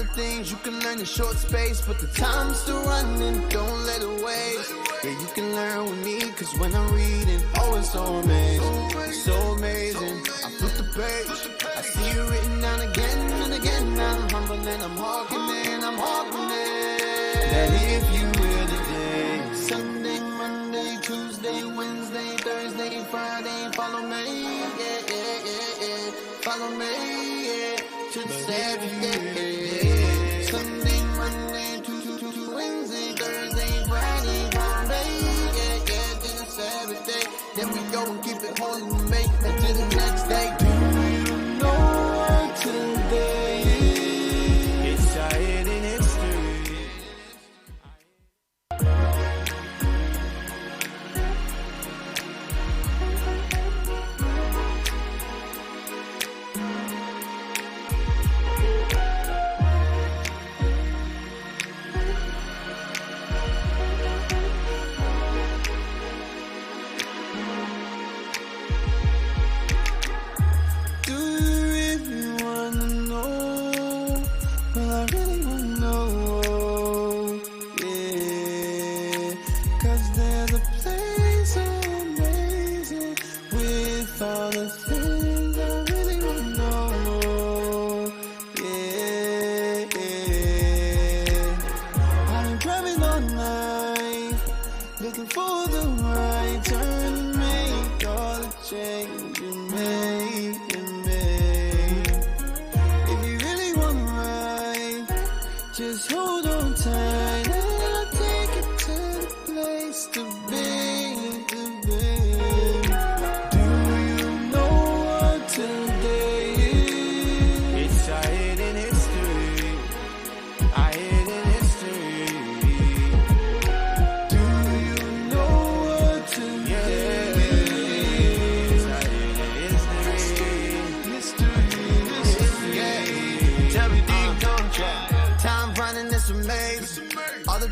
the things you can learn in short space, but the time's still running, don't let it waste. Yeah, you can learn with me, cause when I'm reading, oh, it's so amazing, so amazing. I flip the page, I see it written down again and again. I'm humble and I'm hawking it, I'm hawking it. That if you will today, Sunday, Monday, Tuesday, Wednesday, Thursday, Friday, follow me, yeah, yeah, yeah, yeah. Follow me, yeah, to the Sabbath, yeah. Sunday, Monday, Tuesday, Wednesday, Thursday, Friday, follow me, yeah, yeah, to the Sabbath day. Then we go and keep it holy and make it to the next day. Do you know what today is? It's our hidden history.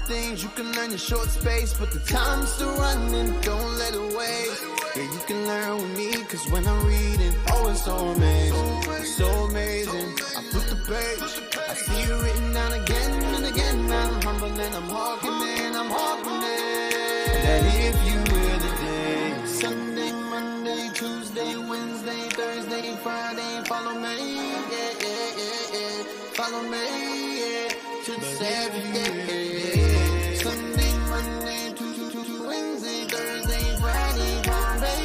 Things you can learn in short space, but the time's still running, don't let it waste. Yeah, you can learn with me, cause when I'm reading, oh, it's so amazing, so amazing. I flip the page, I see it written down again and again. I'm humble and I'm hawking it, I'm hawking it. That if you will today, Sunday, Monday, Tuesday, Wednesday, Thursday, Friday, follow me, yeah, yeah, yeah, yeah. Follow me, yeah, to the Sabbath, yeah, yeah. Sunday, Monday, Tuesday, Wednesday, Thursday, Friday, Friday,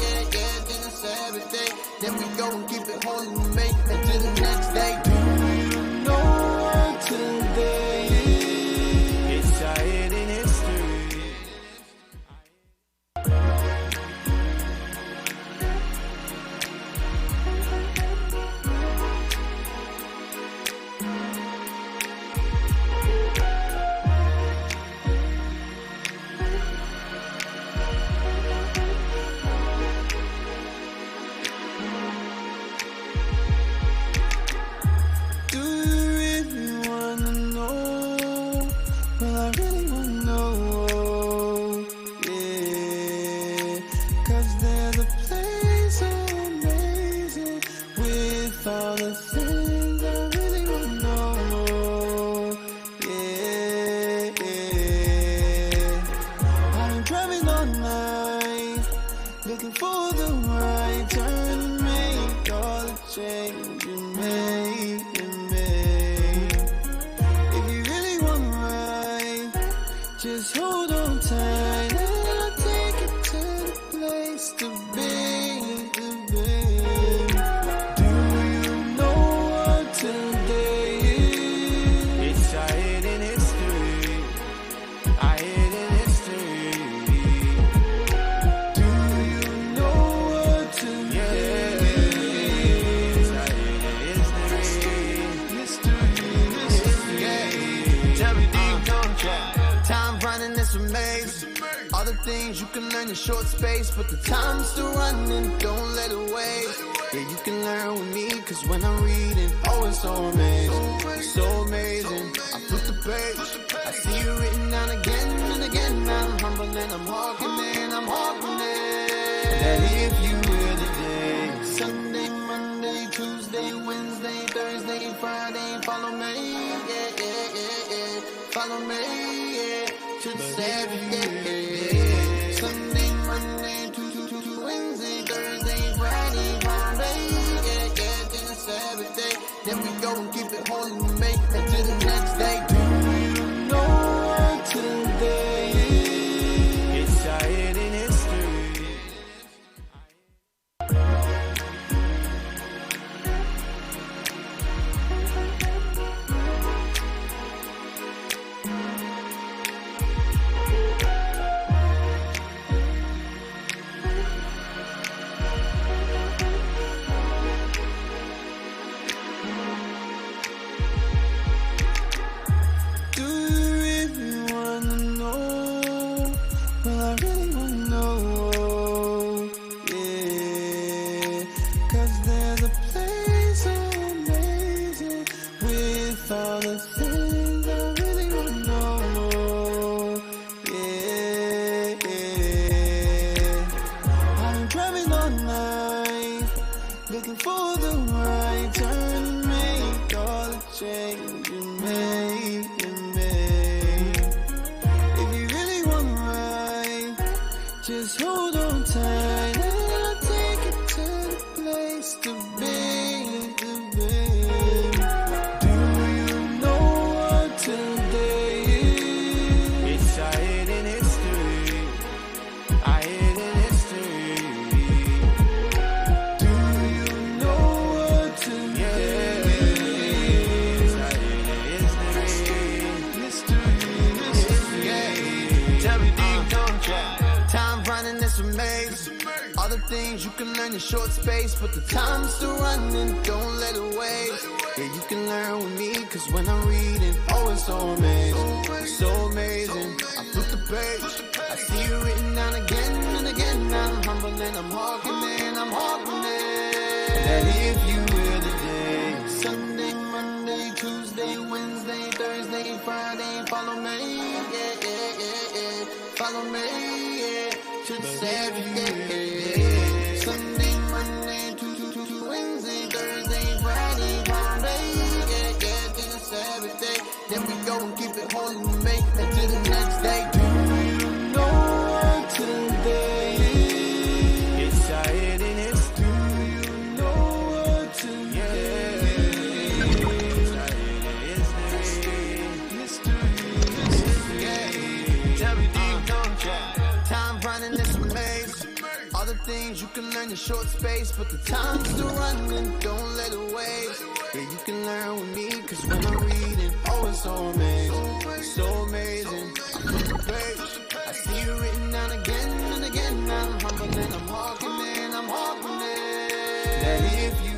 yeah, yeah, to the Sabbath day. Then we go and keep it holy and make it to the next day. Do you know what today is? It's our hidden history. Things you can learn in short space, but the time's still running, don't let it waste. Yeah, you can learn with me, cause when I'm reading, oh, it's so amazing, so amazing. I flip the page, I see it written down again and again. I'm humble and I'm hawking it, I'm hawking it. That if you will today, Sunday, Monday, Tuesday, Wednesday, Thursday, Friday, follow me. follow me, yeah, to the Sabbath day. Sunday, Monday, Tuesday, Wednesday, Thursday, Friday, Friday, yeah, yeah, to the Sabbath day. Then we go and keep it holy and make it to the next day. Do you know what today is? It's our hidden history. You can learn in short space, but the time's still running, don't let it waste. Yeah, you can learn with me, cause when I'm reading, oh, it's so amazing, so amazing. I flip the page, I see it written down again and again. I'm humble and I'm hearkening, and if you were the day, Sunday, Monday, Tuesday, Wednesday, Thursday, Friday, follow me, yeah, yeah, yeah, yeah. Follow me, yeah, to the Sabbath day. Sunday, Monday, Tuesday, Wednesday, Thursday, Friday, Friday, yeah, yeah, to the Sabbath day. Then we go and keep it holy and make it to the next day. Do you know what today is? It's our hidden history. Do you know what today is? It's our hidden history. Yeah, tell me deep, don't you? Time running this maze. All the things you can learn in short space, but the time's still running, don't let it waste. Yeah, you can learn with me, cause when I'm reading, oh, it's so amazing, so amazing. I flip the page, I see it written down again and again. I'm humble and I'm hearkening, that if you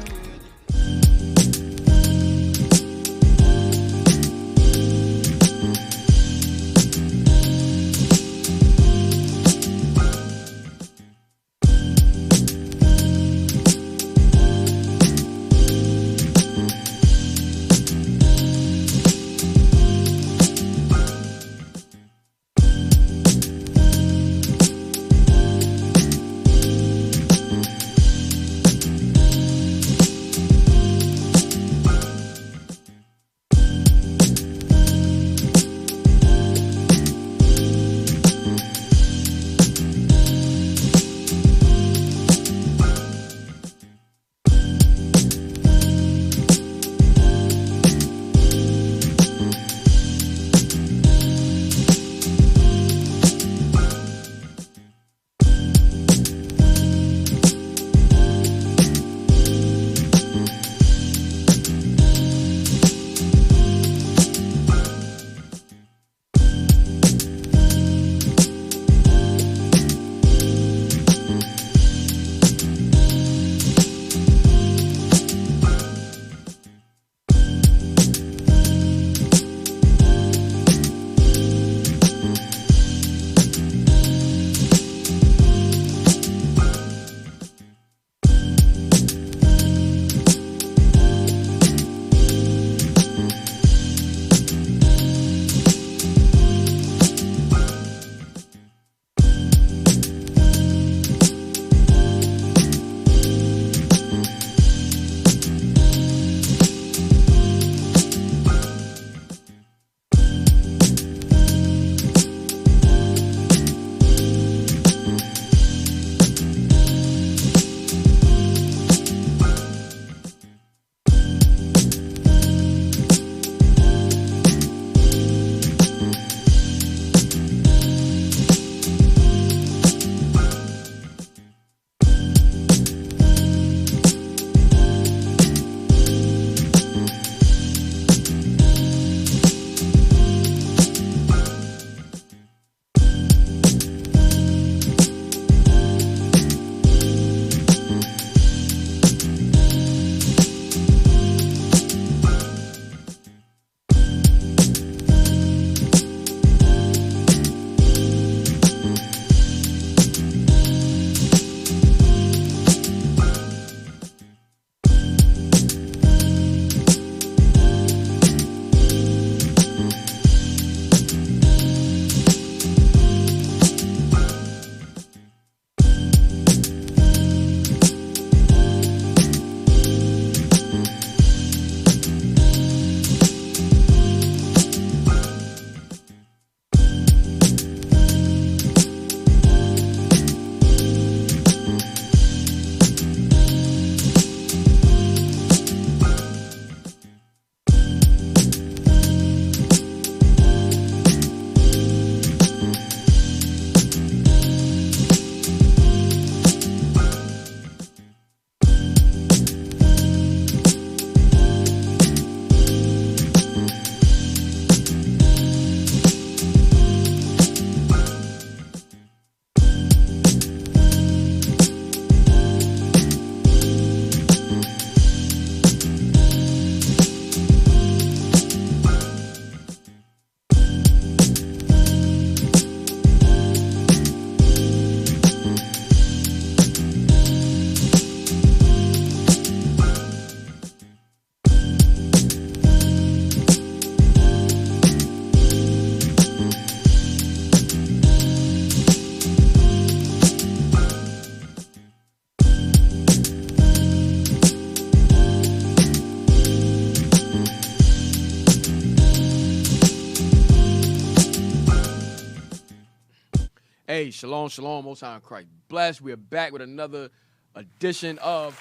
Hey, shalom, shalom, Most High in Christ. Blessed. We are back with another edition of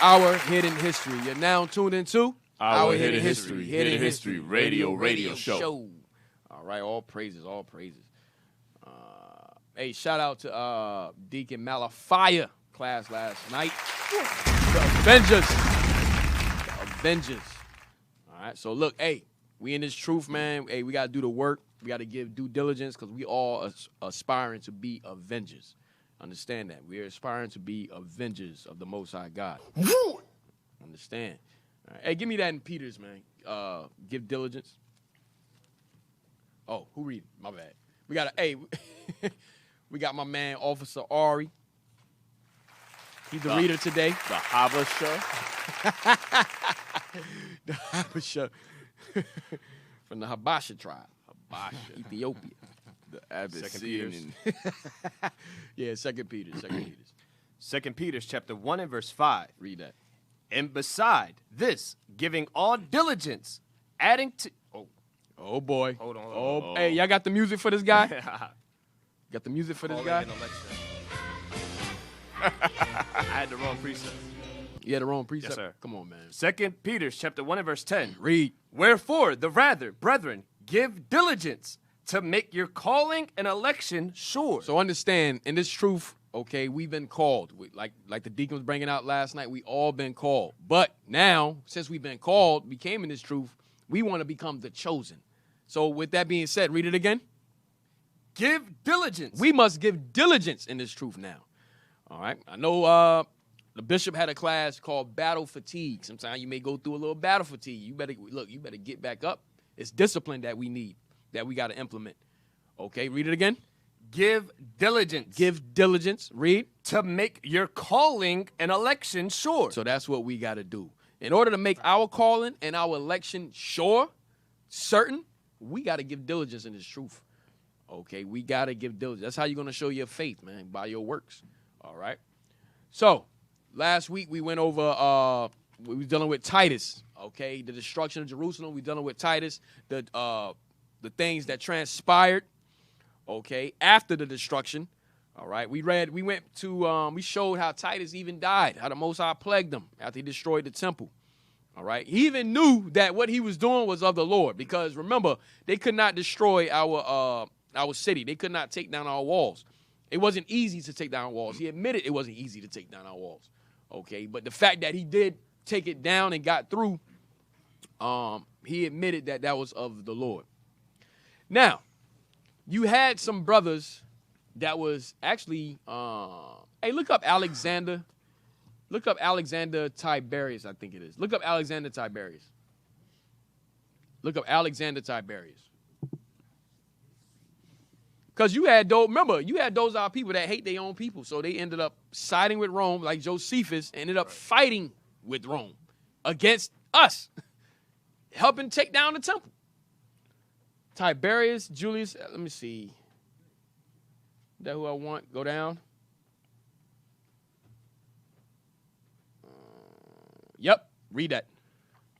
Our Hidden History. You're now tuned into Our Hidden History. Hidden History Radio Show. All right, all praises, all praises. Hey, shout out to Deacon Malafia class last night. The Avengers. The Avengers. All right, so look, hey, we in this truth, man. Hey, we got to do the work. We got to give due diligence because we all aspiring to be Avengers. Understand that. We are aspiring to be Avengers of the Most High God. Understand. All right. Hey, give me that in Peter's, man. Give diligence. Oh, who read? My bad. We got we got my man, Officer Ari. He's the reader today. The Habasha. The Habasha. From the Habasha tribe. Ethiopia. The Abyssinian. Yeah, 2 Peter. 2 Peter chapter 1 and verse 5. Read that. And beside this, giving all diligence, adding to... Oh, boy. Hold on. Oh, hey, y'all got the music for this guy? Got the music for this guy? I had the wrong precept. You had the wrong precept? Yes, sir. Come on, man. 2 Peter chapter 1 and verse 10. Read. Wherefore, the rather, brethren, give diligence to make your calling and election sure. So understand, in this truth, okay, we've been called. Like the deacon was bringing out last night, we all been called. But now, since we've been called, we came in this truth, we want to become the chosen. So with that being said, read it again. Give diligence. We must give diligence in this truth now. All right. I know the bishop had a class called battle fatigue. Sometimes you may go through a little battle fatigue. You better get back up. It's discipline that we need, that we got to implement. Okay, read it again. Give diligence. Give diligence. Read. To make your calling and election sure. So that's what we got to do. In order to make our calling and our election sure, certain, we got to give diligence in this truth. Okay, we got to give diligence. That's how you're going to show your faith, man, by your works. All right. So last week we went over, we were dealing with Titus, okay, the destruction of Jerusalem. We dealing with Titus, the things that transpired, okay, after the destruction. All right. We showed how Titus even died, how the Most High plagued him after he destroyed the temple. All right. He even knew that what he was doing was of the Lord, because remember, they could not destroy our city. They could not take down our walls. It wasn't easy to take down walls. He admitted it wasn't easy to take down our walls. Okay. But the fact that he did take it down and got through, he admitted that that was of the Lord. Now, you had some brothers that was actually, hey, look up Alexander. Look up Alexander Tiberius, I think it is. Look up Alexander Tiberius. Look up Alexander Tiberius. Because you had those are people that hate their own people. So they ended up siding with Rome, like Josephus, ended up fighting with Rome against us, helping take down the temple. Tiberius, Julius, let me see. Is that who I want? Go down. Yep, read that.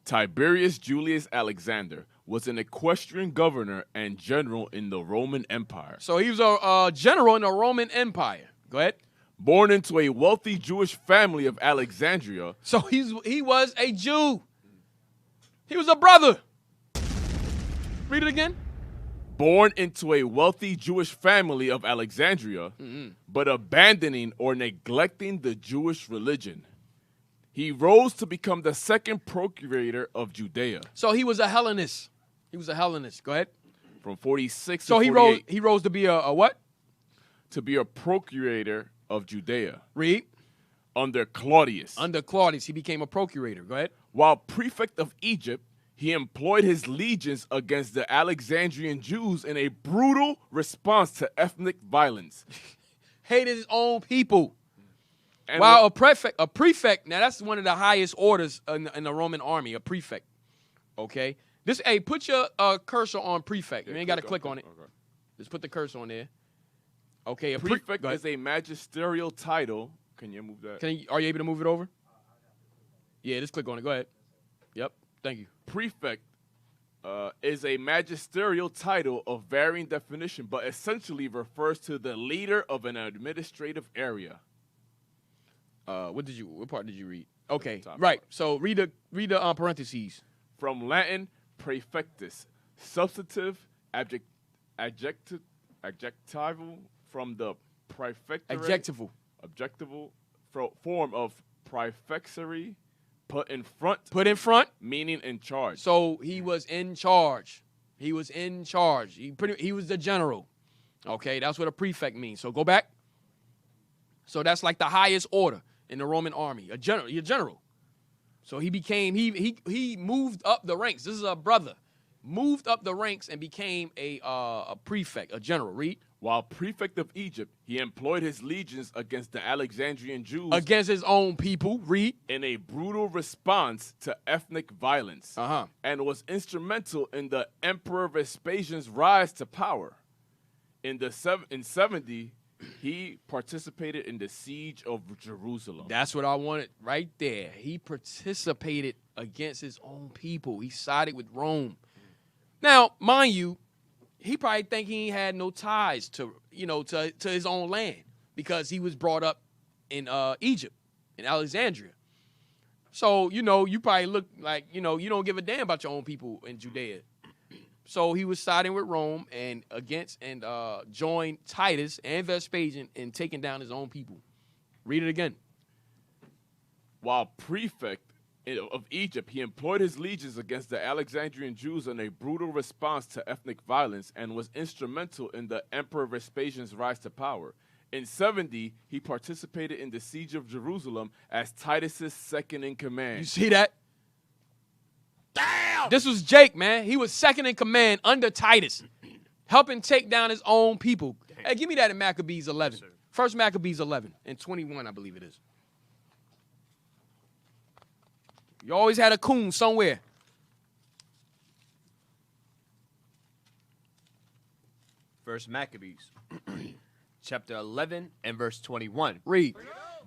Tiberius Julius Alexander was an equestrian governor and general in the Roman Empire. So he was a general in the Roman Empire. Go ahead. Born into a wealthy Jewish family of Alexandria. So he was a Jew. He was a brother. Read it again. Born into a wealthy Jewish family of Alexandria, but abandoning or neglecting the Jewish religion. He rose to become the second procurator of Judea. So he was a Hellenist. Go ahead. From 46 so to 48. So he rose to be a what? To be a procurator of Judea. Read. Under Claudius. Under Claudius, he became a procurator. Go ahead. While prefect of Egypt, he employed his legions against the Alexandrian Jews in a brutal response to ethnic violence. Hated his own people. And While a prefect, now that's one of the highest orders in the Roman army, a prefect. Okay? Put your cursor on prefect. You ain't got to click on it. Okay. Just put the cursor on there. Okay, a prefect is a magisterial title. Can you move that? Are you able to move it over? Yeah, just click on it. Go ahead. Yep. Thank you. Prefect is a magisterial title of varying definition, but essentially refers to the leader of an administrative area. What part did you read? Okay, Top right. part. So read the parentheses. From Latin, praefectus, substantive, adjectival, from the prefectorate. Adjectival. Form of prefectory, put in front. Put in front. Meaning in charge. So he was in charge. He was in charge. He was the general. Okay, that's what a prefect means. So go back. So that's like the highest order in the Roman army. A general. You're general. So he moved up the ranks. This is a brother. Moved up the ranks and became a prefect, a general. Read. While prefect of Egypt, he employed his legions against the Alexandrian Jews. Against his own people. Read. In a brutal response to ethnic violence. And was instrumental in the Emperor Vespasian's rise to power. In 70, he participated in the siege of Jerusalem. That's what I wanted right there. He participated against his own people. He sided with Rome. Now, mind you, he probably think he had no ties to his own land because he was brought up in Egypt, in Alexandria. So, you probably look like, you don't give a damn about your own people in Judea. So he was siding with Rome and joined Titus and Vespasian in taking down his own people. Read it again. While prefect of Egypt, he employed his legions against the Alexandrian Jews in a brutal response to ethnic violence and was instrumental in the Emperor Vespasian's rise to power. In 70, he participated in the siege of Jerusalem as Titus's second in command. You see that? Damn! This was Jake, man. He was second in command under Titus, helping take down his own people. Damn. Hey, give me that in Maccabees 11. Yes, First Maccabees 11 and 21, I believe it is. You always had a coon somewhere. First Maccabees, chapter 11 and verse 21. Read.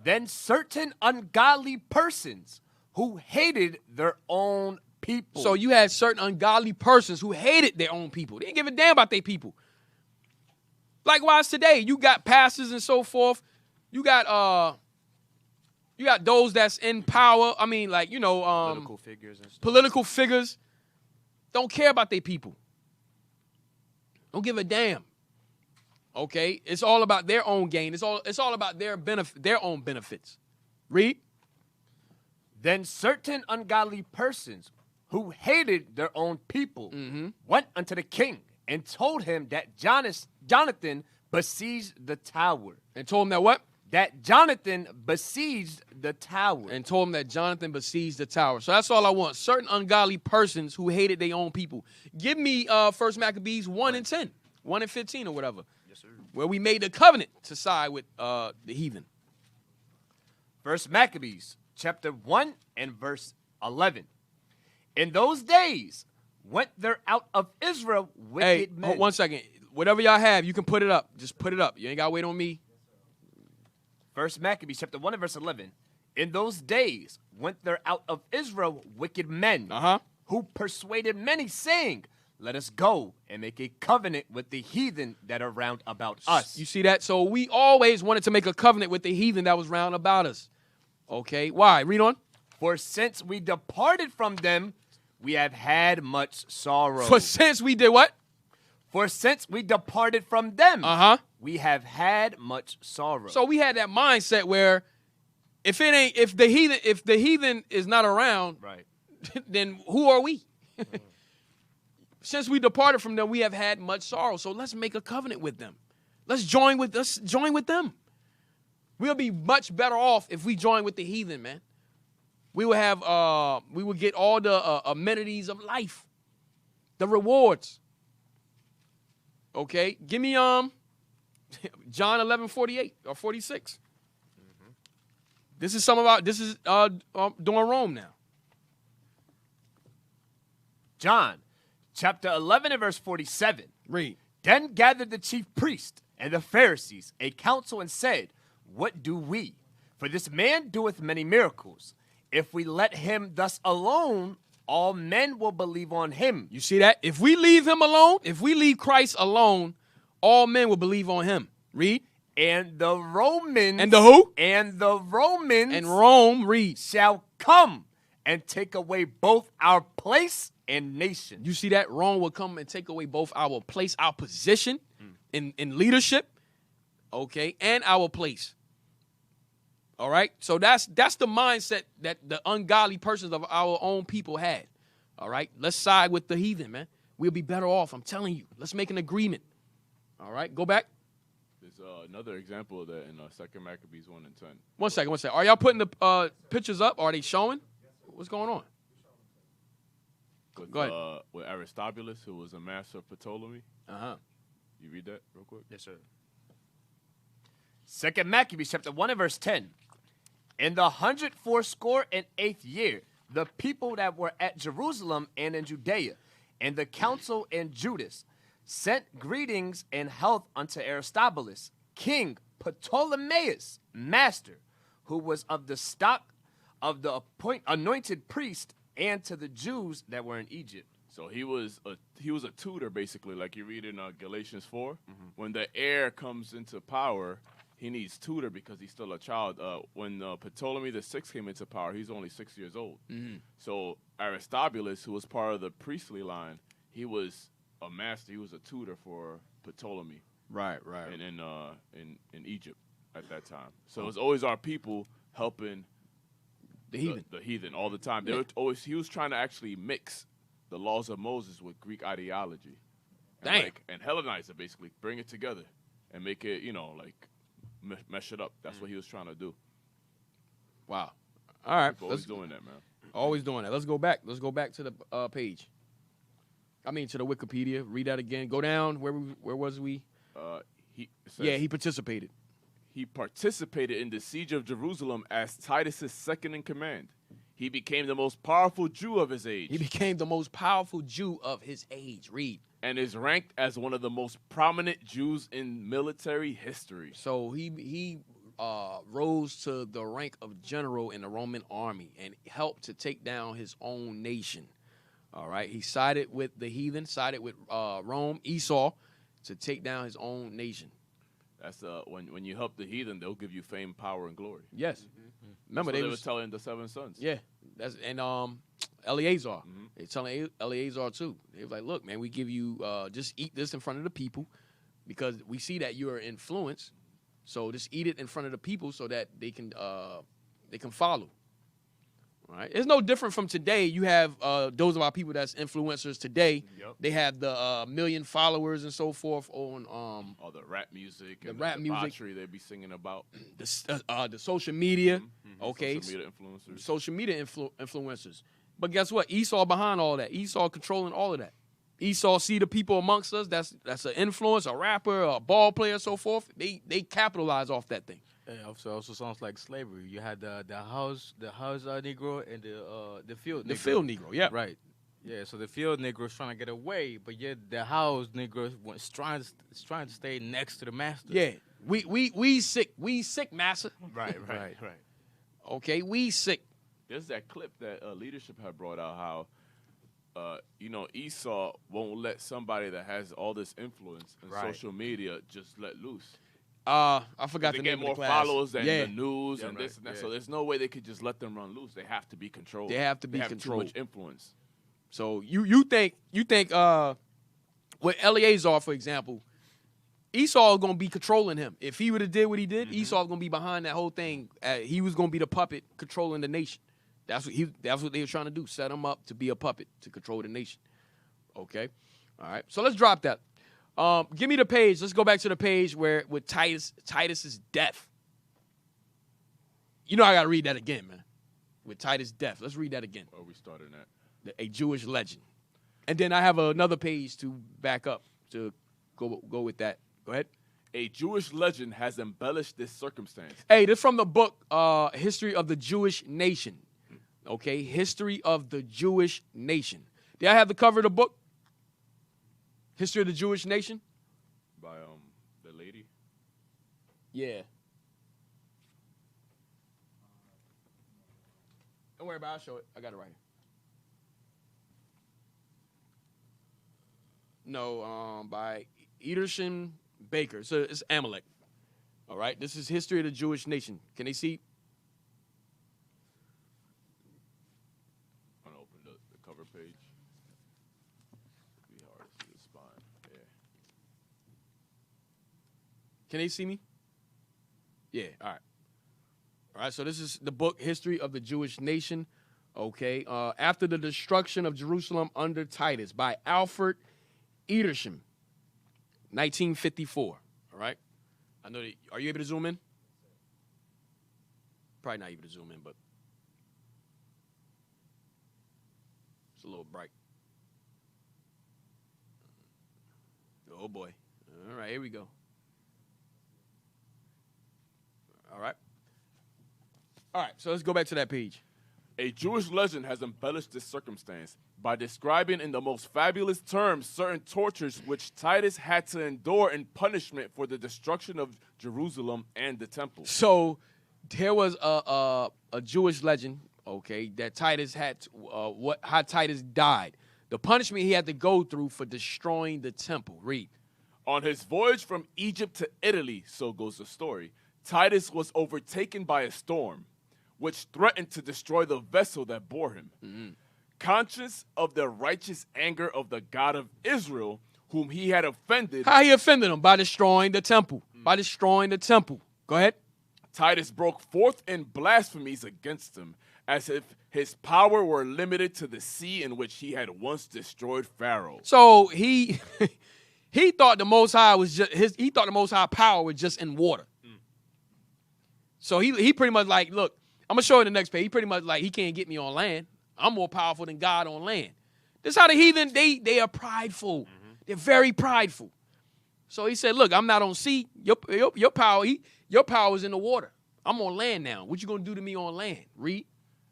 Then certain ungodly persons who hated their own people. So you had certain ungodly persons who hated their own people. They didn't give a damn about their people. Likewise today, you got pastors and so forth. You got those that's in power. I mean, political figures and stuff. Political figures don't care about their people. Don't give a damn. Okay? It's all about their own gain. It's all about their own benefits. Read. Then certain ungodly persons who hated their own people went unto the king and told him that Jonathan besieged the tower. And told him that what? That Jonathan besieged the tower. And told him that Jonathan besieged the tower. So that's all I want. Certain ungodly persons who hated their own people. Give me First Maccabees 1 and 10. 1 and 15 or whatever. Yes, sir. Where we made the covenant to side with the heathen. First Maccabees, chapter 1 and verse 11. In those days went there out of Israel wicked men. Hey, 1 second. Whatever y'all have, you can put it up. Just put it up. You ain't got to wait on me. First Maccabees, chapter 1 and verse 11. In those days went there out of Israel wicked men who persuaded many, saying, let us go and make a covenant with the heathen that are round about us. You see that? So we always wanted to make a covenant with the heathen that was round about us. Okay, why? Read on. For since we departed from them, we have had much sorrow. For since we did what? For since we departed from them, we have had much sorrow. So we had that mindset where if the heathen is not around, right, then who are we? Since we departed from them, we have had much sorrow. So let's make a covenant with them. Let's join with them. We'll be much better off if we join with the heathen, man. We will get all the amenities of life, the rewards. Okay, give me John 11:48 or 46. This is doing Rome now. John, chapter 11 and verse 47. Read. Then gathered the chief priest and the Pharisees a council and said, what do we? For this man doeth many miracles. If we let him thus alone, all men will believe on him. You see that? If we leave him alone, if we leave Christ alone, all men will believe on him. Read. And the Romans. And the who? And the Romans. And Rome, read. Shall come and take away both our place and nation. You see that? Rome will come and take away both our place, our position in leadership, okay, and our place. All right? So that's the mindset that the ungodly persons of our own people had. All right? Let's side with the heathen, man. We'll be better off. I'm telling you. Let's make an agreement. All right? Go back. There's another example of that in 2 Maccabees 1 and 10. One second. Are y'all putting the pictures up? Are they showing? What's going on? Go ahead. With Aristobulus, who was a master of Ptolemy. Uh-huh. You read that real quick? Yes, sir. 2 Maccabees chapter 1 and verse 10. In the 184th year, the people that were at Jerusalem and in Judea, and the council in Judas, sent greetings and health unto Aristobulus, King Ptolemaeus, master, who was of the stock of the anointed priest, and to the Jews that were in Egypt. So he was a tutor, basically, like you read in Galatians 4. When the heir comes into power, he needs tutor because he's still a child. When Ptolemy VI came into power, he's only 6 years old. So Aristobulus, who was part of the priestly line, he was a master. He was a tutor for Ptolemy. Right. And in Egypt at that time. So it was always our people helping The heathen. The heathen all the time. They were always, he was trying to actually mix the laws of Moses with Greek ideology. And and Hellenize it, basically. Bring it together and make it, mesh it up. That's what he was trying to do. Wow. All right. Always doing that, man. Always doing that. Let's go back. Let's go back to the page. To the Wikipedia. Read that again. Go down. Where was we? He participated. He participated in the siege of Jerusalem as Titus' second in command. He became the most powerful Jew of his age. Read. And is ranked as one of the most prominent Jews in military history. So he rose to the rank of general in the Roman army and helped to take down his own nation. All right. He sided with the heathen, sided with Rome, Esau, to take down his own nation. That's when you help the heathen, they'll give you fame, power, and glory. Yes. Remember they were telling the 7 sons. Yeah. Eleazar. They're telling Eleazar too. They was like, look, man, we give you just eat this in front of the people because we see that you are influenced. So just eat it in front of the people so that they can follow. All right. It's no different from today. You have those of our people that's influencers today. Yep. They have the million followers and so forth on all the rap music the and rap the music they be singing about. The social media. Okay. Social media influencers. Social media influencers. But guess what? Esau behind all that. Esau controlling all of that. Esau see the people amongst us. That's an influence, a rapper, a ball player, so forth. They capitalize off that thing. It also sounds like slavery. You had the house Negro and the field Negro. The field Negro, yeah. Right. Yeah, so the field Negro is trying to get away, but yet the house Negro is trying to stay next to the master. Yeah. We sick, master. Right. Okay, we sick. There's that clip that leadership had brought out how Esau won't let somebody that has all this influence in social media just let loose. I forgot they the get name more of the class. followers than the news and right. this and that. So there's no way they could just let them run loose. They have to be controlled. They have to be Too controlled. much influence. So you think with Eleazar, for example, Esau is gonna be controlling him. If he would have did what he did, Esau is gonna be behind that whole thing. He was gonna be the puppet controlling the nation. That's what they were trying to do. Set him up to be a puppet to control the nation. Okay, all right. So let's drop that. Give me the page. Let's go back to the page with Titus's death. I got to read that again, man. With Titus' death. Let's read that again. Where are we starting at? A Jewish legend. And then I have another page to back up to go with that. Go ahead. A Jewish legend has embellished this circumstance. Hey, this is from the book History of the Jewish Nation. Okay, History of the Jewish Nation. Did I have the cover of the book? History of the Jewish Nation? By the lady? Yeah. Don't worry about it. I'll show it. I got it right here. No, by Ederson Baker. So it's Amalek. All right. This is History of the Jewish Nation. Can they see? I'm gonna open the cover page. It'd be hard to see the spine. Yeah. Can they see me? Yeah. All right. All right. So this is the book History of the Jewish Nation. Okay. After the destruction of Jerusalem under Titus by Alfred Ederson, 1954. All right. I know that. Are you able to zoom in? Probably not able to zoom in, but it's a little bright. Oh boy. All right, here we go. All right. All right, so let's go back to that page. A Jewish legend has embellished this circumstance by describing in the most fabulous terms certain tortures which Titus had to endure in punishment for the destruction of Jerusalem and the temple. So there was a Jewish legend, okay, that Titus had how Titus died. The punishment he had to go through for destroying the temple. Read. On his voyage from Egypt to Italy, so goes the story, Titus was overtaken by a storm, which threatened to destroy the vessel that bore him. Mm-hmm. Conscious of the righteous anger of the God of Israel, whom he had offended. How he offended him? By destroying the temple. By destroying the temple. Go ahead. Titus broke forth in blasphemies against him, as if his power were limited to the sea in which he had once destroyed Pharaoh. So he thought the Most High was just he thought the Most High power was just in water. So he pretty much like, look, I'm gonna show you the next page. He pretty much like, he can't get me on land. I'm more powerful than God on land. This is how the heathen, they are prideful. Mm-hmm. They're very prideful. So he said, look, I'm not on sea. Your power is in the water. I'm on land now. What you gonna do to me on land? Read.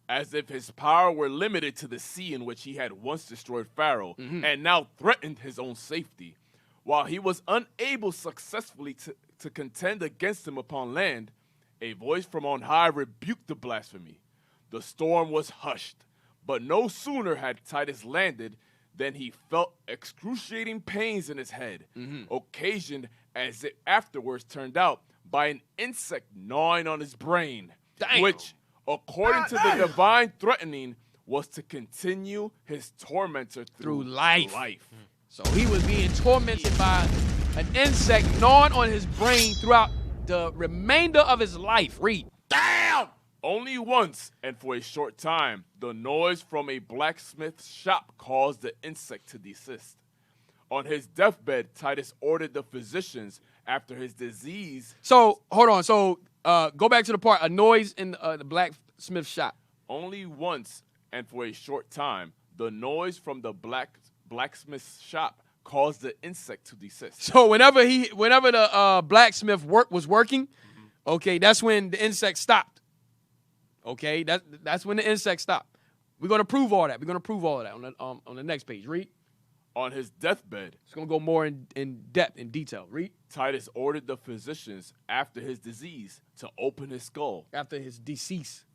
As if his power were limited to the sea in which he had once destroyed Pharaoh, and now threatened his own safety. While he was unable successfully to contend against him upon land, a voice from on high rebuked the blasphemy. The storm was hushed, but no sooner had Titus landed than he felt excruciating pains in his head, occasioned, as it afterwards turned out, by an insect gnawing on his brain, which, according to the divine threatening, was to continue his tormentor through life. So he was being tormented by an insect gnawing on his brain throughout the remainder of his life. Read. Damn! Only once, and for a short time, the noise from a blacksmith's shop caused the insect to desist. On his deathbed, Titus ordered the physicians, after his disease. So, hold on. So, go back to the part, a noise in the blacksmith shop. Only once, and for a short time, the noise from the blacksmith's shop caused the insect to desist. So, whenever the blacksmith was working, okay, that's when the insect stopped. Okay, that's when the insect stopped. We're gonna prove all that. We're gonna prove all of that on the next page. Read. On his deathbed, it's gonna go more in depth, in detail. Read. Titus ordered the physicians, after his disease, to open his skull. After his decease.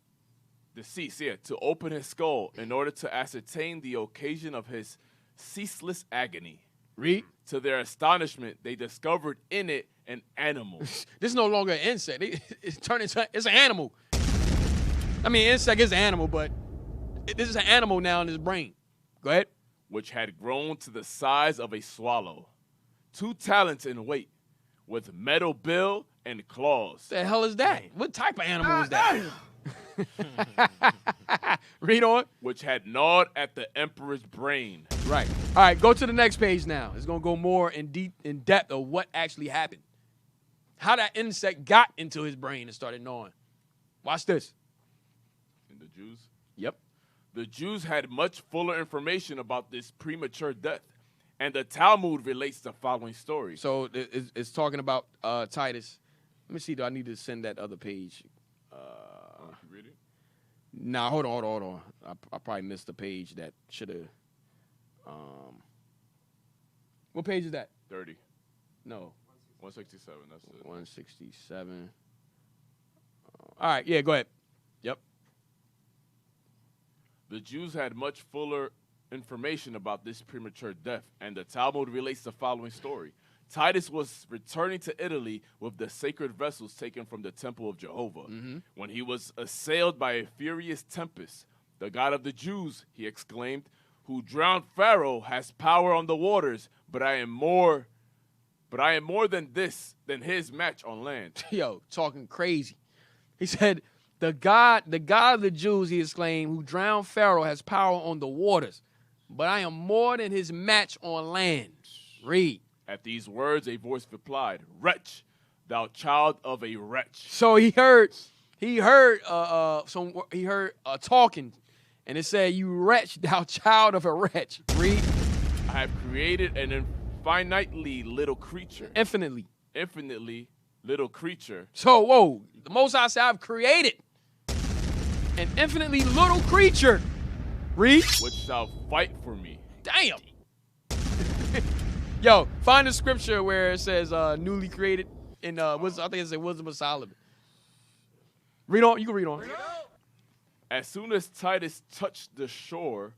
To open his skull in order to ascertain the occasion of his ceaseless agony. Read. To their astonishment, they discovered in it an animal. This is no longer an insect. It's an animal. I mean, insect is an animal, but this is an animal now in his brain. Go ahead. Which had grown to the size of a swallow, 2 talents in weight, with metal bill and claws. The hell is that? What type of animal is that? Read on. Which had gnawed at the emperor's brain. Right. All right, go to the next page now. It's going to go more in depth of what actually happened. How that insect got into his brain and started gnawing. Watch this. And the Jews? Yep. The Jews had much fuller information about this premature death, and the Talmud relates the following story. So it's talking about Titus. Let me see. Do I need to send that other page? You read it? Nah, hold on. I probably missed the page that should have. What page is that? 30. No. 167. That's it. 167. All right. Yeah. Go ahead. Yep. The Jews had much fuller information about this premature death, and the Talmud relates the following story. Titus was returning to Italy with the sacred vessels taken from the temple of Jehovah. When he was assailed by a furious tempest, the God of the Jews, he exclaimed, who drowned Pharaoh has power on the waters, but I am more than his match on land. Yo, talking crazy. He said, the God of the Jews, he exclaimed, who drowned Pharaoh has power on the waters, but I am more than his match on land. Read. At these words, a voice replied, "Wretch, thou child of a wretch." So he heard talking, and it said, "You wretch, thou child of a wretch." Read. I have created an infinitely little creature. Infinitely little creature. So, whoa, the Most High said, I've created an infinitely little creature. Read. Which shall fight for me. Damn. Yo, find the scripture where it says newly created in I think it says Wisdom of Solomon. Read on. You can read on. As soon as Titus touched the shore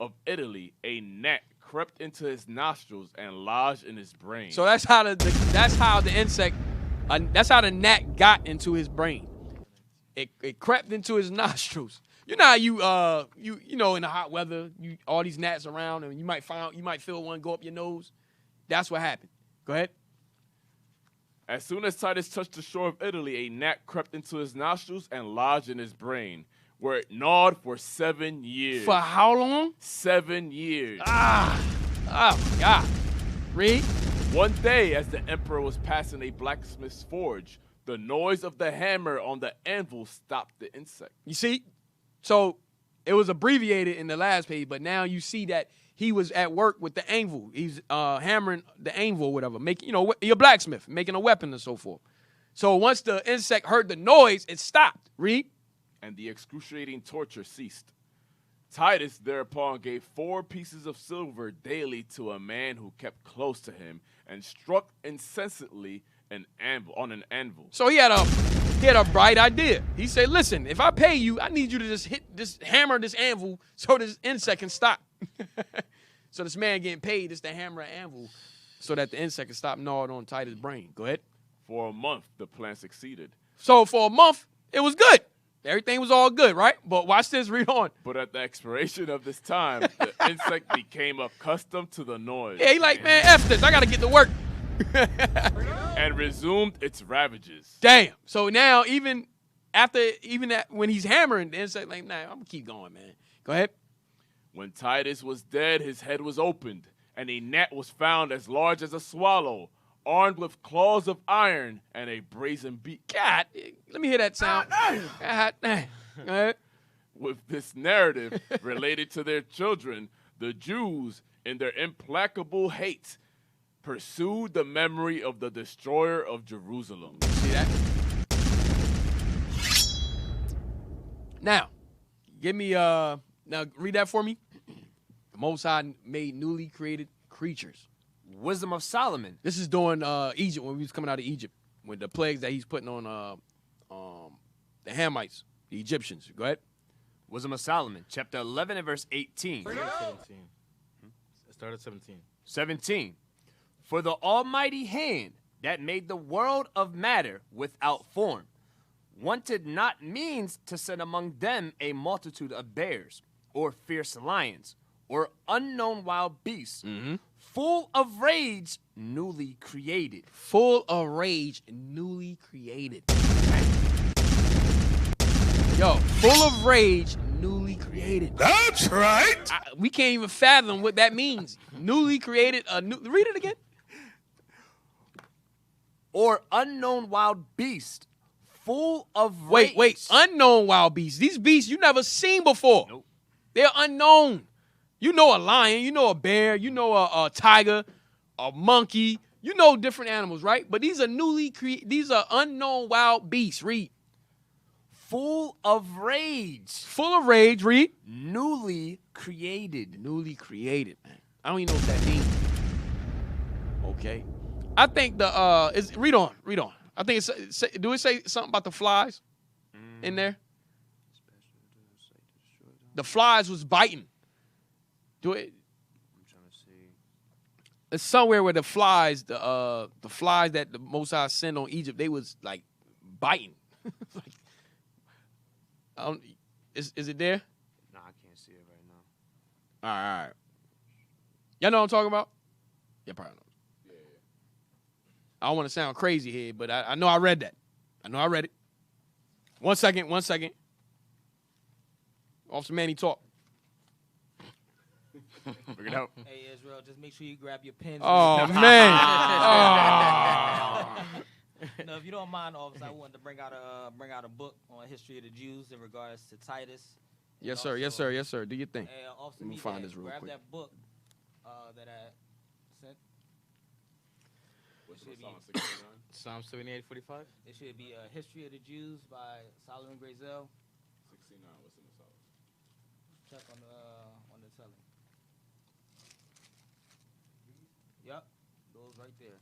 of Italy, a gnat crept into his nostrils and lodged in his brain. So that's how the gnat got into his brain. It crept into his nostrils. You know how you know in the hot weather, all these gnats around, and you might feel one go up your nose. That's what happened. Go ahead. As soon as Titus touched the shore of Italy, a gnat crept into his nostrils and lodged in his brain, where it gnawed for 7 years. For how long? 7 years. Oh my God. Read. One day, as the emperor was passing a blacksmith's forge, the noise of the hammer on the anvil stopped the insect. You see? So it was abbreviated in the last page, but now you see that he was at work with the anvil. He's hammering the anvil or whatever, making, you're a blacksmith, making a weapon and so forth. So once the insect heard the noise, it stopped. Read. And the excruciating torture ceased. Titus thereupon gave 4 pieces of silver daily to a man who kept close to him and struck incessantly on an anvil. So he had a bright idea. He said, listen, if I pay you, I need you to just hammer this anvil so this insect can stop. So this man getting paid is to hammer an anvil so that the insect can stop gnawing on Titus' brain. Go ahead. For a month, the plan succeeded. So for a month, it was good. Everything was all good, right? But watch this, read on. But at the expiration of this time, the insect became accustomed to the noise. Yeah, he like, man, F this. I got to get to work. And resumed its ravages. Damn. So now, even when he's hammering, the insect like, nah, I'm going to keep going, man. Go ahead. When Titus was dead, his head was opened, and a gnat was found as large as a swallow, armed with claws of iron and a brazen beak. God, let me hear that sound. God, go ahead. With this narrative related to their children, the Jews, in their implacable hate, pursued the memory of the destroyer of Jerusalem. See that? Now, give me now read that for me. The Most High made newly created creatures. Wisdom of Solomon. This is during Egypt, when we was coming out of Egypt, with the plagues that he's putting on the Hamites, the Egyptians. Go ahead. Wisdom of Solomon, chapter 11 and verse 18. 17. Start at 17. 17. For the almighty hand that made the world of matter without form wanted not means to send among them a multitude of bears, or fierce lions, or unknown wild beasts, full of rage, newly created. Full of rage, newly created. Yo, full of rage, newly created. That's right. We can't even fathom what that means. Newly created. Read it again. Or unknown wild beast, full of rage. Wait. Unknown wild beasts. These beasts you never seen before. Nope. They're unknown. You know a lion, you know a bear, you know a tiger, a monkey. You know different animals, right? But these are these are unknown wild beasts. Read. Full of rage. Full of rage. Read. Newly created. Newly created, man. I don't even know what that means. Okay. I think read on. I think do it say something about the flies in there? The flies was biting. Do it. I'm trying to see. It's somewhere where the flies that the Most High sent on Egypt, they was like biting. Like, is it there? Nah, I can't see it right now. All right. Y'all know what I'm talking about? Yeah, probably know. Yeah. I don't want to sound crazy here, but I know I read that. I know I read it. 1 second. Officer Manny, talk. Bring it out. Hey, Israel, just make sure you grab your pens. Oh, man. No, if you don't mind, officer, I wanted to bring out a book on history of the Jews in regards to Titus. Yes, sir. Yes, sir. Yes, sir. Do your thing. Hey, officer, Let me find this real grab quick. that book that I sent. Psalm 78:45. It should be History of the Jews by Solomon Grazel. 69. What's in the Psalms? Check on the telly. Yep, those right there.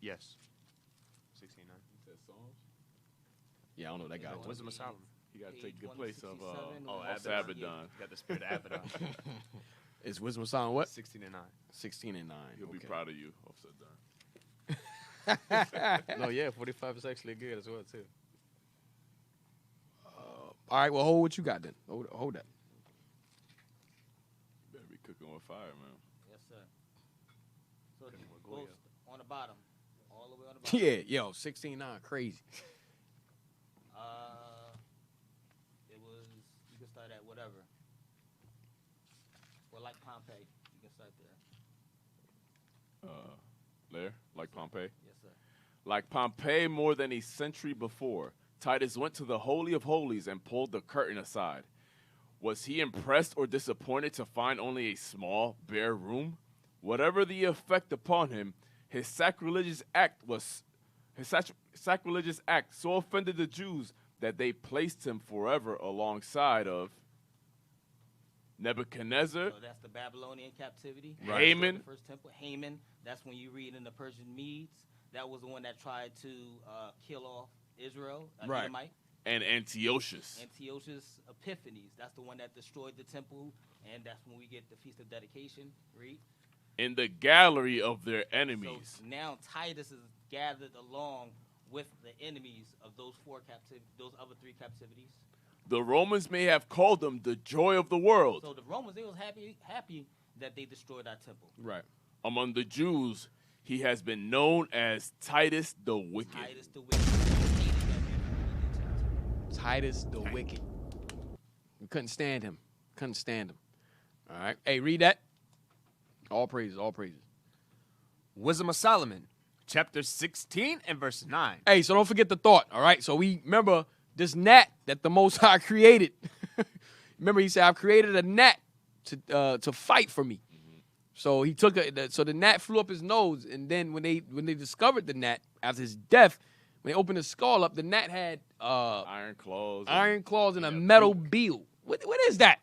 Yes. 69. He said Psalms. Yeah, I don't know that guy. Wisdom of Solomon. He got to take good Page place of 167 Abaddon. Got the spirit of Abaddon. Is Wisdom of Solomon what? 16 and 9. 16 and 9. He'll be Okay. proud of you, Officer Dunn. No, yeah, 45 is actually good as well too. All right, well, hold what you got then. Hold that. You better be cooking with fire, man. Yes, sir. So the both on the bottom, all the way on the bottom. Yeah, yo, 16-9, crazy. It was, you can start at whatever. Or like Pompeii, you can start there. There, like Pompey. Yes, sir. Like Pompey more than a century before, Titus went to the Holy of Holies and pulled the curtain aside. Was he impressed or disappointed to find only a small, bare room? Whatever the effect upon him, his sacrilegious act so offended the Jews that they placed him forever alongside of Nebuchadnezzar, So that's the Babylonian captivity. Right. Haman. The first temple. Haman. That's when you read in the Persian Medes. That was the one that tried to kill off Israel, Right. Edomite. and Antiochus. Antiochus Epiphanes. That's the one that destroyed the temple, and that's when we get the Feast of Dedication. Read. In the gallery of their enemies. So now Titus is gathered along with the enemies of those those other three captivities. The Romans may have called them the joy of the world. So the Romans, they was happy that they destroyed our temple. Right. Among the Jews, he has been known as Titus the Wicked. Titus the Wicked. They hated that man from the chapter. Titus the Wicked. We couldn't stand him. All right. Hey, read that. All praises, all praises. Wisdom of Solomon, chapter 16 and verse 9. Hey, so don't forget the thought, all right? So we remember this gnat that the Most High created. Remember, he said, I've created a gnat to fight for me. Mm-hmm. So he took so the gnat flew up his nose, and then when they discovered the gnat after his death, when they opened his skull up, the gnat had Iron claws. and a metal bill. What is that?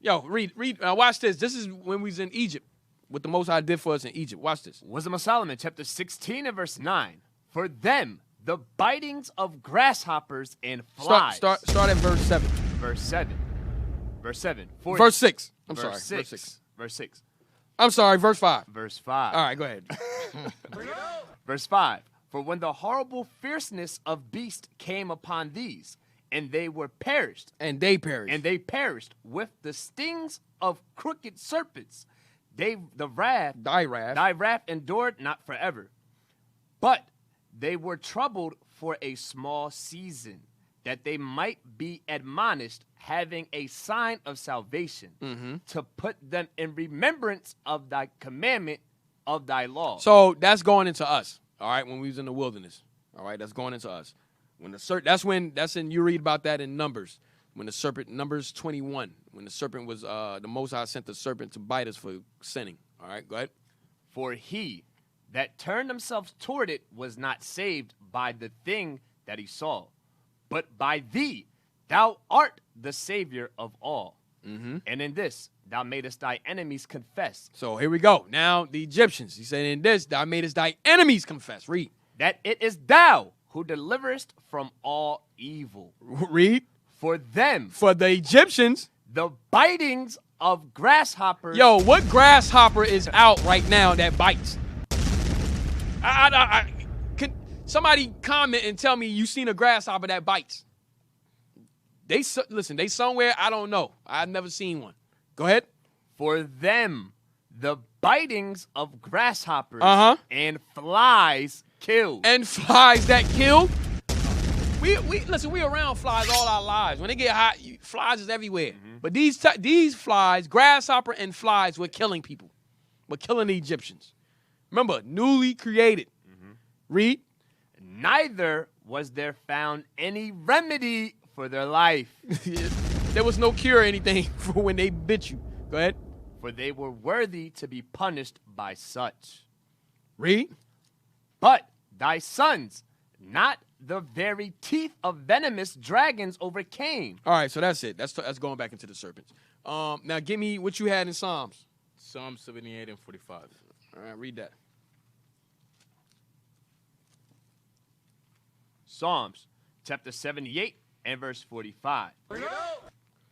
Yo, read. Watch this. This is when we was in Egypt. What the Most High did for us in Egypt. Watch this. Wisdom of Solomon, chapter 16 and verse 9. For them, the bitings of grasshoppers and flies. Start at verse 7. Verse 7. Verse 7. For Verse 6. I'm verse sorry. 6. Verse 6. Verse 6. I'm sorry. Verse 5. Verse 5. All right, go ahead. Verse 5. For when the horrible fierceness of beast came upon these, and they were perished, And they perished. with the stings of crooked serpents, thy wrath endured not forever. But they were troubled for a small season, that they might be admonished, having a sign of salvation, to put them in remembrance of thy commandment of thy law. So that's going into us. All right, when we was in the wilderness. All right, that's going into us. When you read about that in Numbers. When the serpent, Numbers 21, when the serpent was, the Most High sent the serpent to bite us for sinning. All right, go ahead. For he that turned himself toward it was not saved by the thing that he saw, but by thee. Thou art the Savior of all. Mm-hmm. And in this thou madest thy enemies confess So here we go. Now the Egyptians, he said, in this thou madest thy enemies confess. Read. that it is thou who deliverest from all evil. Read. For them, For the Egyptians, the bitings of grasshoppers. Yo, what grasshopper is out right now that bites? Can somebody comment and tell me you seen a grasshopper that bites? Listen, they somewhere, I don't know. I've never seen one. Go ahead. For them, the bitings of grasshoppers and flies killed. And flies that kill? Listen, we around flies all our lives. When they get hot, flies is everywhere. But these flies, grasshopper and flies, were killing people. Were killing the Egyptians. Remember, newly created. Read. Neither was there found any remedy for their life. There was no cure or anything for when they bit you. Go ahead. For they were worthy to be punished by such. Read. But thy sons, not the very teeth of venomous dragons, overcame. All right, so that's it. That's going back into the serpents. Now, give me what you had in Psalms. Psalm 78 and 45. All right, read that. Psalms chapter 78 and verse 45.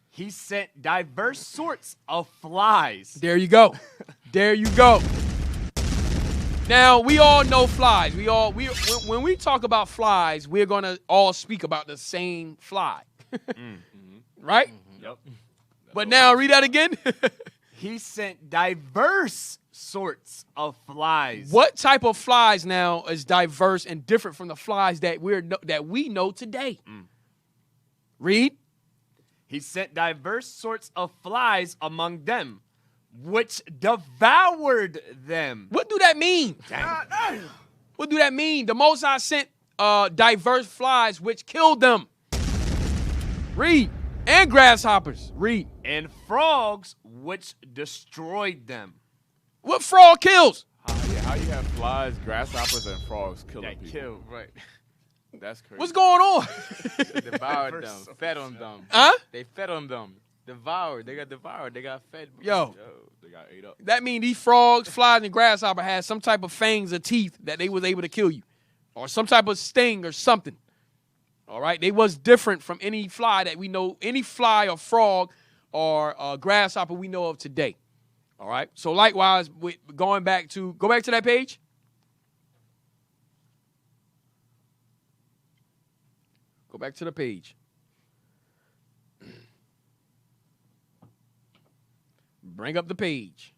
He sent diverse sorts of flies. There you go. There you go. Now, we all know flies. When we talk about flies, we're going to all speak about the same fly. Right? Yep. But now, read that again. He sent diverse sorts of flies. What type of flies now is diverse and different from the flies that we know today? Read. He sent diverse sorts of flies among them, which devoured them. What do that mean? What do that mean? The Most High sent diverse flies, which killed them. Read. And grasshoppers. Read. And frogs, which destroyed them. What frog kills? How you have flies, grasshoppers, and frogs killing people? Killed. Right. That's crazy. What's going on? Devoured them. Fed on them. Huh? They fed on them. Devoured. They got devoured. They got fed. Yo, They got ate up. that means these frogs, flies, and grasshopper had some type of fangs or teeth that they was able to kill you. Or some type of sting or something. All right? They was different from any fly that we know, any fly or frog or grasshopper we know of today. All right? So likewise, go back to that page. Go back to the page. Bring up the page.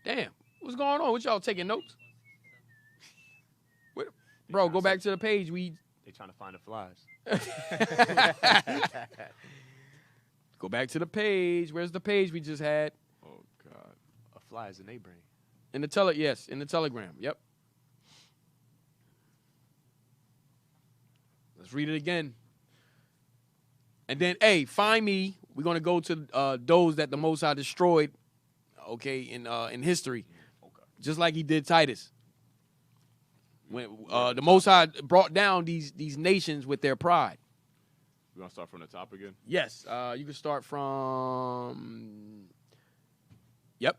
Damn, what's going on? What y'all taking notes? Bro, go back to the page. They trying to find the flies. Go back to the page. Where's the page we just had? Oh, God. A fly is in their brain. In the Telegram. Yep. Let's read it again. And then, hey, find me. We're going to go to those that the Most High destroyed, okay, in history. Okay. Just like he did Titus. When the Most High brought down these nations with their pride. We're going to start from the top again? Yes. You can start from... Yep.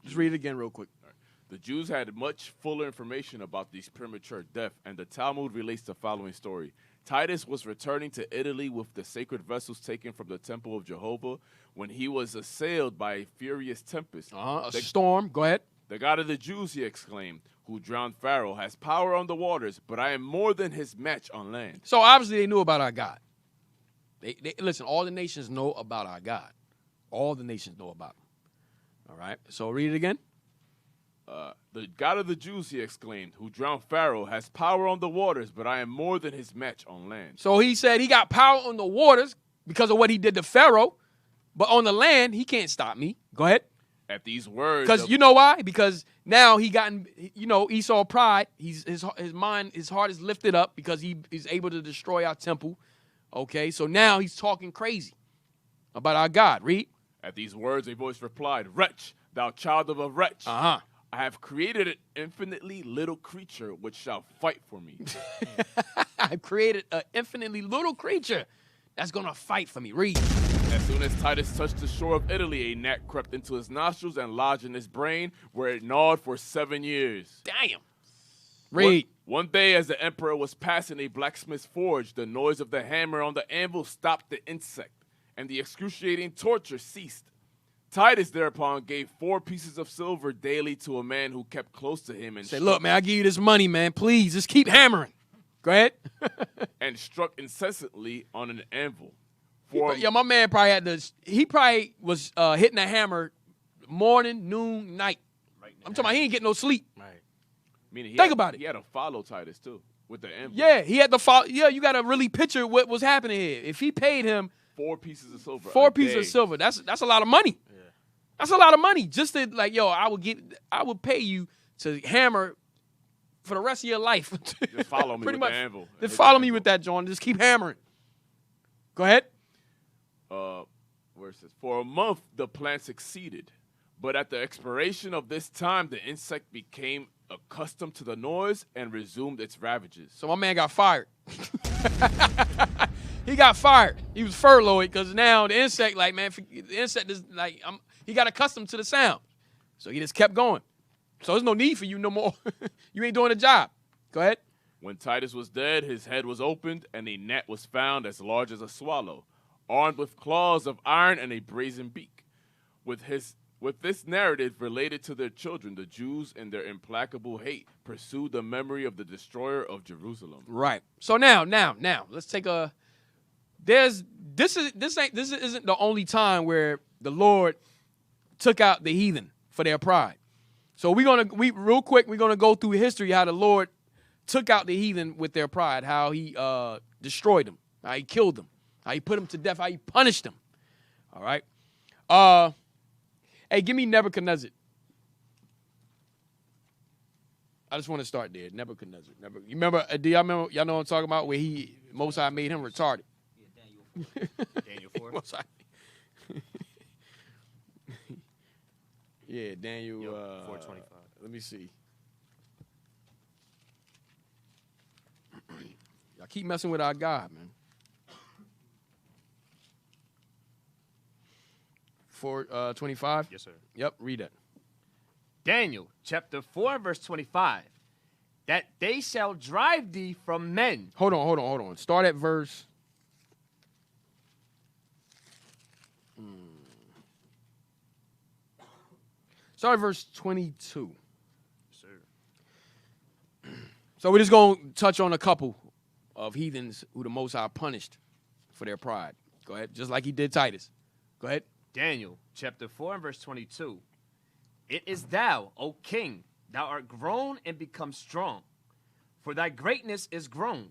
Just read it again real quick. All right. The Jews had much fuller information about these premature deaths, and the Talmud relates the following story. Titus was returning to Italy with the sacred vessels taken from the temple of Jehovah when he was assailed by a furious tempest. A storm. Go ahead. The God of the Jews, he exclaimed, who drowned Pharaoh, has power on the waters, but I am more than his match on land. So obviously they knew about our God. They listen, all the nations know about our God. All the nations know about him. All right. So read it again. The God of the Jews, he exclaimed, who drowned Pharaoh, has power on the waters, but I am more than his match on land. So he said he got power on the waters because of what he did to Pharaoh, but on the land, he can't stop me. Go ahead. At these words... Because you know why? Because now Esau pride, his heart is lifted up because he is able to destroy our temple. Okay, so now he's talking crazy about our God. Read. At these words, a voice replied, Wretch, thou child of a wretch. Uh-huh. I have created an infinitely little creature which shall fight for me. I've created an infinitely little creature that's going to fight for me. Read. As soon as Titus touched the shore of Italy, a gnat crept into his nostrils and lodged in his brain, where it gnawed for 7 years. Damn. Read. One day, as the emperor was passing a blacksmith's forge, the noise of the hammer on the anvil stopped the insect, and the excruciating torture ceased. Titus thereupon gave 4 pieces of silver daily to a man who kept close to him and Say, look, man, I give you this money, man. Please, just keep hammering. Go ahead. and struck incessantly on an anvil. Yeah, my man probably had this. He probably was hitting a hammer morning, noon, night. I'm talking about he ain't getting no sleep. Right. Meaning Think about it. He had to follow Titus too with the anvil. Yeah, he had to follow. Yeah, you got to really picture what was happening here. If he paid him 4 pieces of silver, 4 pieces of silver, that's a lot of money. Yeah. That's a lot of money. Just to like, yo, I would pay you to hammer for the rest of your life. Just follow me Pretty with much. the anvil. Just follow me with that, John. Just keep hammering. Go ahead. Where it says, for a month the plan succeeded, but at the expiration of this time, the insect became accustomed to the noise and resumed its ravages. So my man got fired. He got fired. He was furloughed because now the insect, like, man, the insect is like, he got accustomed to the sound. So he just kept going. So there's no need for you no more. You ain't doing the job. Go ahead. When Titus was dead, his head was opened, and a gnat was found as large as a swallow, armed with claws of iron and a brazen beak. With this narrative related to their children, the Jews, in their implacable hate, pursued the memory of the destroyer of Jerusalem. Right. So now, let's take a. This isn't the only time where the Lord took out the heathen for their pride. So real quick, we're gonna go through history how the Lord took out the heathen with their pride, how he destroyed them, how he killed them, how he put them to death, how he punished them. All right. Hey, give me Nebuchadnezzar. I just want to start there. Nebuchadnezzar. You remember? Do y'all remember? Y'all know what I'm talking about? Where Most High made him retarded. Daniel 4. Most High. Yeah, Daniel. 4:25. Let me see. Y'all keep messing with our God, man. 4:25. Yes, sir. Yep, read that. Daniel chapter 4, verse 25. That they shall drive thee from men. Hold on. Start at verse. Start at verse 22. Yes, sir. So we're just going to touch on a couple of heathens who the Most High punished for their pride. Go ahead. Just like he did Titus. Go ahead. Daniel chapter 4 and verse 22. It is thou, O king, thou art grown and become strong. For thy greatness is grown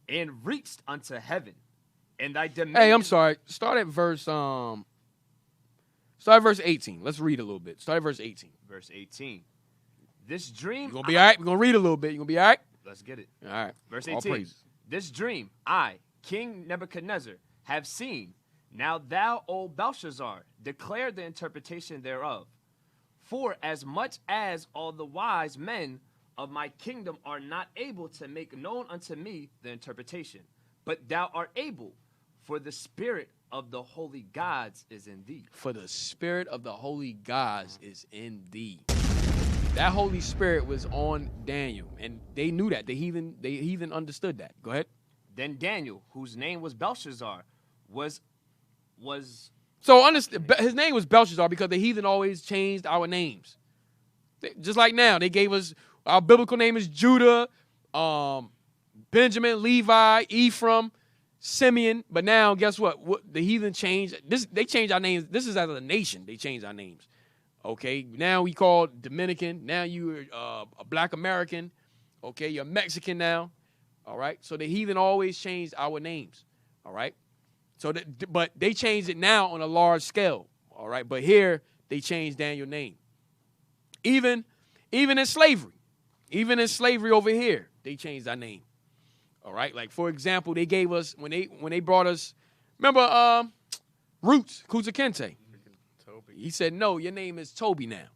and reached unto heaven. And thy dominion. Hey, I'm sorry. Start at verse 18. Let's read a little bit. Start at verse 18. Verse 18. This dream. You're going to be all right? We're going to read a little bit. You're going to be all right? Let's get it. All right. Verse All 18. praises. This dream I, King Nebuchadnezzar, have seen. Now thou, O Belshazzar, declare the interpretation thereof. For as much as all the wise men of my kingdom are not able to make known unto me the interpretation, but thou art able, for the spirit of the holy gods is in thee. For the spirit of the holy gods is in thee. That Holy Spirit was on Daniel, and they knew that. The heathen understood that. Go ahead. Then Daniel, whose name was Belshazzar, was So his name was Belshazzar because the heathen always changed our names. Just like now, they gave us our biblical name is Judah, Benjamin, Levi, Ephraim, Simeon. But now, guess what? The heathen changed. They changed our names. This is as a nation. They changed our names. Okay, now we call Dominican. Now you're a Black American. Okay, you're Mexican now. All right, so the heathen always changed our names. All right, so but they changed it now on a large scale. All right, but here they changed Daniel's name. Even in slavery over here, they changed our name. All right, like for example, they gave us when they brought us. Remember, Roots Kunta Kinte. He said, "No, your name is Toby now."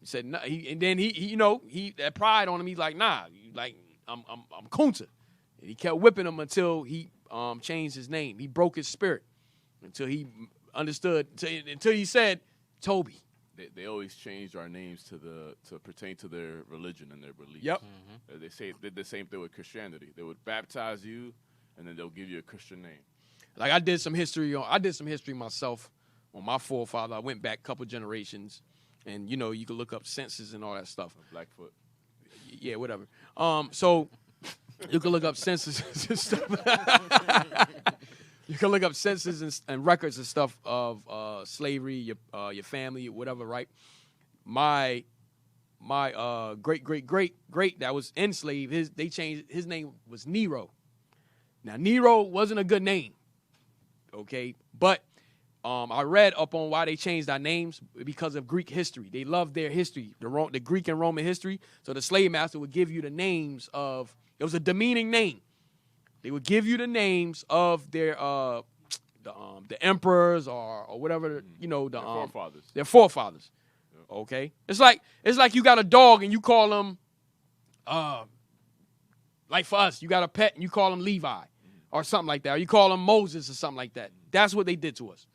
He said, "No," and then he that pride on him. He's like, "Nah, I'm Kunta," and he kept whipping him until he changed his name. He broke his spirit until he understood. Until he said, "Toby, they always changed our names to pertain to their religion and their beliefs. Yep. They did the same thing with Christianity. They would baptize you, and then they'll give you a Christian name. Like I did some history myself on my forefather. I went back a couple generations, and you can look up census and all that stuff. Blackfoot. Yeah, whatever. So you can look up census and stuff. You can look up census and records and stuff of slavery, your family, whatever, right? My great that was enslaved, they changed, his name was Nero. Now, Nero wasn't a good name, okay? But I read up on why they changed our names because of Greek history. They loved their history, the Greek and Roman history. So the slave master would give you the names of, it was a demeaning name. They would give you the names of their the emperors or whatever, their forefathers. Their forefathers. Yep. Okay? It's like you got a dog and you call them like for us, you got a pet and you call them Levi or something like that. Or you call them Moses or something like that. That's what they did to us.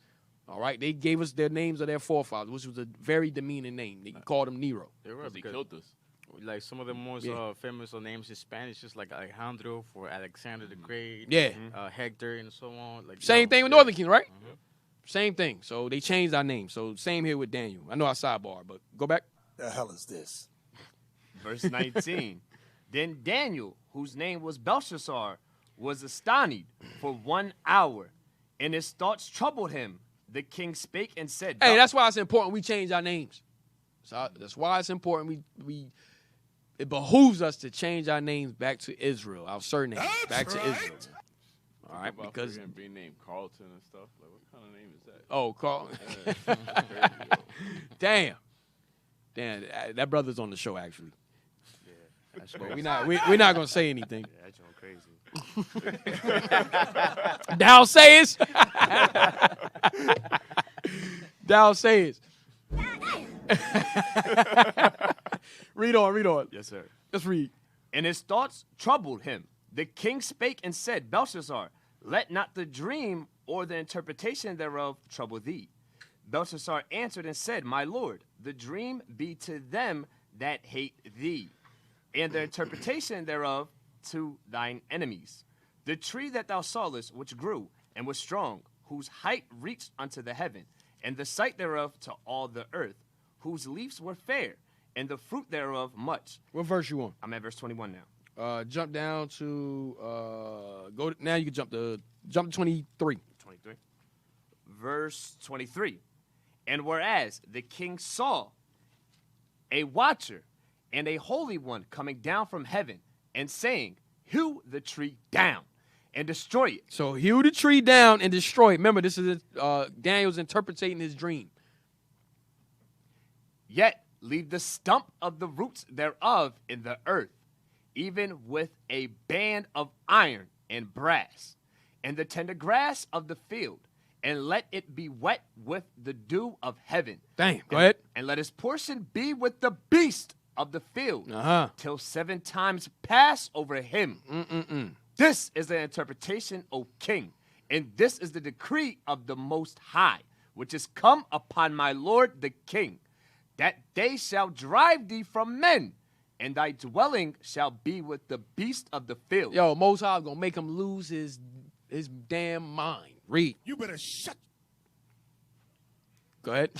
All right? They gave us their names of their forefathers, which was a very demeaning name. They called him Nero. They were He killed us. Like some of the most famous names in Spanish, just like Alejandro for Alexander the Great. Yeah. Hector and so on. Like Same thing with Northern Kingdom, right? Same thing. So they changed our name. So same here with Daniel. I know I sidebar, but go back. The hell is this? Verse 19. Then Daniel, whose name was Belshazzar, was astonished for 1 hour, and his thoughts troubled him. The king spake and said, Hey, that's why it's important we change our names. So that's why it's important it behooves us to change our names back to Israel, our surnames back to Israel. All right, because being named Carlton and stuff. Like, what kind of name is that? Oh, Carlton. Damn, that brother's on the show actually. Yeah, that's But we're not gonna say anything. Yeah, that's going crazy. Thou sayest. Thou sayest. Read on. Yes, sir. Let's read. And his thoughts troubled him. The king spake and said, Belshazzar, let not the dream or the interpretation thereof trouble thee. Belshazzar answered and said, My lord, the dream be to them that hate thee, and the interpretation thereof to thine enemies. The tree that thou sawest, which grew and was strong, whose height reached unto the heaven, and the sight thereof to all the earth, whose leaves were fair, and the fruit thereof much. What verse you on? I'm at verse 21 now. Jump down to now you can jump to 23. 23. Verse 23. And whereas the king saw a watcher and a holy one coming down from heaven and saying, hew the tree down and destroy it. So hew the tree down and destroy it. Remember, this is Daniel's interpreting his dream. Yet leave the stump of the roots thereof in the earth, even with a band of iron and brass, and the tender grass of the field, and let it be wet with the dew of heaven. Damn, go ahead. And let his portion be with the beast of the field, till 7 times pass over him. This is the interpretation, O king, and this is the decree of the Most High, which is come upon my lord the king, that they shall drive thee from men, and thy dwelling shall be with the beast of the field. Yo, Most High gonna make him lose his damn mind. Read. You better shut. Go ahead.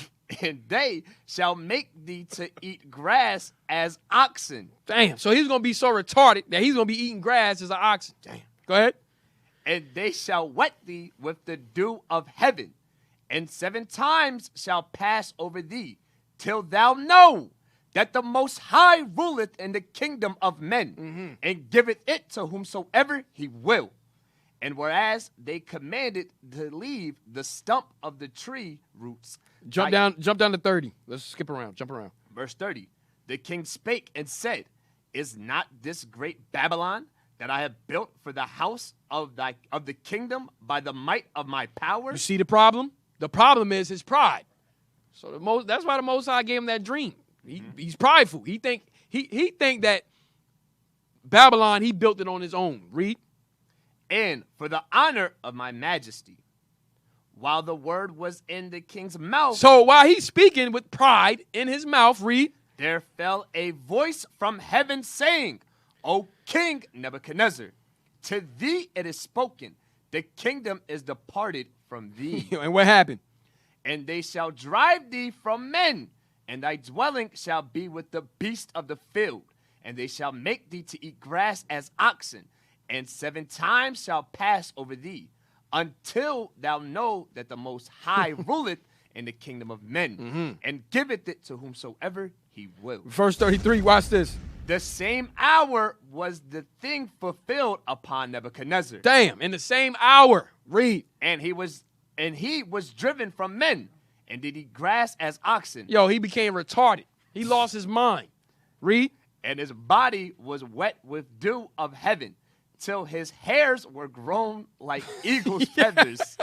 And they shall make thee to eat grass as oxen. Damn. So he's gonna be so retarded that he's gonna be eating grass as an oxen. Damn. Go ahead. And they shall wet thee with the dew of heaven, and 7 times shall pass over thee, till thou know that the Most High ruleth in the kingdom of men, and giveth it to whomsoever he will. And whereas they commanded to leave the stump of the tree roots. Jump down to 30. Let's skip around. Jump around. Verse 30. The king spake and said, Is not this great Babylon that I have built for the house of the kingdom by the might of my power? You see the problem? The problem is his pride. So that's why the Most High gave him that dream. He's prideful. He think that Babylon, he built it on his own. Read. And for the honor of my majesty, while the word was in the king's mouth. So while he's speaking with pride in his mouth, read. There fell a voice from heaven saying, O King Nebuchadnezzar, to thee it is spoken, the kingdom is departed from thee. And what happened? And they shall drive thee from men, and thy dwelling shall be with the beasts of the field. And they shall make thee to eat grass as oxen, and 7 times shall pass over thee, until thou know that the Most High ruleth in the kingdom of men, and giveth it to whomsoever he will. Verse 33, watch this. The same hour was the thing fulfilled upon Nebuchadnezzar. Damn, in the same hour. Read. And he was driven from men, and did eat grass as oxen. Yo, he became retarded. He lost his mind. Read. And his body was wet with dew of heaven, till his hairs were grown like eagle's feathers,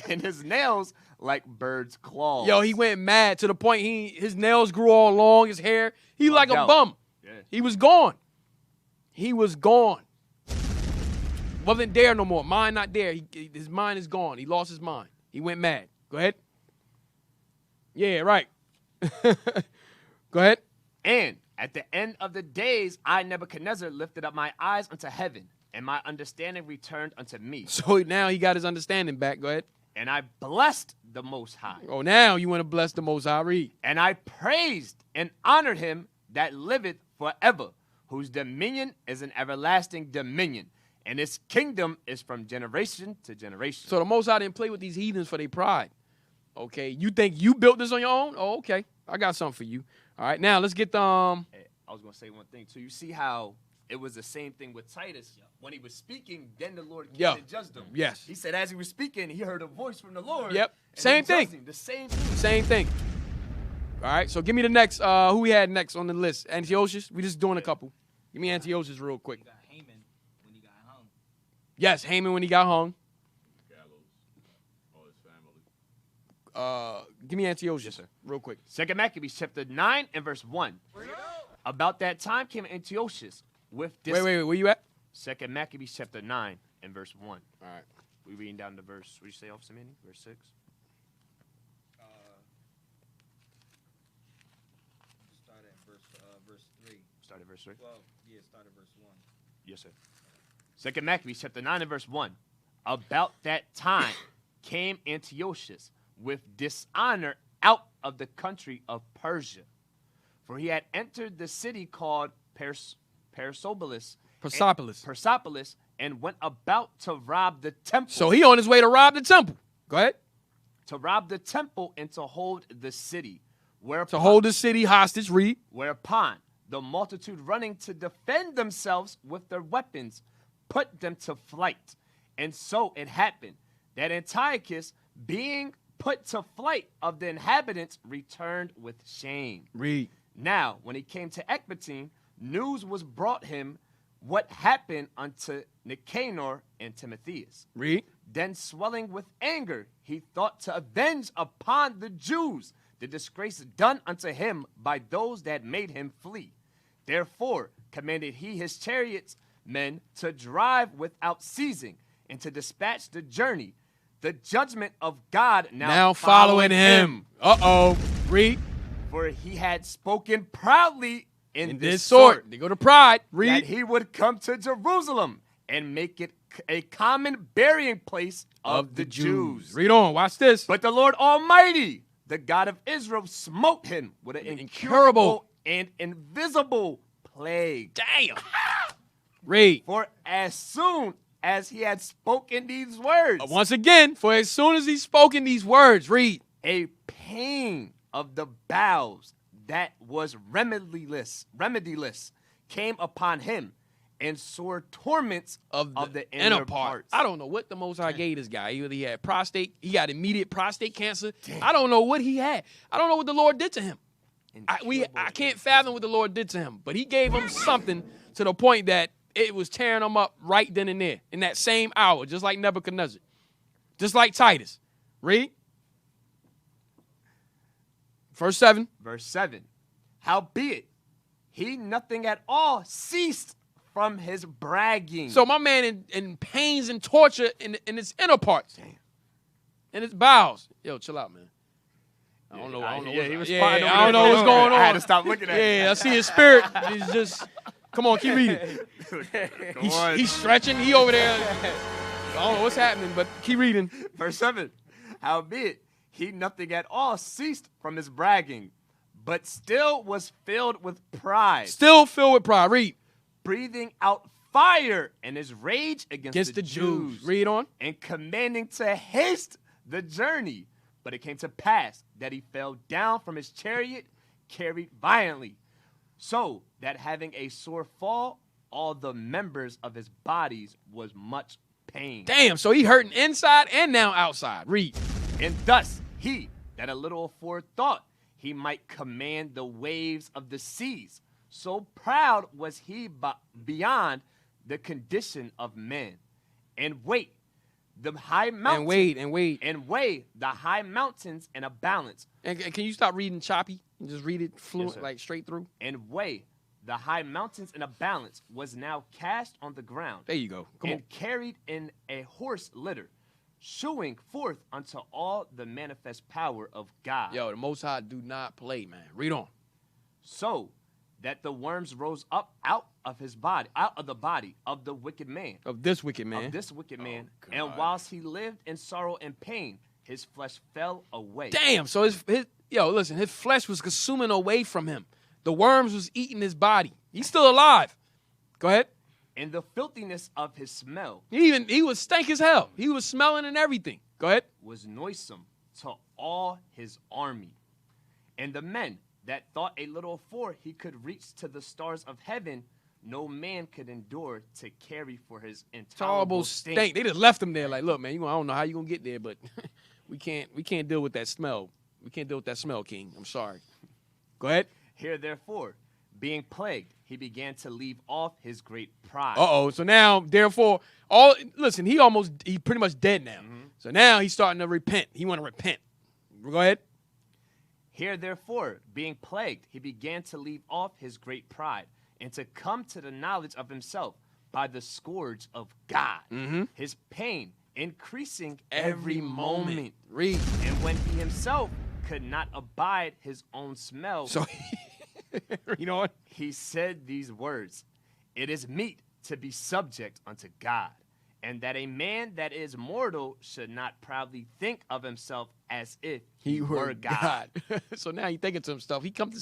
and his nails like bird's claws. Yo, he went mad to the point his nails grew all long, his hair. He like a bum. Yeah. He was gone. He was gone. Wasn't there no more. Mind not there. His mind is gone. He lost his mind. He went mad. Go ahead. Yeah, right. Go ahead. And at the end of the days, I, Nebuchadnezzar, lifted up my eyes unto heaven, and my understanding returned unto me. So now he got his understanding back. Go ahead. And I blessed the Most High. Oh, now you want to bless the Most High. Read. And I praised and honored him that liveth forever, whose dominion is an everlasting dominion, and his kingdom is from generation to generation. So the Most High didn't play with these heathens for their pride. Okay, you think you built this on your own? Oh, okay. I got something for you. All right, now let's get the Hey, I was going to say one thing, too. You see how it was the same thing with Titus. When he was speaking, then the Lord came and judged him. Yes. He said as he was speaking, he heard a voice from the Lord. Yep. and Same he judged thing. him. The same thing. Same thing. All right, so give me the next. Who we had next on the list? Antiochus? We just doing a couple. Give me Antiochus real quick. You got Haman when he got hung. Yes, Haman when he got hung. Give me Antiochus, real quick. 2 Maccabees chapter 9 and verse 1. About that time came Antiochus with this. Wait, where you at? 2 Maccabees chapter 9 and verse 1. All right. We reading down to verse, what did you say, Officer Manny? Verse 6? Start at verse 3. Start at verse 3? Well, yeah, start at verse 1. Yes, sir. 2 Maccabees chapter 9 and verse 1. About that time came Antiochus with dishonor out of the country of Persia. For he had entered the city called Persepolis, and went about to rob the temple. So he on his way to rob the temple. Go ahead. To rob the temple and to hold the city. To hold the city hostage, read. Whereupon the multitude running to defend themselves with their weapons put them to flight. And so it happened that Antiochus, being put to flight of the inhabitants, returned with shame. Read. Now, when he came to Ecbatane, news was brought him what happened unto Nicanor and Timotheus. Read. Then swelling with anger, he thought to avenge upon the Jews the disgrace done unto him by those that made him flee. Therefore commanded he his chariots men to drive without ceasing, and to dispatch the journey. The judgment of God now following him. Uh-oh. Read. For he had spoken proudly in this sort. They go to pride. Read. That he would come to Jerusalem and make it a common burying place of the Jews. Read on. Watch this. But the Lord Almighty, the God of Israel, smote him with an incurable and invisible plague. Damn. Read. For as soon as he had spoken these words. Once again, for as soon as he spoken these words, read. A pain of the bowels that was remediless came upon him, and sore torments of the inner parts. I don't know what the Most High gave this guy. Either he had prostate, he got immediate prostate cancer. Damn. I don't know what he had. I don't know what the Lord did to him. I can't fathom what the Lord did to him, but he gave him something to the point that it was tearing him up right then and there in that same hour, just like Nebuchadnezzar, just like Titus. Read. Verse 7. Verse 7. Howbeit, he nothing at all ceased from his bragging. So my man in pains and torture in his inner parts. Damn. in his bowels. Yo, chill out, man. I don't know. Yeah, he was I plotting over don't know there what's for going on. I had to stop looking at Yeah, I see his spirit. He's just, come on, keep reading. He's stretching. He over there. I don't know what's happening, but keep reading. Verse 7. Howbeit, he nothing at all ceased from his bragging, but still was filled with pride. Still filled with pride. Read. Breathing out fire in his rage against the Jews. Read on. And commanding to haste the journey. But it came to pass that he fell down from his chariot, carried violently, so that having a sore fall, all the members of his bodies was much pain. Damn, so he hurting inside and now outside. Read. And thus he, that a little aforethought, he might command the waves of the seas. So proud was he beyond the condition of men. And wait, the high mountains. And weigh the high mountains in a balance. And can you stop reading choppy and just read it fluent, Yes, like straight through? And weigh the high mountains in a balance was now cast on the ground. There you go. Come and on. carried in a horse litter, shewing forth unto all the manifest power of God. Yo, the Most High do not play, man. Read on. So that the worms rose up out of his body, out of the body of the wicked man. Of this wicked man. Of this wicked man. And whilst he lived in sorrow and pain, his flesh fell away. Damn, so his flesh was consuming away from him. The worms was eating his body. He's still alive. Go ahead. And the filthiness of his smell He was stank as hell. He was smelling and everything. Go ahead. was noisome to all his army. And the men that thought a little afore he could reach to the stars of heaven, no man could endure to carry for his intolerable Tolerable stink. They just left him there like, look, man, I don't know how you gonna get there, but we can't deal with that smell. We can't deal with that smell, King. I'm sorry. Go ahead. Here therefore, being plagued, he began to leave off his great pride. So now, therefore, he pretty much dead now. So now he's starting to repent. He want to repent. Go ahead. Here therefore, being plagued, he began to leave off his great pride, and to come to the knowledge of himself by the scourge of God. His pain increasing every moment. Read. And when he himself could not abide his own smell, So, you know what? he said these words, "It is meet to be subject unto God, and that a man that is mortal should not proudly think of himself as if he were God." So now he's thinking to himself. He come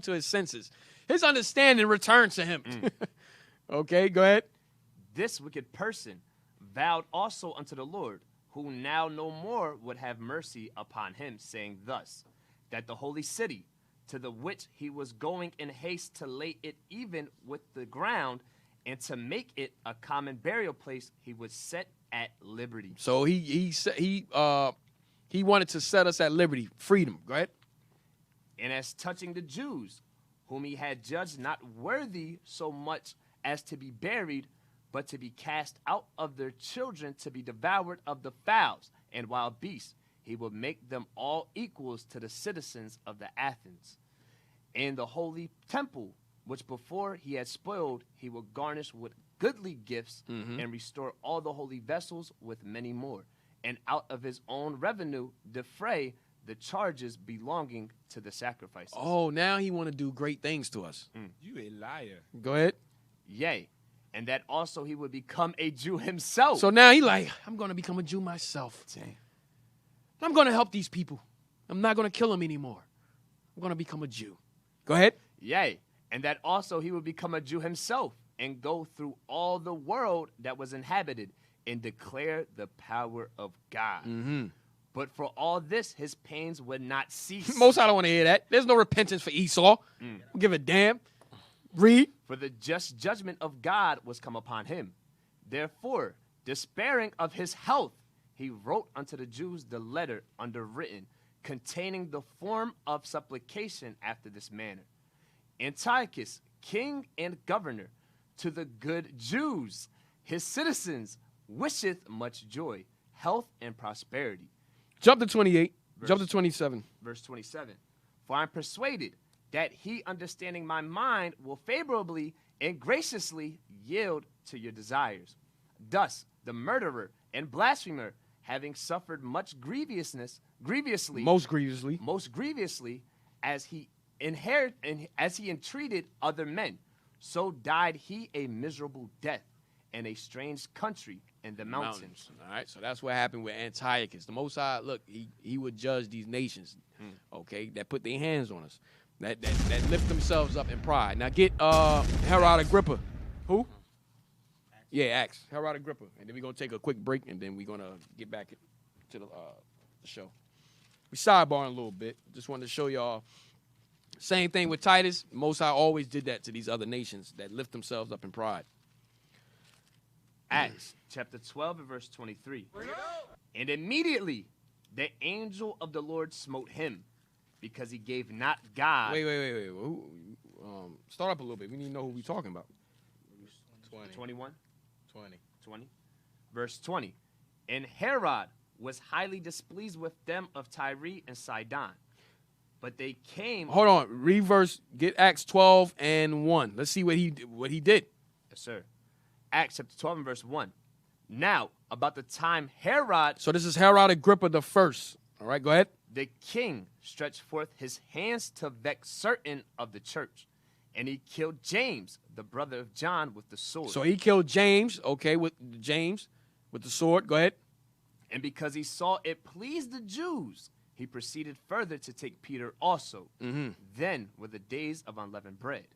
to his senses. His understanding returns to him. Okay, go ahead. This wicked person vowed also unto the Lord, who now no more would have mercy upon him, saying thus, that the holy city, to the which he was going in haste to lay it even with the ground, and to make it a common burial place, he was set at liberty. So he wanted to set us at liberty, freedom. Go ahead. And as touching the Jews, whom he had judged not worthy so much as to be buried, but to be cast out of their children to be devoured of the fowls and wild beasts, he would make them all equals to the citizens of the Athens. And the holy temple, which before he had spoiled, he would garnish with goodly gifts and restore all the holy vessels with many more, and out of his own revenue defray the charges belonging to the sacrifices. Oh, now he want to do great things to us. You a liar. Go ahead. Yea, and that also he would become a Jew himself. So now he like, I'm going to become a Jew myself. I'm going to help these people. I'm not going to kill them anymore. I'm going to become a Jew. Go ahead. Yea, and that also he would become a Jew himself, and go through all the world that was inhabited, and declare the power of God. But for all this, his pains would not cease. Most I don't want to hear that. There's no repentance for Esau. Don't give a damn. Read. For the just judgment of God was come upon him. Therefore, despairing of his health, he wrote unto the Jews the letter underwritten, containing the form of supplication after this manner. Antiochus, king and governor, to the good Jews, his citizens, wisheth much joy, health, and prosperity. Jump to 28. Jump to 27. Verse 27. For I am persuaded that he, understanding my mind, will favorably and graciously yield to your desires. Thus, the murderer and blasphemer having suffered most grievously, as he entreated other men, so died he a miserable death in a strange country in the mountains. All right, so that's what happened with Antiochus. The Most High, look, he would judge these nations, okay, that put their hands on us, that lift themselves up in pride. Now get Herod Agrippa. Who? Yeah, Acts. Herod Agrippa. And then we're going to take a quick break, and then we're going to get back to the show. We sidebarring a little bit. Just wanted to show y'all. Same thing with Titus. Most High always did that to these other nations that lift themselves up in pride. Acts chapter 12 and verse 23. And immediately the angel of the Lord smote him, because he gave not God. Wait. Who, start up a little bit. We need to know who we're talking about. 21? 20. Verse 20. And Herod was highly displeased with them of Tyre and Sidon. But they came. Hold on. Reverse. Get Acts 12 and 1. Let's see what he did. Yes, sir. Acts chapter 12 and verse 1. Now, about the time Herod. So this is Herod Agrippa the first. All right, go ahead. The king stretched forth his hands to vex certain of the church. And he killed James, the brother of John, with the sword. So he killed James, okay, with the sword. Go ahead. And because he saw it pleased the Jews, he proceeded further to take Peter also. Then were the days of unleavened bread.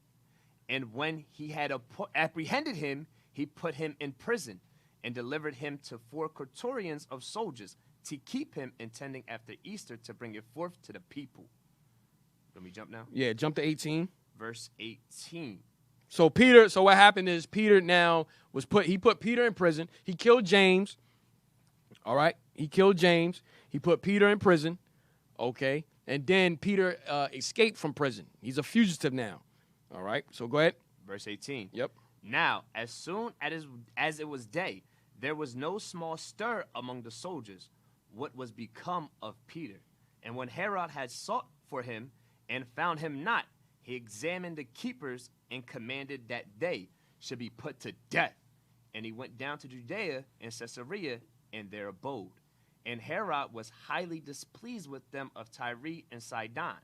And when he had apprehended him, he put him in prison and delivered him to 4 quaternions of soldiers to keep him, intending after Easter to bring it forth to the people. Let me jump now? Yeah, jump to 18. Verse 18. So what happened is Peter now he put Peter in prison. He killed James. All right. He killed James. He put Peter in prison. Okay. And then Peter escaped from prison. He's a fugitive now. All right. So go ahead. Verse 18. Yep. Now, as soon as it was day, there was no small stir among the soldiers what was become of Peter. And when Herod had sought for him and found him not, he examined the keepers and commanded that they should be put to death. And he went down to Judea and Caesarea and there abode. And Herod was highly displeased with them of Tyre and Sidon.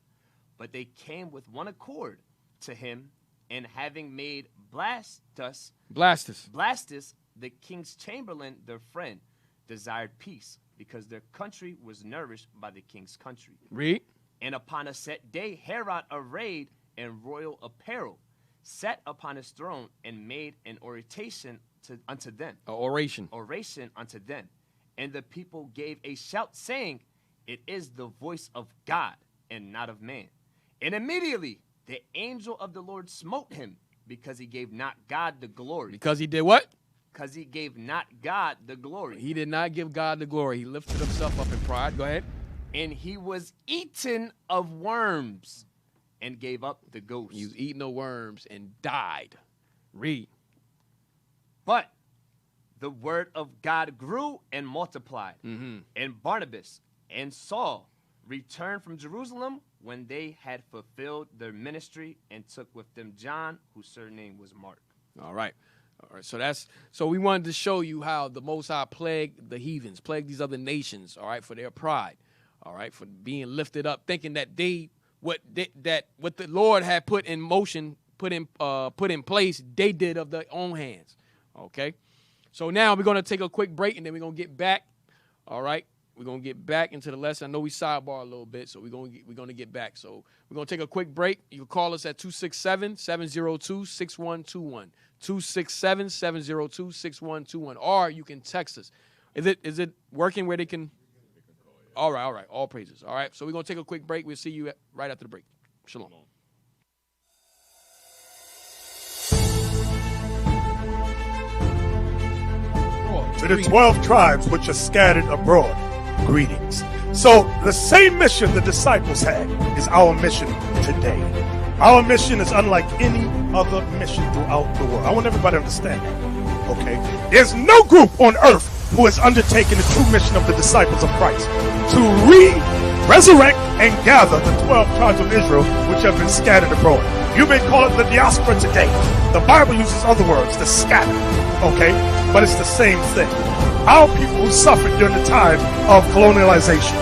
But they came with one accord to him, and having made Blastus, the king's chamberlain, their friend, desired peace, because their country was nourished by the king's country. Read. And upon a set day, Herod, arrayed in royal apparel, sat upon his throne and made an oration unto them. Oration unto them. And the people gave a shout, saying, It is the voice of God, and not of man. And immediately the angel of the Lord smote him, because he gave not God the glory. Because he did what? Because he gave not God the glory. He did not give God the glory. He lifted himself up in pride. Go ahead. And he was eaten of worms and gave up the ghost. He was eating the worms and died. Read. But the word of God grew and multiplied. And Barnabas and Saul returned from Jerusalem when they had fulfilled their ministry, and took with them John, whose surname was Mark. All right. So we wanted to show you how the Most High plagued the heathens, plagued these other nations, all right, for their pride, all right, for being lifted up, thinking that what the Lord had put in motion, put in place, they did of their own hands. Okay. So now we're gonna take a quick break, and then we're gonna get back. All right. We're going to get back into the lesson. I know we sidebar a little bit, so we're going to get back. So we're going to take a quick break. You can call us at 267-702-6121. 267-702-6121. Or you can text us. Is it working where they can? All right. All praises. All right. So we're going to take a quick break. We'll see you right after the break. Shalom. To the 12 tribes which are scattered abroad, greetings. So the same mission the disciples had is our mission today. Our mission is unlike any other mission throughout the world. I want everybody to understand that. Okay? There's no group on earth who has undertaken the true mission of the disciples of Christ to resurrect and gather the 12 tribes of Israel which have been scattered abroad. You may call it the diaspora today. The Bible uses other words, the scattered. Okay? But it's the same thing. our people who suffered during the time of colonialization,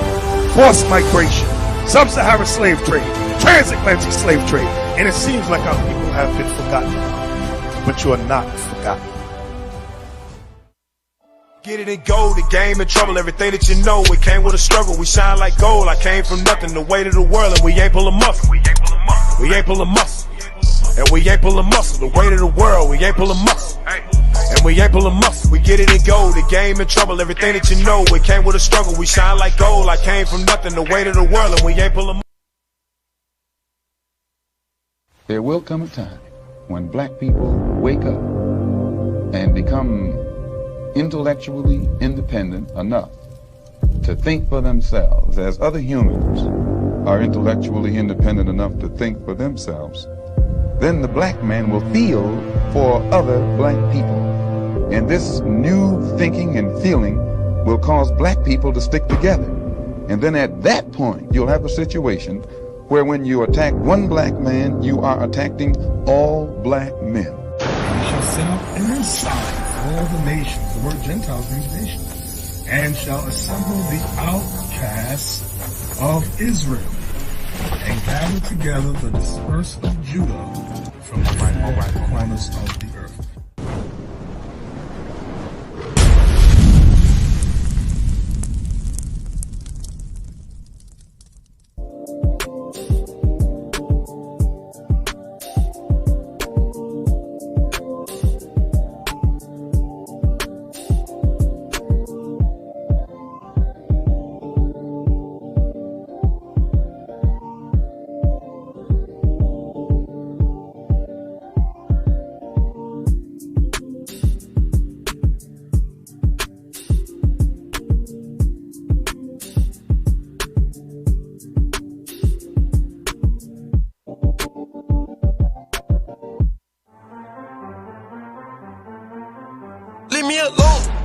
forced migration, sub-Saharan slave trade, transatlantic slave trade, and it seems like our people have been forgotten. But you are not forgotten. Get it in gold, the game in trouble, everything that you know, it came with a struggle, we shine like gold, I came from nothing, the weight of the world, and we ain't pulling muscle, we ain't pulling muscle, and we ain't pulling muscle, the weight of the world, we ain't pulling muscle, and we ain't pulling muscle, we get it in gold, the game in trouble, everything that you know, it came with a struggle, we shine like gold, I came from nothing, the weight of the world, and we ain't pulling muscle. There will come a time when black people wake up and become intellectually independent enough to think for themselves, as other humans are intellectually independent enough to think for themselves. Then the black man will feel for other black people. And this new thinking and feeling will cause black people to stick together. And then at that point, you'll have a situation where when you attack one black man, you are attacking all black men. And shall set up an sign for all the nations. The word Gentiles means nations. And shall assemble the outcasts of Israel, and gather together the dispersed of Judah from the four corners of the earth.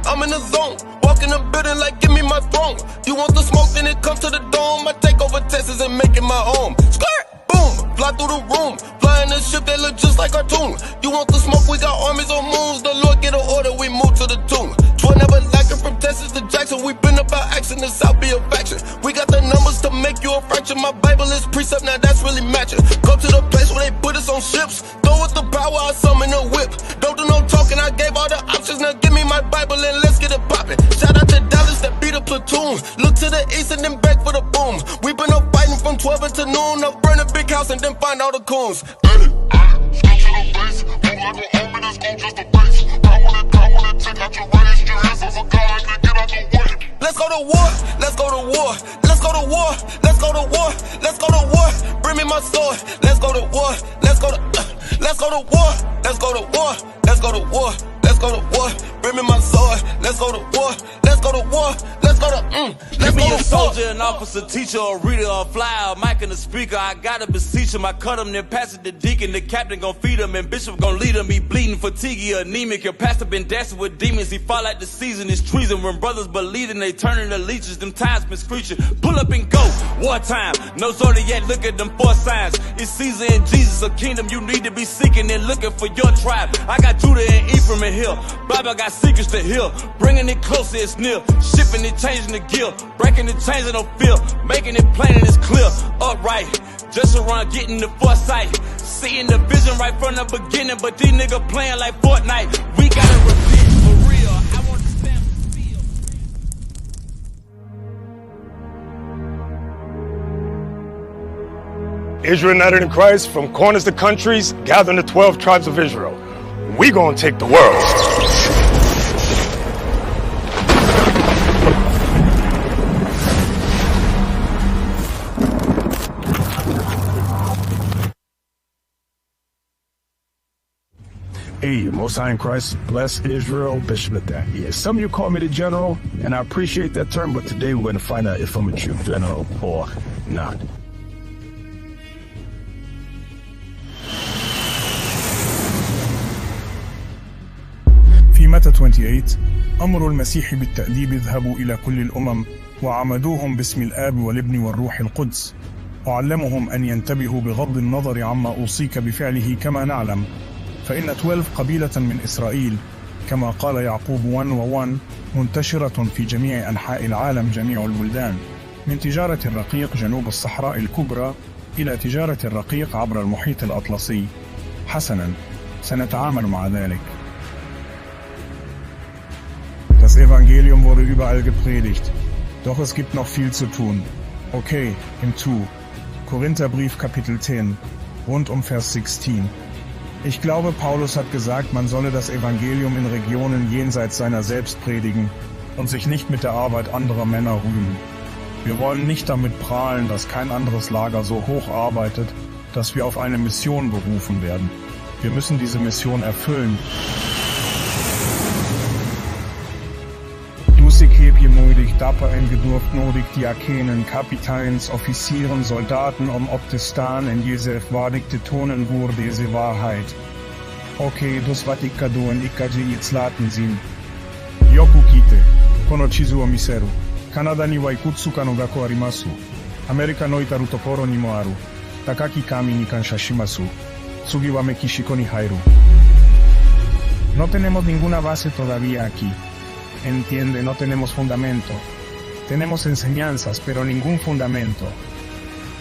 I'm in the zone, walk in the building like give me my throne. You want the smoke, then it comes to the dome. I take over Texas and make it my home. Skirt, boom, fly through the room, fly in the ship that look just like cartoon. You want the smoke, we got armies on moves. The Lord get an order, we move to the tomb. 12 never lacking from Texas to Jackson. We been about action, the South be a faction. We got the numbers to make you a fraction. My Bible is precept, now that's really matching. Go to the place where they put us on ships. Throw with the power, I summon a whip. Don't do no talking, I gave all the options. Now give me my Bible and let's get it poppin'. Shout out to Dallas that beat the platoon. Look to the east and then back for the boom. We been up fighting from 12 until noon. Now burn a big house and then find all the coons. Let's go to war, let's go to war, let's go to war, let's go to war, let's go to war. Bring me my sword, let's go to war, let's go to war, let's go to war, let's go to war, let's go to war. Bring me my sword, let's go to war, let's go to war, let's go to let's go to war. A soldier, an officer, teacher, a reader, a flyer, a mic and a speaker. I gotta beseech him. I cut him, then pass it to deacon. The captain gon' feed him, and bishop gon' lead him. He bleeding, fatiguey, anemic. Your pastor been dancing with demons. He fall like the season is treason. When brothers believing, they turning to leeches. Them times been screeching. Pull up and go. Wartime. No zodiac. Look at them 4 signs. It's Caesar and Jesus, a kingdom you need to be seeking and looking for your tribe. I got Judah and Ephraim and Hill. Bible got secrets to heal. Bringing it closer, it's near. Shipping it, changing the gear. Breaking it, changing the feel. Making it plain and it's clear. Upright. Just around getting the foresight. Seeing the vision right from the beginning. But these niggas playing like Fortnite. We gotta repeat for real. I want to stand for Israel united in Christ from corners to countries, gathering the 12 tribes of Israel. We gonna take the world. Hey, Most High in Christ, bless Israel, Bishop Nathaniel. Some of you call me the general, and I appreciate that term, but today we're going to find out if I'm a true general or not. في متى 28 أمر المسيح بالتأديب اذهبوا إلى كل الأمم وعمدوهم باسم الآب والابن والروح القدس وعلمهم أن ينتبهوا بغض النظر عما أوصيك بفعله كما نعلم فإن 12 قبيلة من إسرائيل كما قال يعقوب 1:1 منتشرة في جميع أنحاء العالم جميع البلدان، من تجارة الرقيق جنوب الصحراء الكبرى إلى تجارة الرقيق عبر المحيط الأطلسي. حسناً، سنتعامل مع ذلك. Das Evangelium wurde überall gepredigt, doch es gibt noch viel zu tun. Okay, hinzu. Korintherbrief Kapitel 10, rund Vers 16. Ich glaube, Paulus hat gesagt, man solle das Evangelium in Regionen jenseits seiner selbst predigen und sich nicht mit der Arbeit anderer Männer rühmen. Wir wollen nicht damit prahlen, dass kein anderes Lager so hoch arbeitet, dass wir auf eine Mission berufen werden. Wir müssen diese Mission erfüllen. Ik heb je moedig, dapper en gedurft nodig, Diakenen, Kapiteins, Offizieren, Soldaten, op te staan en jezelf waardig te tonen voor deze waarheid. Oké, dus wat ik kan doen, ik kan je iets laten zien. Yoku kite, kono chizu o miseru. Kanada ni wa ikutsuka no gako arimasu. Amerika no itaru toporo ni mo aru. Takaki kami ni kanshashimasu. Tsugi wa Mekishiko ni hairu. No tenemos ninguna base todavía aquí. Entiende, no tenemos fundamento. Tenemos enseñanzas, pero ningún fundamento.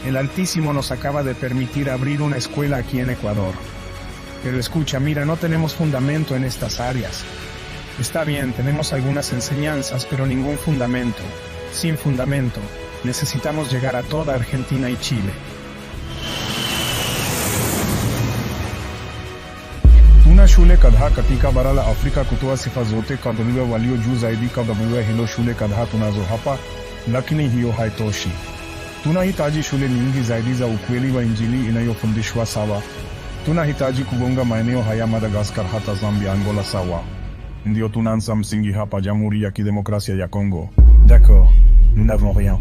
El Altísimo nos acaba de permitir abrir una escuela aquí en Ecuador. Pero escucha, mira, no tenemos fundamento en estas áreas. Está bien, tenemos algunas enseñanzas, pero ningún fundamento. Sin fundamento, necesitamos llegar a toda Argentina y Chile. Tuna shule kadha katika bara la Afrika kutoa sifa zote kadriwa walio juu zaidi kadriwa hilo shule kadha tunazo hapa, lakini hiyo haitoshi. Tunahitaji shule nyingi zaidi za ukweli wa Injili inayofundishwa sawa. Tunahitaji kugonga maeneo haya Madagascar hata Zambia, Angola sawa. Ndio tunaanza msingi hapa Jamhuri ya Kidemokrasia ya Congo. D'accord, nous n'avons rien.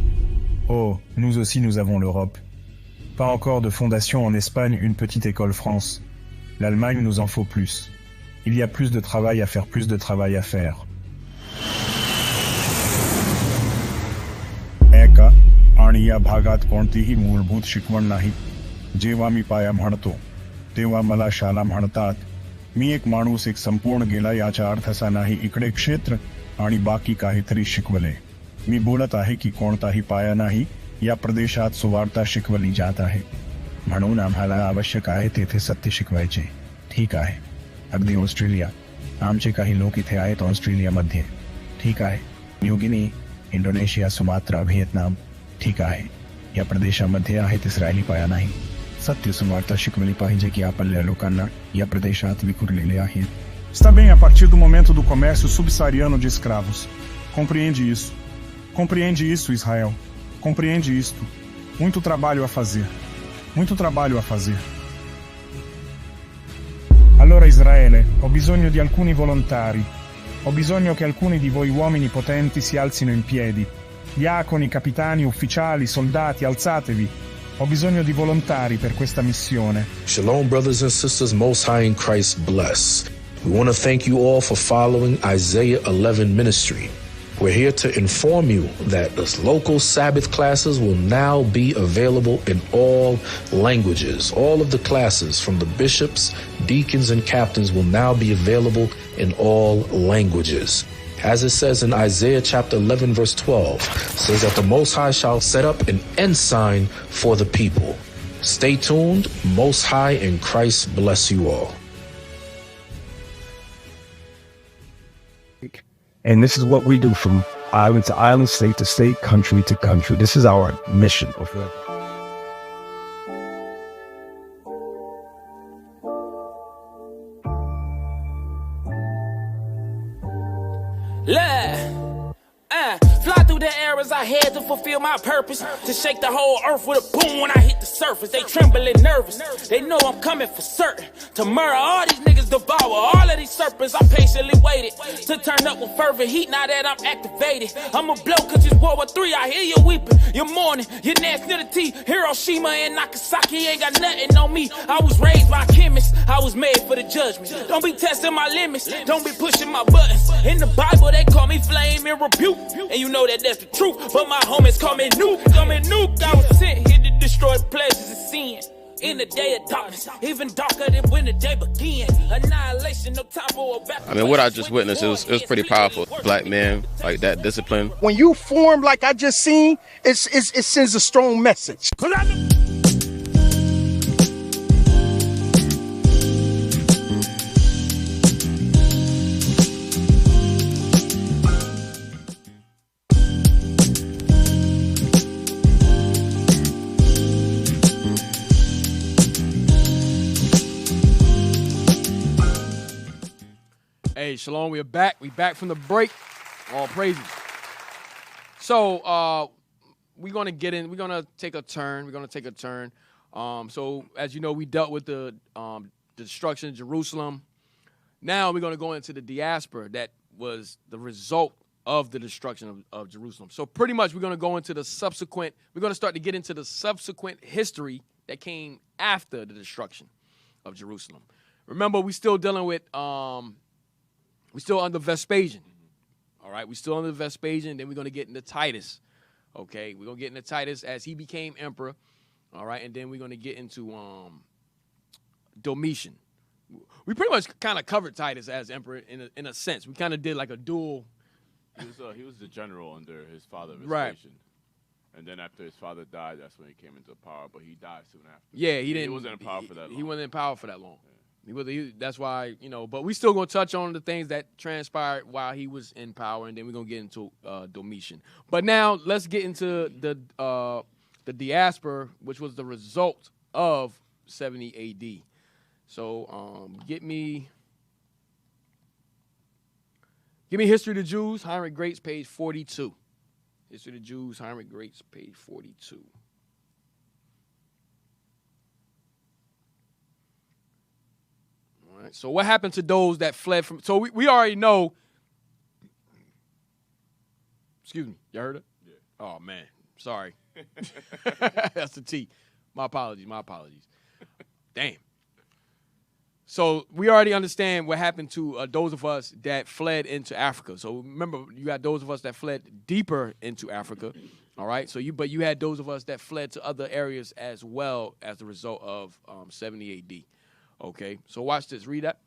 Oh, nous aussi nous avons l'Europe. Pas encore de fondation en Espagne, une petite école France. L'Allemagne nous en faut plus. Il y a plus de travail à faire, plus de travail à faire. Eka, आणि या भागात कोणतीही मूलभूत शिकवण नाही. जेव्हा मी पाया म्हणतो, तेव्हा मला शाळा म्हणतात. मी एक माणूस एक संपूर्ण गेला याचा अर्थ असा नाही इकडे क्षेत्र आणि बाकी काहीतरी शिकवले. मी बोलत आहे की कोणताही पाया नाही, या प्रदेशात सुवार्ता शिकवली जात आहे. म्हणून आम्हाला आवश्यक आहे तेथे सत्य शिकवायचे. ठीक आहे. अगदी ऑस्ट्रेलिया. आमचे काही लोक इथे आहेत ऑस्ट्रेलियामध्ये. ठीक आहे. New Guinea, Indonesia, Sumatra, Vietnam. ठीक आहे. या प्रदेशामध्ये आहेत इस्रायली पाया नाही. सत्य सुवार्ता शिकवली पाहिजे की आपल्या लोकांना या प्रदेशात विखुरलेले आहेत. Está bem, a partir do momento do comércio subsaariano de escravos. Compreende isso. Compreende isso, Israel. Compreende isto. Muito trabalho a fazer. Muito trabalho a fazer. Allora Israele, ho bisogno di alcuni volontari. Ho bisogno che alcuni di voi uomini potenti si alzino in piedi. Diaconi, capitani, ufficiali, soldati, alzatevi. Ho bisogno di volontari per questa missione. Shalom, brothers and sisters, Most High in Christ bless. We want to thank you all for following Isaiah 11 ministry. We're here to inform you that the local Sabbath classes will now be available in all languages. All of the classes from the bishops, deacons, and captains will now be available in all languages. As it says in Isaiah chapter 11 verse 12, says that the Most High shall set up an ensign for the people. Stay tuned. Most High in Christ bless you all. And this is what we do from island to island, state to state, country to country. This is our mission. Fly through the air as I head to fulfill my purpose, to shake the whole earth with a boom when I hit the surface. They trembling nervous, they know I'm coming for certain, to murder all these niggas, devour all of these serpents. I patiently waited to turn up with fervent heat. Now that I'm activated, I'ma blow cause it's World War III. I hear you weeping, you're mourning, your nationality, Hiroshima and Nagasaki ain't got nothing on me. I was raised by chemists, I was made for the judgment. Don't be testing my limits, don't be pushing my buttons. In the Bible they call me flame and rebuke, and you know that that's the truth, but my homies call me nuke. I was sent here to destroy pleasures of sin. in the day of darkness, even darker than when the day began. Annihilation, no time for I mean, what I just witnessed, it was pretty powerful. Black men, like that discipline. When you form like I just seen, it sends a strong message. Hey, Shalom, we're back. We back from the break. All praises. So we're gonna get in. We're gonna take a turn. So as you know, we dealt with the destruction of Jerusalem. Now we're gonna go into the diaspora that was the result of the destruction of Jerusalem. So pretty much we're gonna go into the subsequent. We're gonna start to get into the subsequent history that came after the destruction of Jerusalem. Remember, we still dealing with we're still under Vespasian. All right, we're still under Vespasian. Then we're going to get into Titus. Okay, we're going to get into Titus as he became emperor. All right, and then we're going to get into Domitian. We pretty much kind of covered Titus as emperor in a sense. We kind of did like a dual. He was the general under his father, Vespasian. Right. And then after his father died, that's when he came into power. But he died soon after. Yeah, he wasn't in power for that long. He wasn't in power for that long. That's why, but we still going to touch on the things that transpired while he was in power, and then we're going to get into Domitian. But now let's get into the diaspora, which was the result of 70 A.D. So give me History of the Jews, Heinrich Graetz, page 42. History of the Jews, Heinrich Graetz, page 42. Right, so what happened to those that fled from? So we already know. Excuse me, you heard it? Yeah. Oh man, sorry. That's the T. My apologies. Damn. So we already understand what happened to those of us that fled into Africa. So remember, you got those of us that fled deeper into Africa. All right. But you had those of us that fled to other areas as well as a result of 70 A.D. Okay, so watch this. Read that.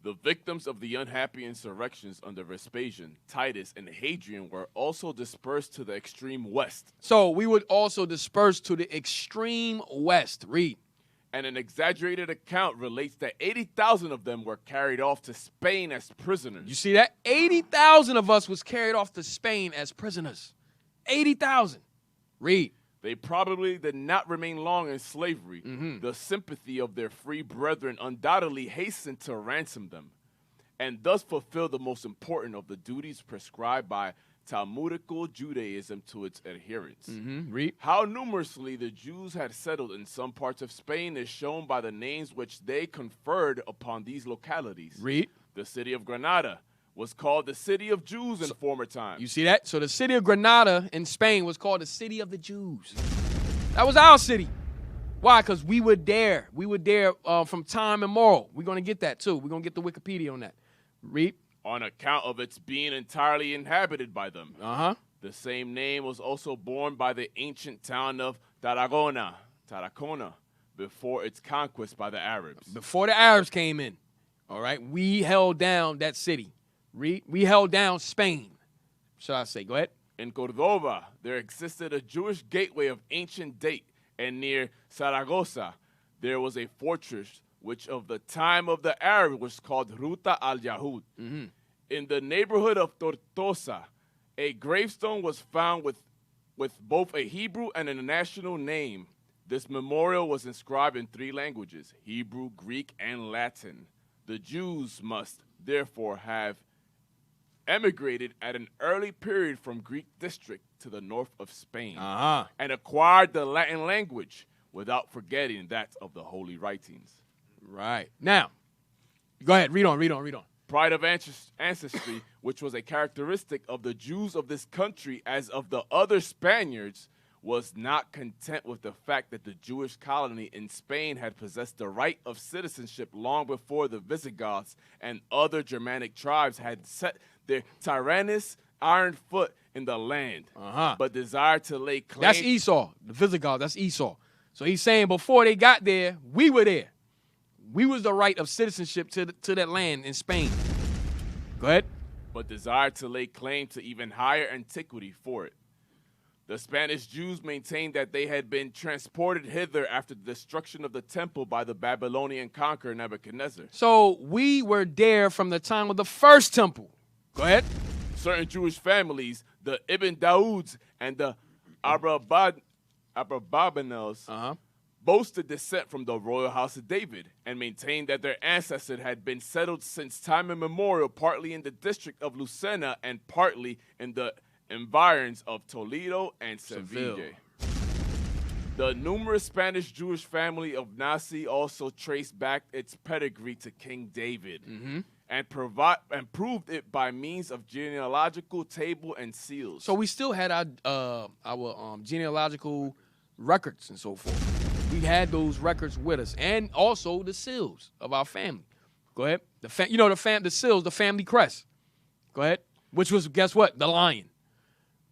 The victims of the unhappy insurrections under Vespasian, Titus, and Hadrian were also dispersed to the extreme west. So we would also disperse to the extreme west. Read. And an exaggerated account relates that 80,000 of them were carried off to Spain as prisoners. You see that? 80,000 of us was carried off to Spain as prisoners. 80,000. Read. They probably did not remain long in slavery. The sympathy of their free brethren undoubtedly hastened to ransom them, and thus fulfill the most important of the duties prescribed by Talmudical Judaism to its adherents. Read. How numerously the Jews had settled in some parts of Spain is shown by the names which they conferred upon these localities. Read. The city of Granada was called the city of Jews in former times. You see that? So the city of Granada in Spain was called the city of the Jews. That was our city. Why? Because we were there. We were there from time immemorial. We're going to get that too. We're going to get the Wikipedia on that. Read. On account of its being entirely inhabited by them. The same name was also borne by the ancient town of Tarragona, before its conquest by the Arabs. Before the Arabs came in, all right, we held down that city. Read. We held down Spain. Shall I say? Go ahead. In Cordova, there existed a Jewish gateway of ancient date, and near Saragossa, there was a fortress which of the time of the Arabs was called Ruta al-Yahud. In the neighborhood of Tortosa, a gravestone was found with both a Hebrew and a national name. This memorial was inscribed in 3 languages, Hebrew, Greek, and Latin. The Jews must, therefore, have emigrated at an early period from Greek district to the north of Spain and acquired the Latin language without forgetting that of the Holy Writings. Right. Now, go ahead. Read on. Pride of ancestry, which was a characteristic of the Jews of this country as of the other Spaniards, was not content with the fact that the Jewish colony in Spain had possessed the right of citizenship long before the Visigoths and other Germanic tribes had set their tyrannous iron foot in the land, but desired to lay claim. That's Esau. The Visigoths, that's Esau. So he's saying before they got there, we were there. We was the right of citizenship to that land in Spain. Go ahead. But desired to lay claim to even higher antiquity for it. The Spanish Jews maintained that they had been transported hither after the destruction of the temple by the Babylonian conqueror Nebuchadnezzar. So we were there from the time of the first temple. Go ahead. Certain Jewish families, the Ibn Dauds and the Abrabanels, boasted descent from the royal house of David and maintained that their ancestors had been settled since time immemorial, partly in the district of Lucena and partly in the environs of Toledo and Seville. The numerous Spanish Jewish family of Nasi also traced back its pedigree to King David and proved it by means of genealogical table and seals. So we still had our genealogical records and so forth. We had those records with us, and also the seals of our family. Go ahead. The seals, the family crest. Go ahead. Which was, guess what? The lion.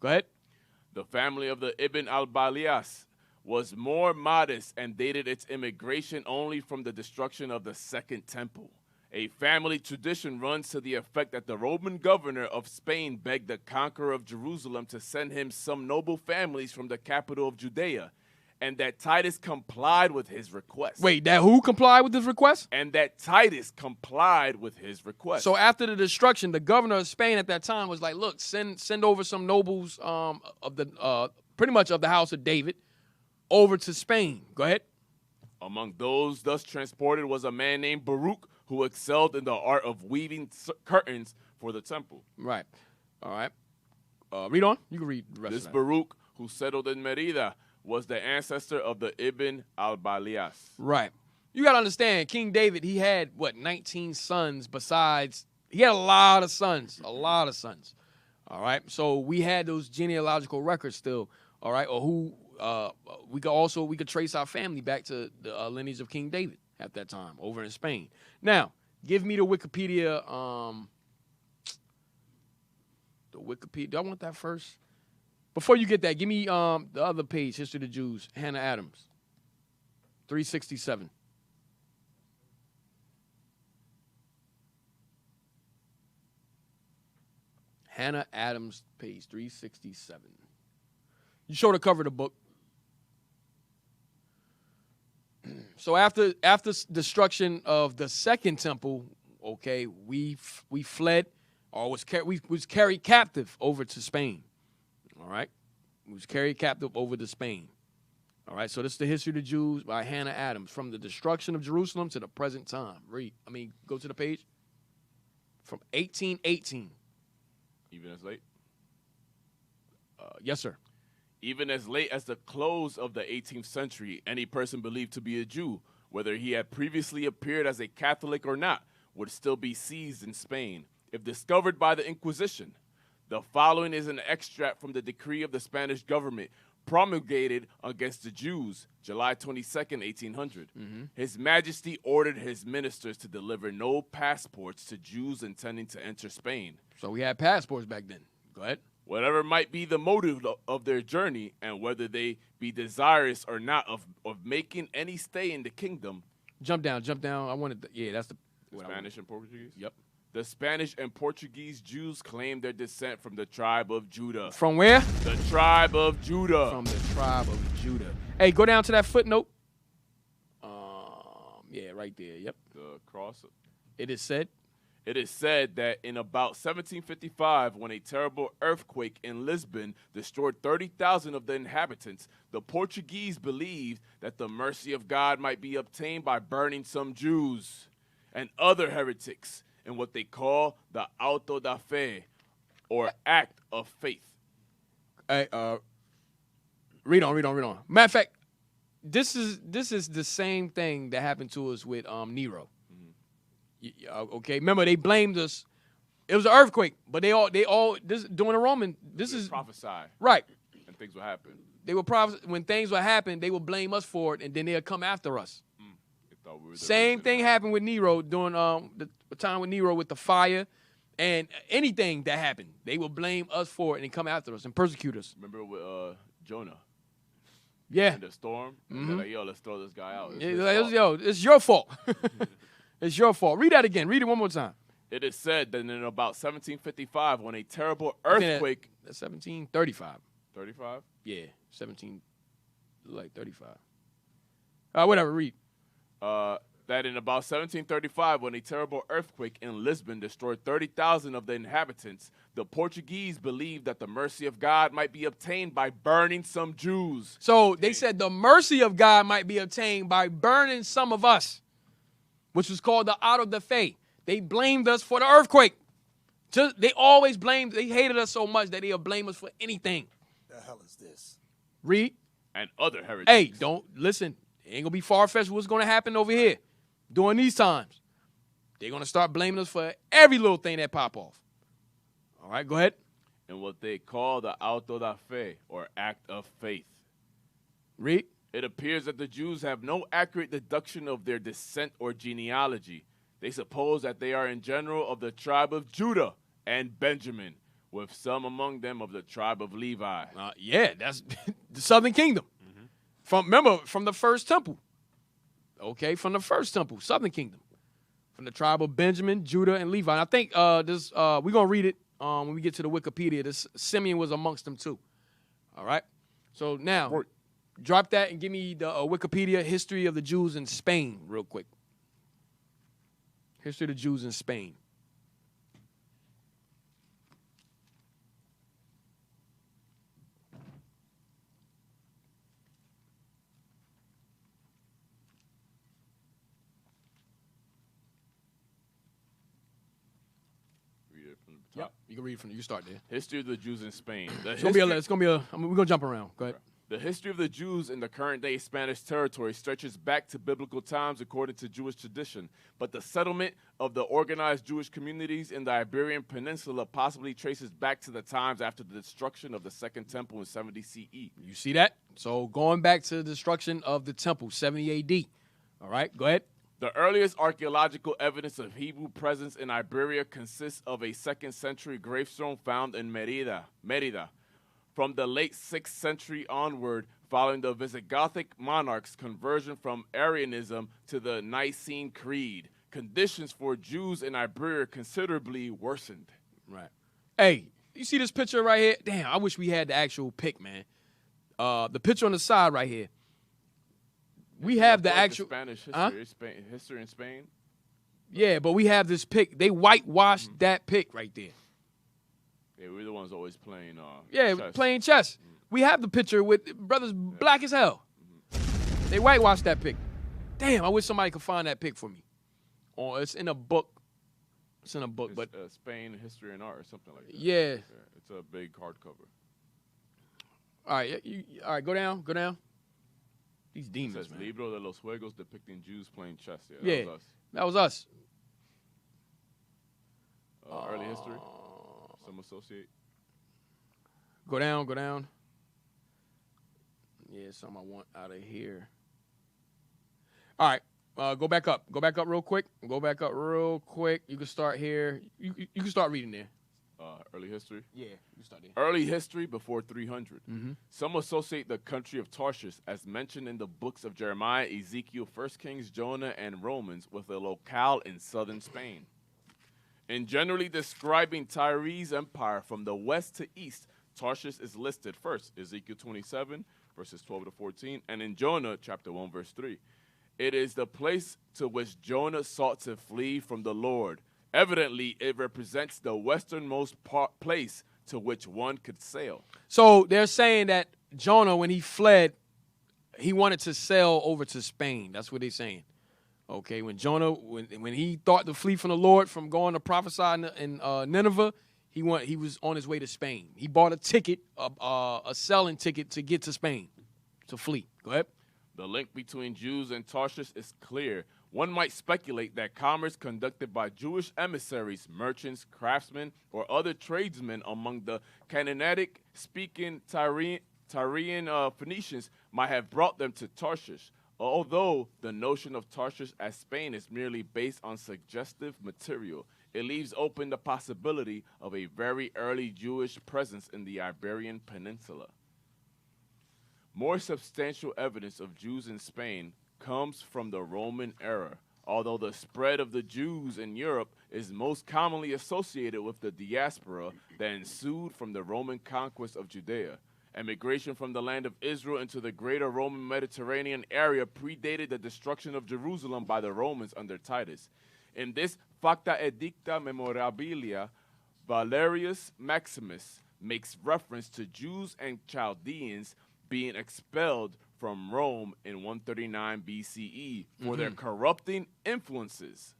Go ahead. The family of the Ibn al-Balias was more modest and dated its immigration only from the destruction of the Second Temple. A family tradition runs to the effect that the Roman governor of Spain begged the conqueror of Jerusalem to send him some noble families from the capital of Judea, and that Titus complied with his request. Wait, that who complied with his request? And that Titus complied with his request. So after the destruction, the governor of Spain at that time was like, look, send over some nobles of the pretty much of the house of David over to Spain. Go ahead. Among those thus transported was a man named Baruch, who excelled in the art of weaving curtains for the temple. Right. All right. Read on. You can read the rest This of that. Baruch, who settled in Merida, was the ancestor of the Ibn al-Balias. Right. You got to understand, King David, he had, 19 sons besides. He had a lot of sons. All right. So we had those genealogical records still. All right. Or who we could trace our family back to the lineage of King David at that time over in Spain. Now, give me the Wikipedia. Do I want that first? Before you get that, give me the other page, History of the Jews, Hannah Adams, 367. Hannah Adams, page 367. You show the cover of the book. So after destruction of the Second Temple, okay, we fled, or we was carried captive over to Spain. All right, we was carried captive over to Spain. All right, so this is the History of the Jews by Hannah Adams, from the destruction of Jerusalem to the present time. Go to the page. From 1818. Even as late? Yes, sir. Even as late as the close of the 18th century, any person believed to be a Jew, whether he had previously appeared as a Catholic or not, would still be seized in Spain, if discovered by the Inquisition. The following is an extract from the decree of the Spanish government promulgated against the Jews, July 22nd, 1800. His Majesty ordered his ministers to deliver no passports to Jews intending to enter Spain. So we had passports back then. Go ahead. Whatever might be the motive of their journey, and whether they be desirous or not of making any stay in the kingdom. Jump down. I wanted that's the Spanish and Portuguese? Yep. The Spanish and Portuguese Jews claim their descent from the tribe of Judah. From where? The tribe of Judah. From the tribe of Judah. Hey, go down to that footnote. Right there. Yep. The cross. It is said that in about 1755, when a terrible earthquake in Lisbon destroyed 30,000 of the inhabitants, the Portuguese believed that the mercy of God might be obtained by burning some Jews and other heretics in what they call the auto da fe, or act of faith. Hey, read on. Matter of fact, this is the same thing that happened to us with Nero. Okay, remember they blamed us. It was an earthquake, but they all this during the Roman. This is prophesy, right? And things will happen. They will when things will happen, they will blame us for it, and then they'll come after us. Same thing happened with Nero during the time with Nero with the fire, and anything that happened, they will blame us for it and come after us and persecute us. Remember with Jonah. Yeah. in the storm. And they're like, yo, let's throw this guy out. It's Yeah, his like, fault. yo, it's your fault. It's your fault. Read that again. Read it one more time. It is said that in about 1755, when a terrible I think earthquake. That's 1735. 35? Yeah, 17, like 35. Whatever, read. That in about 1735, when a terrible earthquake in Lisbon destroyed 30,000 of the inhabitants, the Portuguese believed that the mercy of God might be obtained by burning some Jews. So they said the mercy of God might be obtained by burning some of us, which was called the Auto de Fe. They blamed us for the earthquake. They always blamed, they hated us so much that they'll blame us for anything. The hell is this? Read. And other heretics. Hey, don't listen. It ain't gonna be far-fetched what's gonna happen over here during these times. They're gonna start blaming us for every little thing that pop off. All right, go ahead. And what they call the auto da fe, or act of faith. Read. It appears that the Jews have no accurate deduction of their descent or genealogy. They suppose that they are in general of the tribe of Judah and Benjamin, with some among them of the tribe of Levi. Yeah, that's the Southern Kingdom. Remember, from the first temple. Okay, from the first temple, Southern Kingdom. From the tribe of Benjamin, Judah, and Levi. And I think this we're going to read it when we get to the Wikipedia. This Simeon was amongst them too. All right? So now, drop that and give me the Wikipedia history of the Jews in Spain real quick. History of the Jews in Spain. Yep, you can read it from. You start there. History of the Jews in Spain. We're gonna jump around. Go ahead. The history of the Jews in the current-day Spanish territory stretches back to biblical times according to Jewish tradition, but the settlement of the organized Jewish communities in the Iberian Peninsula possibly traces back to the times after the destruction of the Second Temple in 70 CE. You see that? So going back to the destruction of the temple, 70 AD. All right, go ahead. The earliest archaeological evidence of Hebrew presence in Iberia consists of a 2nd century gravestone found in Merida. From the late 6th century onward, following the Visigothic monarchs' conversion from Arianism to the Nicene Creed, conditions for Jews in Iberia considerably worsened. Right. Hey, you see this picture right here? Damn, I wish we had the actual pic, man. The picture on the side right here. We have the actual Spanish history, history in Spain. Yeah, but we have this pic. They whitewashed that pic right there. Yeah, we're the ones always playing. Chess. Playing chess. We have the picture with brothers black as hell. They whitewashed that pic. Damn, I wish somebody could find that pic for me. Oh, it's in a book. It's in a book, but Spain History and Art or something like that. Yeah. It's a big hardcover. All right, all right, go down. These demons, It says man. Libro de los Juegos depicting Jews playing chess. Yeah, that was us. Early history. Some associate. Go down. Yeah, something I want out of here. All right, go back up. Go back up real quick. You can start here. You can start reading there. Early history? Yeah, you start there. Early history before 300. Some associate the country of Tarshish, as mentioned in the books of Jeremiah, Ezekiel, 1 Kings, Jonah, and Romans, with a locale in southern Spain. In generally describing Tyre's empire from the west to east, Tarshish is listed first, Ezekiel 27, verses 12 to 14, and in Jonah, chapter 1, verse 3. It is the place to which Jonah sought to flee from the Lord. Evidently, it represents the westernmost place to which one could sail. So they're saying that Jonah, when he fled, he wanted to sail over to Spain. That's what they're saying. Okay, when Jonah, when he thought to flee from the Lord from going to prophesy in Nineveh, he was on his way to Spain. He bought a ticket, a selling ticket to get to Spain, to flee. Go ahead. The link between Jews and Tarshish is clear. One might speculate that commerce conducted by Jewish emissaries, merchants, craftsmen, or other tradesmen among the Canaanitic-speaking Tyrian Phoenicians might have brought them to Tarshish, although the notion of Tarshish as Spain is merely based on suggestive material. It leaves open the possibility of a very early Jewish presence in the Iberian Peninsula. More substantial evidence of Jews in Spain comes from the Roman era, although the spread of the Jews in Europe is most commonly associated with the diaspora that ensued from the Roman conquest of Judea. Emigration from the land of Israel into the greater Roman Mediterranean area predated the destruction of Jerusalem by the Romans under Titus. In this Facta Edicta Memorabilia, Valerius Maximus makes reference to Jews and Chaldeans being expelled from Rome in 139 BCE for their corrupting influences.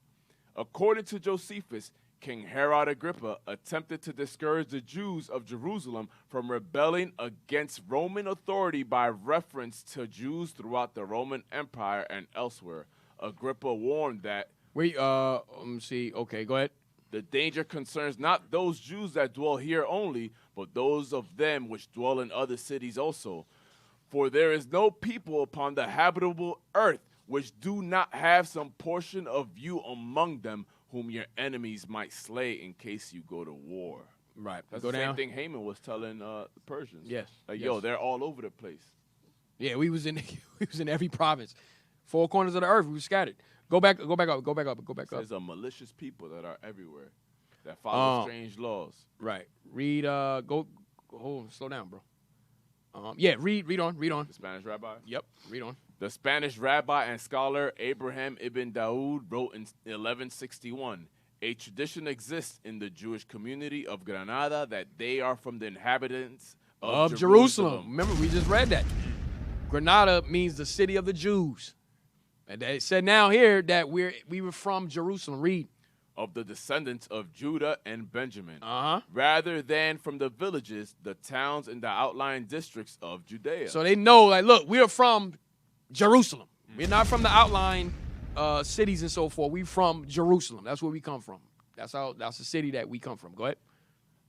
According to Josephus, King Herod Agrippa attempted to discourage the Jews of Jerusalem from rebelling against Roman authority by reference to Jews throughout the Roman Empire and elsewhere. Agrippa warned that... Wait, let me see. Okay, go ahead. The danger concerns not those Jews that dwell here only, but those of them which dwell in other cities also. For there is no people upon the habitable earth which do not have some portion of you among them, whom your enemies might slay in case you go to war. Right. That's Go the down. same thing Haman was telling the Persians. Yes. Like, Yes. yo, they're all over the place. Yeah, we was in every province, 4 corners of the earth. We were scattered. Go back up. There's a malicious people that are everywhere that follow strange laws. Right. Read. Slow down, bro. Yeah. Read on. The Spanish rabbi. Yep. Read on. The Spanish rabbi and scholar Abraham ibn Daud wrote in 1161, a tradition exists in the Jewish community of Granada that they are from the inhabitants of Jerusalem. Remember, we just read that. Granada means the city of the Jews. And they said now here that we were from Jerusalem. Read. Of the descendants of Judah and Benjamin, Uh-huh. rather than from the villages, the towns, and the outlying districts of Judea. So they know, like, look, we are from Jerusalem. We're not from the outlying cities and so forth. We from Jerusalem. That's where we come from. That's the city that we come from. Go ahead.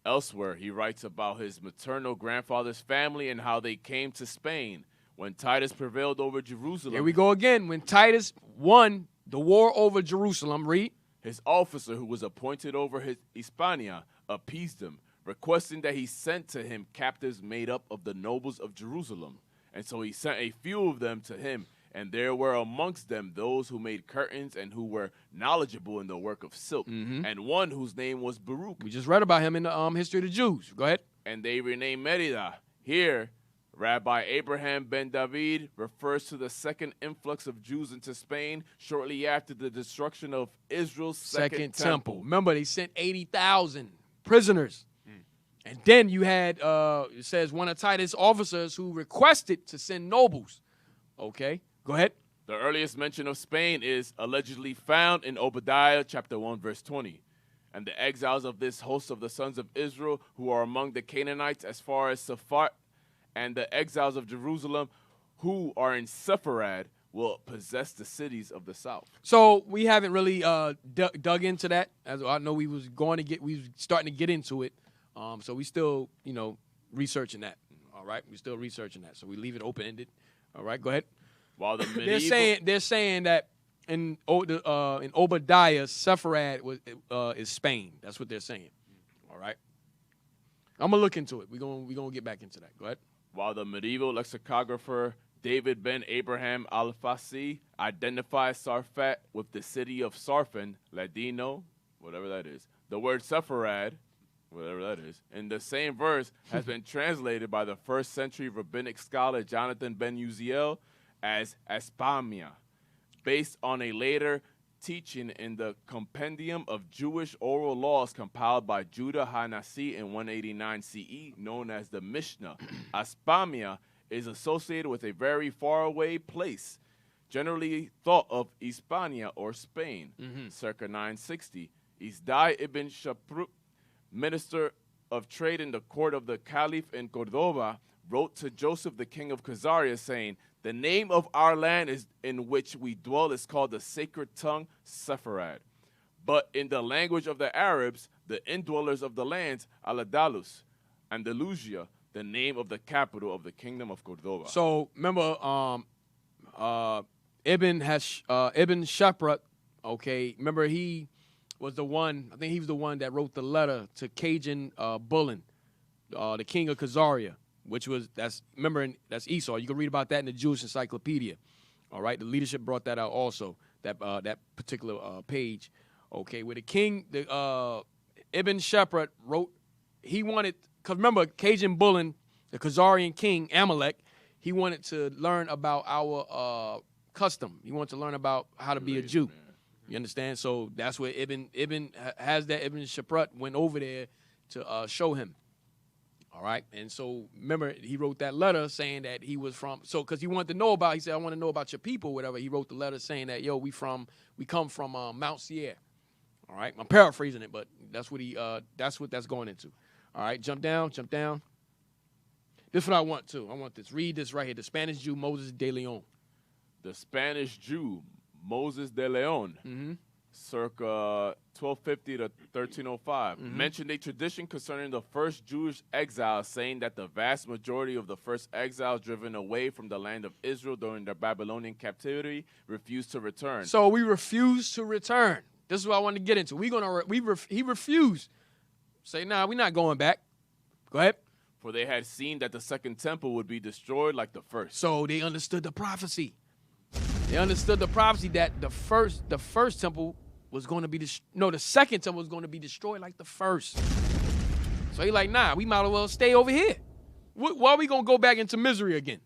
Elsewhere, he writes about his maternal grandfather's family and how they came to Spain when Titus prevailed over Jerusalem. Here we go again. When Titus won the war over Jerusalem, read. His officer, who was appointed over his Hispania, appeased him, requesting that he sent to him captives made up of the nobles of Jerusalem. And so he sent a few of them to him, and there were amongst them those who made curtains and who were knowledgeable in the work of silk, and one whose name was Baruch. We just read about him in the history of the Jews. Go ahead. And they renamed Merida. Here, Rabbi Abraham ben David refers to the second influx of Jews into Spain shortly after the destruction of Israel's second temple. Remember, they sent 80,000 prisoners. And then you had, it says, one of Titus' officers who requested to send nobles. Okay, go ahead. The earliest mention of Spain is allegedly found in Obadiah chapter 1, verse 20. And the exiles of this host of the sons of Israel, who are among the Canaanites as far as Saphat, and the exiles of Jerusalem, who are in Sepharad, will possess the cities of the south. So we haven't really dug into that. As I know we was starting to get into it. So we still, researching that. All right, we're still researching that. So we leave it open ended. All right, go ahead. While the medieval they're saying that in Obadiah, Sepharad is Spain. That's what they're saying. All right. I'm gonna look into it. We're gonna get back into that. Go ahead. While the medieval lexicographer David ben Abraham al-Fasi identifies Sarfat with the city of Sarfan, Ladino, whatever that is. The word Sepharad, whatever that is, in the same verse has been translated by the 1st century rabbinic scholar Jonathan ben Uziel as Aspamia, based on a later teaching in the Compendium of Jewish Oral Laws compiled by Judah HaNasi in 189 CE, known as the Mishnah. Aspamia is associated with a very faraway place, generally thought of Hispania or Spain, circa 960. Isdai ibn Shaprut, minister of trade in the court of the Caliph in Cordoba, wrote to Joseph, the king of Khazaria, saying, "The name of our land is in which we dwell is called the sacred tongue, Sepharad. But in the language of the Arabs, the indwellers of the lands, Al-Andalus, Andalusia, the name of the capital of the kingdom of Cordoba." So remember, Ibn Shaprat, okay, remember he was the one, I think he was the one that wrote the letter to Cajun Bullen, the king of Khazaria, that's Esau. You can read about that in the Jewish Encyclopedia. All right, the leadership brought that out also, that particular page. Okay, where the king, Ibn Shepherd wrote, he wanted, because remember, Cajun Bullen, the Khazarian king, Amalek, he wanted to learn about our custom. He wanted to learn about how to be a Jew. You understand? So that's where Ibn has that. Ibn Shepherd went over there to show him. All right, and so remember, he wrote that letter saying that he was from, so because he wanted to know about, he said, I want to know about your people, whatever. He wrote the letter saying that, yo, we come from Mount Seir. All right, I'm paraphrasing it, but that's what that's going into. All right, jump down. This is what I want too. I want this. Read this right here. The Spanish Jew Moses de Leon. The Spanish Jew Moses de Leon, circa 1250 to 1305, mentioned a tradition concerning the first Jewish exiles, saying that the vast majority of the first exiles driven away from the land of Israel during their Babylonian captivity refused to return. So we refused to return. This is what I wanted to get into. He refused. Say, nah, we're not going back. Go ahead. For they had seen that the second temple would be destroyed like the first. So they understood the prophecy. They understood the prophecy that the first temple was going to be the second temple was going to be destroyed like the first. So he like, nah, we might as well stay over here. Why are we going to go back into misery again?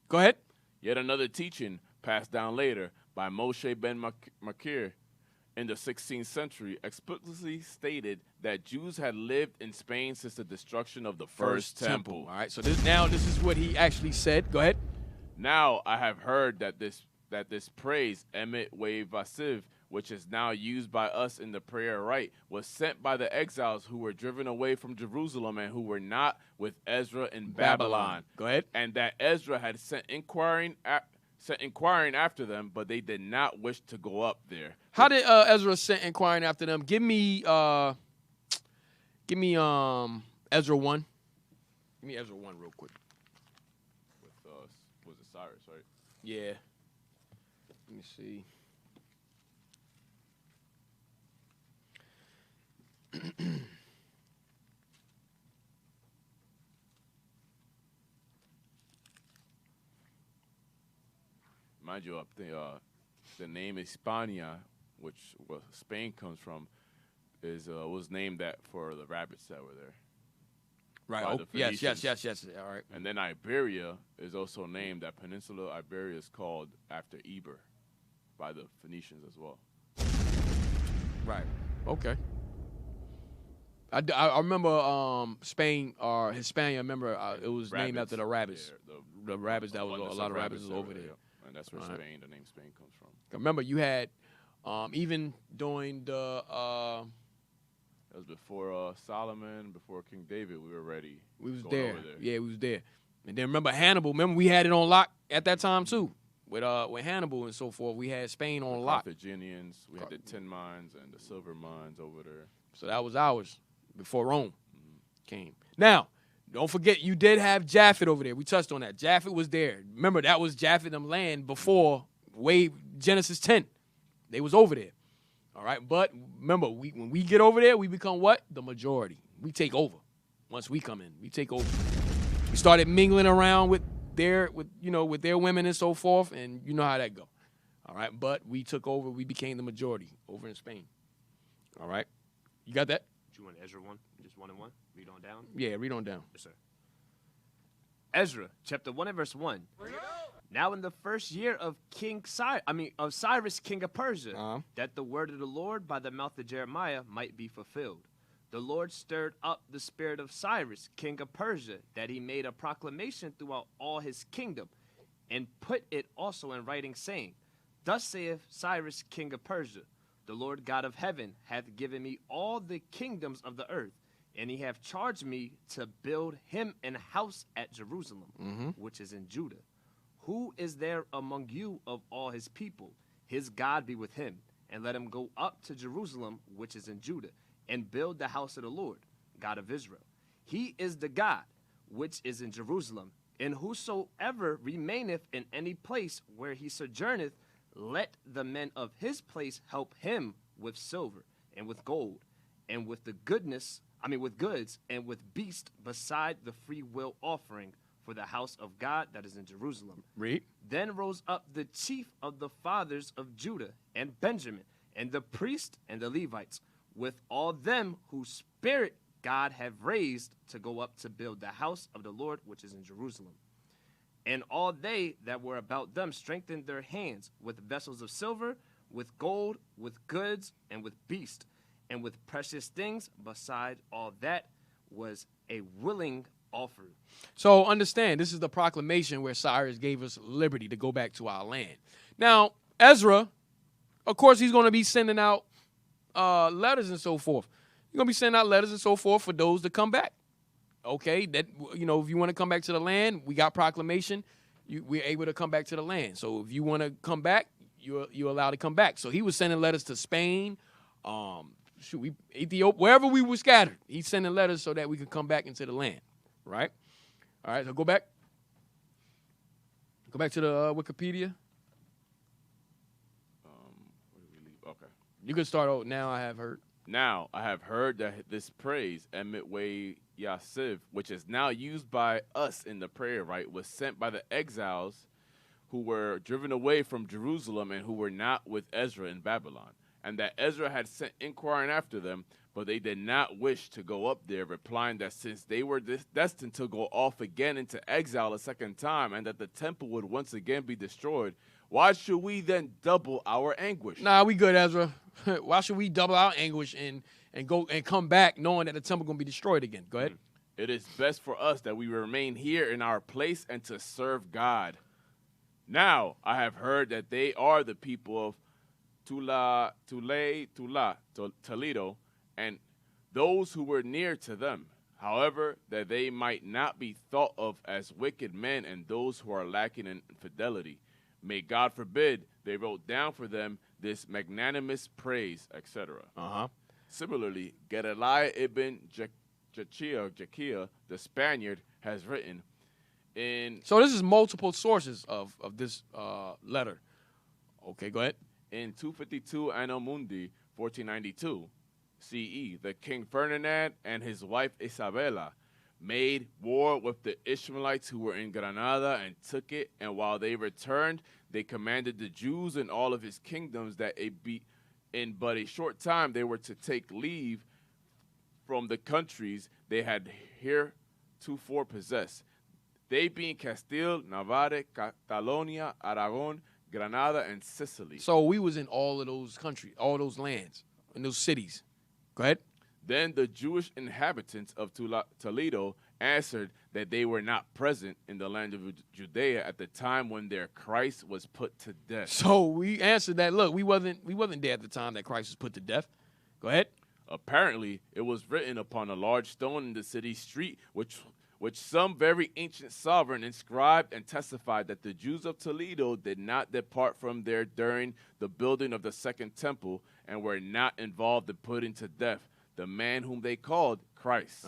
Go ahead. Yet another teaching passed down later by Moshe ben Makir in the 16th century explicitly stated that Jews had lived in Spain since the destruction of the first temple. All right, so this is what he actually said. Go ahead. Now I have heard that this praise, Emet we Vasiv, which is now used by us in the prayer rite, was sent by the exiles who were driven away from Jerusalem and who were not with Ezra in Babylon. Go ahead. And that Ezra had sent inquiring after them, but they did not wish to go up there. How did Ezra send inquiring after them? Give me Ezra 1. Give me Ezra 1 real quick. Was it Cyrus, right? Yeah. Let me see. Mind you, the name Hispania, which Spain comes from, was named that for the rabbits that were there. Right. Oh, yes. All right. And then Iberia is also named, that peninsula Iberia is called after Eber by the Phoenicians as well. Right. Okay. I remember Spain or Hispania. I remember it was named after the rabbits. Yeah, the rabbits that was a lot of rabbits was over there. Yeah. And that's where the name Spain comes from. I remember you had even during the that was before Solomon, before King David. We were ready. We was there. Yeah, we was there. And then remember Hannibal. Remember we had it on lock at that time too. With Hannibal and so forth, we had Spain on lock. Carthaginians, we had the tin mines and the silver mines over there. So that was ours before Rome came. Now, don't forget, you did have Japhet over there. We touched on that. Japhet was there. Remember, that was Japhet them land before Genesis 10. They was over there. All right, but remember, when we get over there, we become what? The majority. We take over. Once we come in, we take over. We started mingling around with their women and so forth, and you know how that go. All right, but we took over. We became the majority over in Spain. All right, you got that? You want Ezra 1? Just 1 and 1? Read on down? Yeah, read on down. Yes, sir. Ezra, chapter 1 and verse 1. Now in the first year of Cyrus, king of Persia, that the word of the Lord by the mouth of Jeremiah might be fulfilled. The Lord stirred up the spirit of Cyrus, king of Persia, that he made a proclamation throughout all his kingdom, and put it also in writing, saying, Thus saith Cyrus, king of Persia, the Lord God of heaven hath given me all the kingdoms of the earth, and he hath charged me to build him an house at Jerusalem, which is in Judah. Who is there among you of all his people? His God be with him, and let him go up to Jerusalem, which is in Judah, and build the house of the Lord, God of Israel. He is the God which is in Jerusalem, and whosoever remaineth in any place where he sojourneth, let the men of his place help him with silver, and with gold, and with the goodness with goods, and with beast beside the free will offering for the house of God that is in Jerusalem. Read. Then rose up the chief of the fathers of Judah and Benjamin, and the priests and the Levites, with all them whose spirit God have raised to go up to build the house of the Lord which is in Jerusalem. And all they that were about them strengthened their hands with vessels of silver, with gold, with goods, and with beast, and with precious things. Beside all that was a willing offer. So understand, this is the proclamation where Cyrus gave us liberty to go back to our land. Now, Ezra, of course, he's going to be sending out letters and so forth. He's going to be sending out letters and so forth for those to come back. Okay, that, you know, if you want to come back to the land, we got proclamation. We're able to come back to the land. So if you want to come back, you're allowed to come back. So he was sending letters to Spain, Ethiopia, wherever we were scattered. He's sending letters so that we could come back into the land, right? All right, so go back. Go back to the Wikipedia. Where did we leave? Okay. You can start out. Now I have heard. Now I have heard that this praise, Emitwe Yasiv, which is now used by us in the prayer rite, was sent by the exiles who were driven away from Jerusalem and who were not with Ezra in Babylon, and that Ezra had sent inquiring after them, but they did not wish to go up there, replying that since they were destined to go off again into exile a second time, and that the temple would once again be destroyed, why should we then double our anguish? Nah, we good, Ezra. Why should we double our anguish and go and come back knowing that the temple going to be destroyed again? Go ahead. It is best for us that we remain here in our place and to serve God. Now I have heard that they are the people of Toledo, and those who were near to them. However, that they might not be thought of as wicked men and those who are lacking in fidelity. May God forbid they wrote down for them this magnanimous praise, etc. Similarly, Gedaliah ibn Jakia, the Spaniard, has written in... So this is multiple sources of this letter. Okay, go ahead. In 252 Anno Mundi, 1492 CE, the King Ferdinand and his wife Isabella made war with the Ishmaelites who were in Granada and took it, and while they returned, they commanded the Jews in all of his kingdoms that in but a short time they were to take leave from the countries they had heretofore possessed, they being Castile, Navarre, Catalonia, Aragon, Granada, and Sicily. So we was in all of those countries, all those lands, in those cities. Go ahead. Then the Jewish inhabitants of Toledo answered that they were not present in the land of Judea at the time when their Christ was put to death. So we answered that, look, we wasn't there at the time that Christ was put to death. Go ahead. Apparently, it was written upon a large stone in the city street, which some very ancient sovereign inscribed and testified that the Jews of Toledo did not depart from there during the building of the second temple and were not involved in putting to death the man whom they called Christ.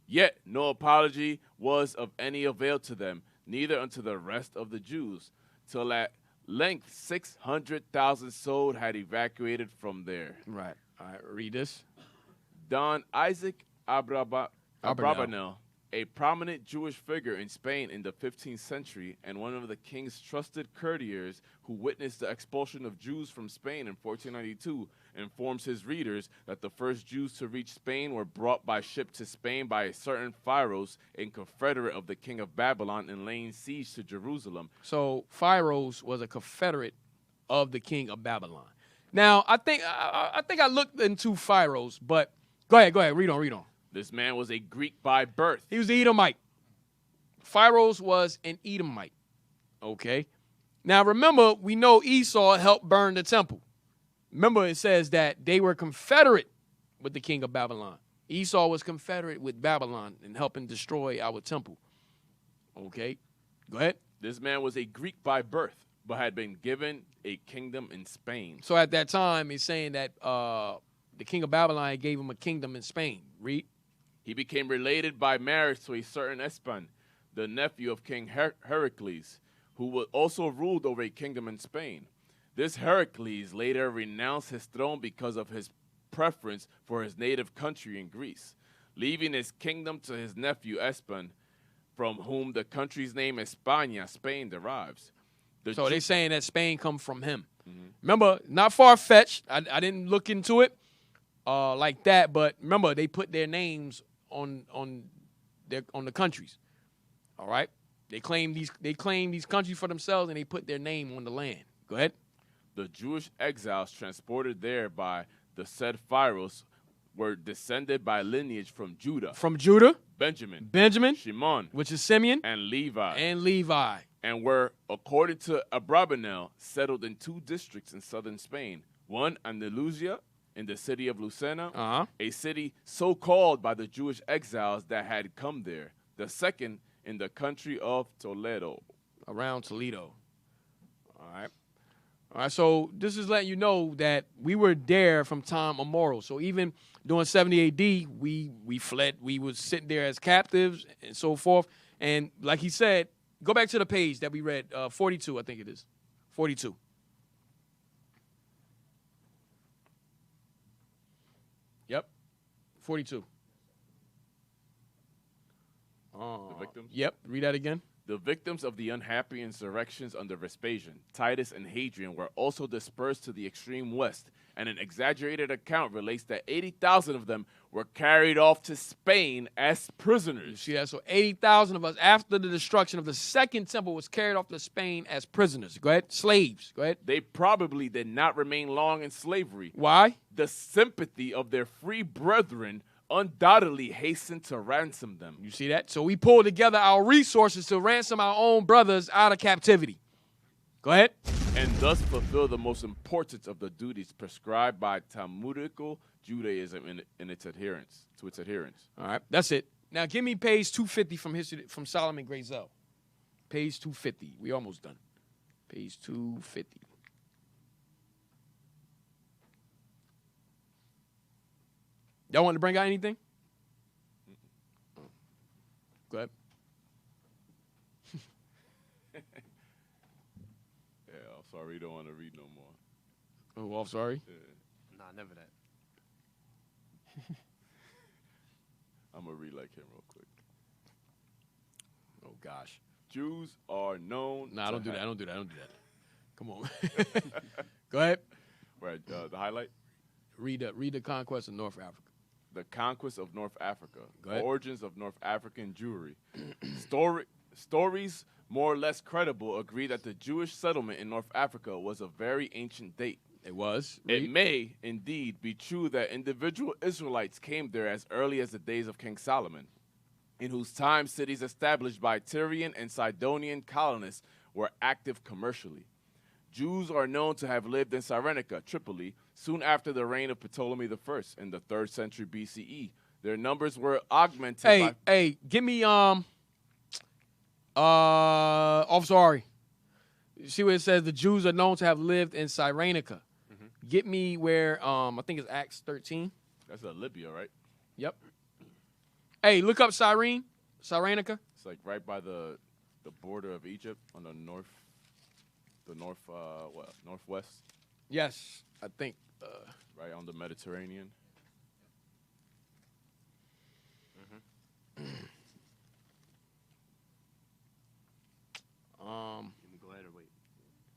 Yet no apology was of any avail to them, neither unto the rest of the Jews, till at length 600,000 souls had evacuated from there. Right. All right, read this. Don Isaac Abravanel, a prominent Jewish figure in Spain in the 15th century and one of the king's trusted courtiers who witnessed the expulsion of Jews from Spain in 1492, informs his readers that the first Jews to reach Spain were brought by ship to Spain by a certain Pharos, a confederate of the king of Babylon, in laying siege to Jerusalem. So Pharos was a confederate of the king of Babylon. Now, I think I looked into Pharos, but go ahead, read on. This man was a Greek by birth. He was the Edomite. Pharos was an Edomite. Okay. Now, remember, we know Esau helped burn the temple. Remember, it says that they were confederate with the king of Babylon. Esau was confederate with Babylon in helping destroy our temple. Okay. Go ahead. This man was a Greek by birth, but had been given a kingdom in Spain. So at that time, he's saying that the king of Babylon gave him a kingdom in Spain. Read. He became related by marriage to a certain Espan, the nephew of King Heracles, who also ruled over a kingdom in Spain. This Heracles later renounced his throne because of his preference for his native country in Greece. leaving his kingdom to his nephew Espan, from whom the country's name España, Spain, derives. So they're saying that Spain come from him. Remember, not far-fetched. I didn't look into it like that, but remember, they put their names on the countries. All right? They claim these countries for themselves, and they put their name on the land. Go ahead. The Jewish exiles transported there by the said Pharaohs were descended by lineage from Judah. From Judah. Benjamin. Shimon. Which is Simeon. And Levi. And were, according to Abrabanel, settled in 2 districts in southern Spain. One, Andalusia, in the city of Lucena, a city so called by the Jewish exiles that had come there. The second, in the country of Toledo. Around Toledo. All right, so this is letting you know that we were there from time immemorial. So even during 70 AD, we fled. We was sitting there as captives and so forth. And like he said, go back to the page that we read, 42, I think it is. 42. Yep, 42. The victims? Yep, read that again. The victims of the unhappy insurrections under Vespasian, Titus, and Hadrian were also dispersed to the extreme west, and an exaggerated account relates that 80,000 of them were carried off to Spain as prisoners. You see that? So 80,000 of us, after the destruction of the second temple, was carried off to Spain as prisoners. Go ahead. Slaves. Go ahead. They probably did not remain long in slavery. Why? The sympathy of their free brethren undoubtedly hastened to ransom them. You see that? So we pulled together our resources to ransom our own brothers out of captivity. Go ahead. And thus fulfill the most important of the duties prescribed by Talmudical Judaism in its adherence, to its adherents. All right, that's it. Now give me page 250 from Solomon Grazel. Page 250. We almost done. Page 250. Y'all want to bring out anything? Go ahead. Yeah, I'm sorry, you don't want to read no more. Oh, I'm sorry? Yeah. Nah, never that. I'm going to read like him real quick. Oh, gosh. Jews are known. Nah, don't do that. Don't do that. Don't do that. Come on. Go ahead. Right, the highlight? Read the Conquest of North Africa. The Conquest of North Africa. Go ahead. Origins of North African Jewry. Stories more or less credible agree that the Jewish settlement in North Africa was of very ancient date. It was. It may, indeed, be true that individual Israelites came there as early as the days of King Solomon, in whose time cities established by Tyrian and Sidonian colonists were active commercially. Jews are known to have lived in Cyrenaica, Tripoli, soon after the reign of Ptolemy I in the 3rd century BCE. Their numbers were augmented by... Hey, give me, oh, sorry. You see where it says the Jews are known to have lived in Cyrenaica. Get me where, I think it's Acts 13. That's Libya, right? Yep. Hey, look up Cyrene, Cyrenaica. It's like right by the border of Egypt on the northwest. Yes, I think. Right on the Mediterranean. Let me go ahead or wait.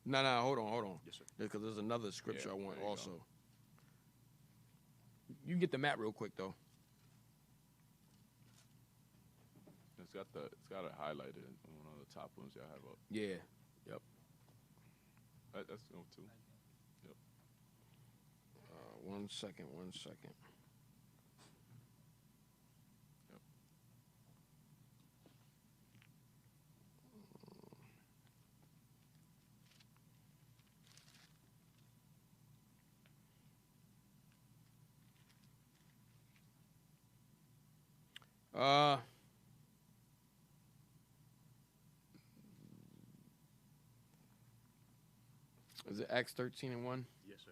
No, hold on. Yes, sir. Because there's another scripture I want also. You can get the map real quick though. It's got it highlighted in one of the top ones y'all have up. Yeah. Yep. That's no too. Yep. 1 second. Is it Acts 13:1? Yes, sir.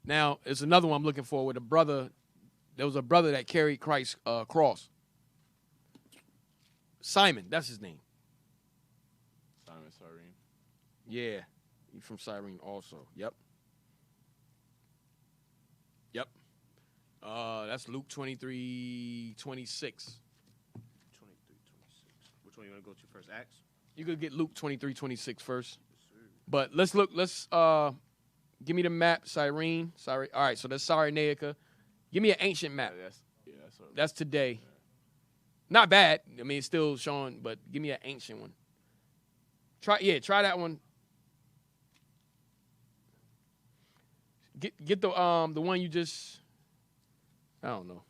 Now, it's another one I'm looking for with a brother. There was a brother that carried Christ's cross. Simon, that's his name. Simon Cyrene. Yeah, he's from Cyrene also. Yep. That's Luke 23:26. 23:26. Which one you want to go to first? Acts? You could get Luke 23:26 first. But let's give me the map, Cyrene. Sorry. All right, so that's Cyrenaica. Give me an ancient map. That's today. Yeah. Not bad. I mean, it's still showing, but give me an ancient one. Try that one. Get the one you just, I don't know.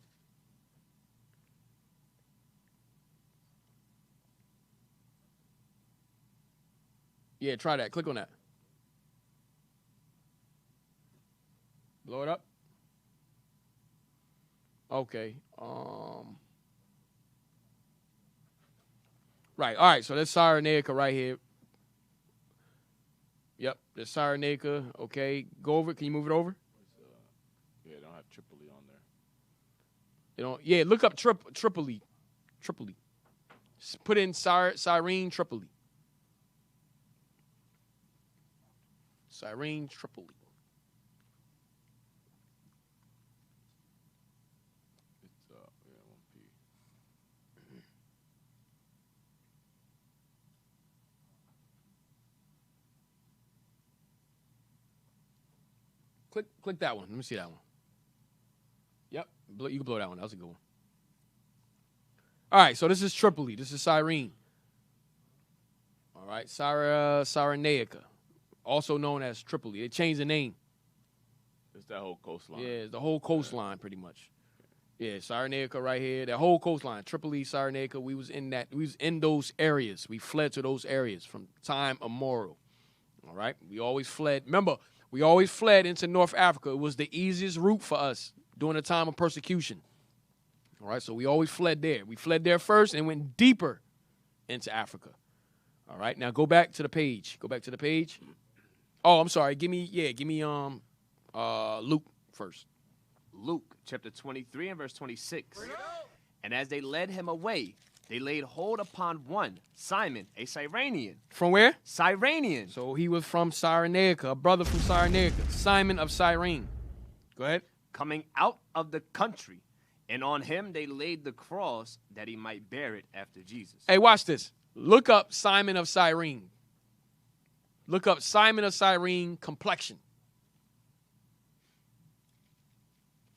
Yeah, try that. Click on that. Blow it up. Okay. Right. All right. So that's Cyrenaica right here. Yep. There's Cyrenaica. Okay. Go over it. Can you move it over? Yeah, they don't have Tripoli on there. They don't. Yeah. Look up Tripoli. Tripoli. Put in Cyrene, Tripoli. Cyrene, Tripoli. It's 1P. Click that one. Let me see that one. Yep. You can blow that one. That was a good one. All right. So this is Tripoli. This is Cyrene. All right. Cyrenaica, also known as Tripoli. They changed the name. It's that whole coastline. Yeah, it's the whole coastline pretty much. Yeah, Cyrenaica right here. That whole coastline. Tripoli, Cyrenaica. We was in those areas. We fled to those areas from time immemorial. All right. We always fled. Remember, we always fled into North Africa. It was the easiest route for us during the time of persecution. All right, so we always fled there. We fled there first and went deeper into Africa. All right, now go back to the page. Go back to the page. Oh, I'm sorry. Give me Luke first. Luke chapter 23 and verse 26. And as they led him away, they laid hold upon one, Simon, a Cyrenian. From where? Cyrenian. So he was from Cyrenaica, a brother from Cyrenaica, Simon of Cyrene. Go ahead. Coming out of the country, and on him they laid the cross that he might bear it after Jesus. Hey, watch this. Look up Simon of Cyrene. Look up Simon of Cyrene complexion.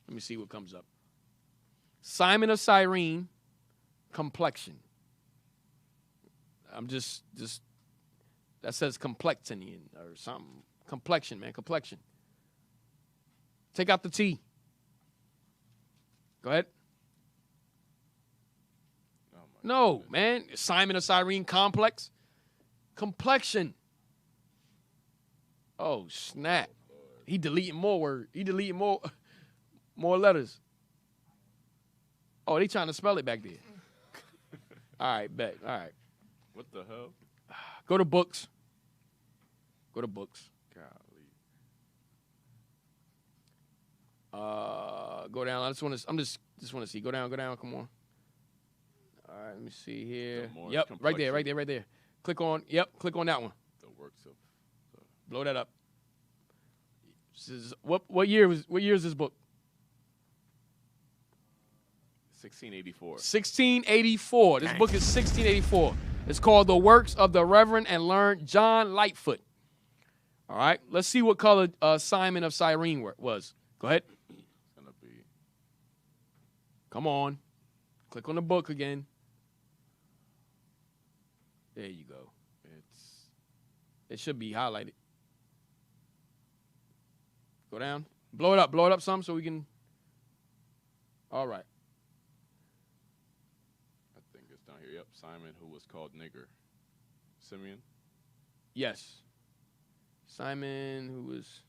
Let me see what comes up. Simon of Cyrene complexion. I'm just that says complexion or something. Complexion, man, complexion. Take out the T. Go ahead. No, man. Simon of Cyrene complex. Complexion. Oh, snap. He deleting more words. He deleting more letters. Oh, they trying to spell it back there. All right, bet. All right. What the hell? Go to books. Go to books. Golly. Go down. I just want to see. Go down. Come on. All right, let me see here. Yep, right there. Click on that one. The works of. Blow that up. This is, what year is this book? 1684. 1684. This book is 1684. It's called The Works of the Reverend and Learned John Lightfoot. All right, let's see what color Simon of Cyrene was. Go ahead. It's gonna be. Come on. Click on the book again. There you go. It should be highlighted. Go down. Blow it up some so we can. All right. I think it's down here. Yep. Simon, who was called nigger. Simeon? Yes. Simon, who was.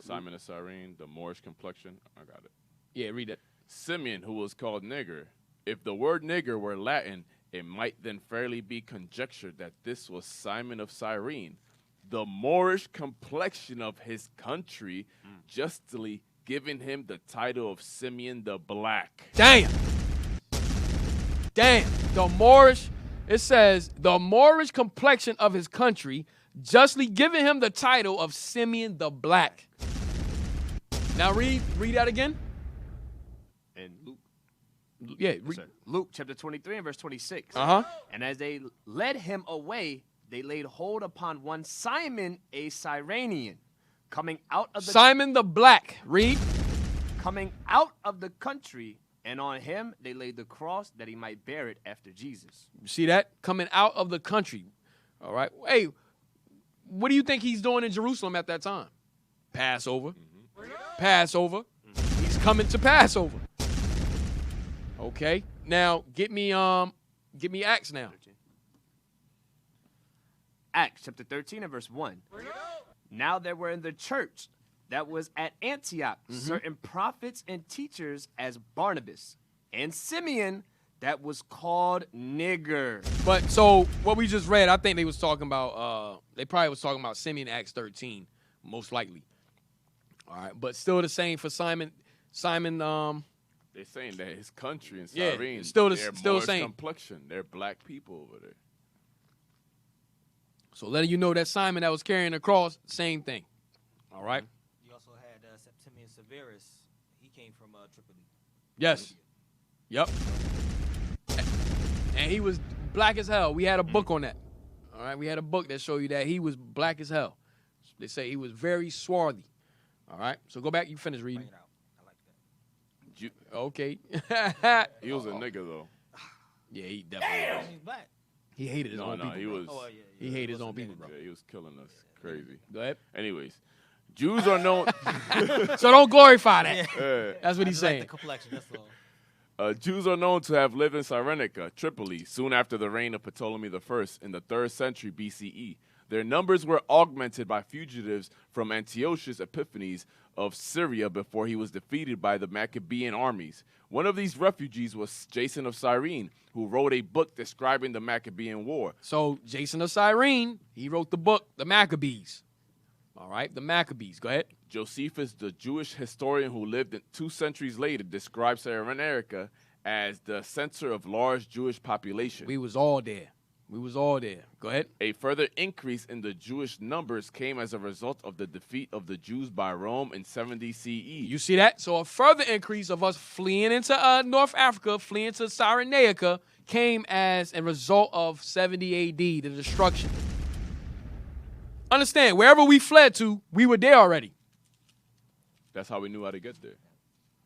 Simon of Cyrene, the Moorish complexion. I got it. Yeah, read it. Simeon, who was called nigger. If the word nigger were Latin, it might then fairly be conjectured that this was Simon of Cyrene, the Moorish complexion of his country, justly giving him the title of Simeon the Black. Damn. The Moorish, it says, the Moorish complexion of his country, justly giving him the title of Simeon the Black. Now read that again. in Luke. Yeah, Luke chapter 23 and verse 26. And as they led him away, they laid hold upon one Simon, a Cyrenian, coming out of the Simon the Black. Read. Coming out of the country, and on him they laid the cross that he might bear it after Jesus. You see that? Coming out of the country. All right. Hey, what do you think he's doing in Jerusalem at that time? Passover. Passover. He's coming to Passover. Okay. Now get me Acts now. Acts chapter 13 and verse 1. Now there were in the church that was at Antioch certain prophets and teachers as Barnabas and Simeon that was called Nigger. But so what we just read, I think they was talking about they probably was talking about Simeon in Acts 13, most likely. All right, but still the same for Simon. They're saying that his country in Cyrene, yeah, still the Moorish same complexion. They're black people over there. So letting you know that Simon that was carrying the cross, same thing. All right. You also had Septimius Severus. He came from Tripoli. Yes. Yep. And he was black as hell. We had a book on that. All right. We had a book that showed you that he was black as hell. They say he was very swarthy. All right. So go back. You finish reading. Okay. He was a nigga though. Yeah, he definitely was. He's black. He hated his own people. He was. He hated his own people, bro. Yeah, he was killing us. Crazy. Go ahead. Anyways, Jews are known. So don't glorify that. That's what he's saying. Like the complexion, that's all. Jews are known to have lived in Cyrenaica, Tripoli, soon after the reign of Ptolemy I in the 3rd century BCE. Their numbers were augmented by fugitives from Antiochus Epiphanes of Syria before he was defeated by the Maccabean armies. One of these refugees was Jason of Cyrene, who wrote a book describing the Maccabean War. So Jason of Cyrene, he wrote the book, The Maccabees. All right, the Maccabees. Go ahead. Josephus, the Jewish historian who lived 2 centuries later, described Cyrenaica as the center of large Jewish population. We was all there. Go ahead. A further increase in the Jewish numbers came as a result of the defeat of the Jews by Rome in 70 CE. You see that? So a further increase of us fleeing into North Africa, fleeing to Cyrenaica, came as a result of 70 AD, the destruction. Understand, wherever we fled to, we were there already. That's how we knew how to get there.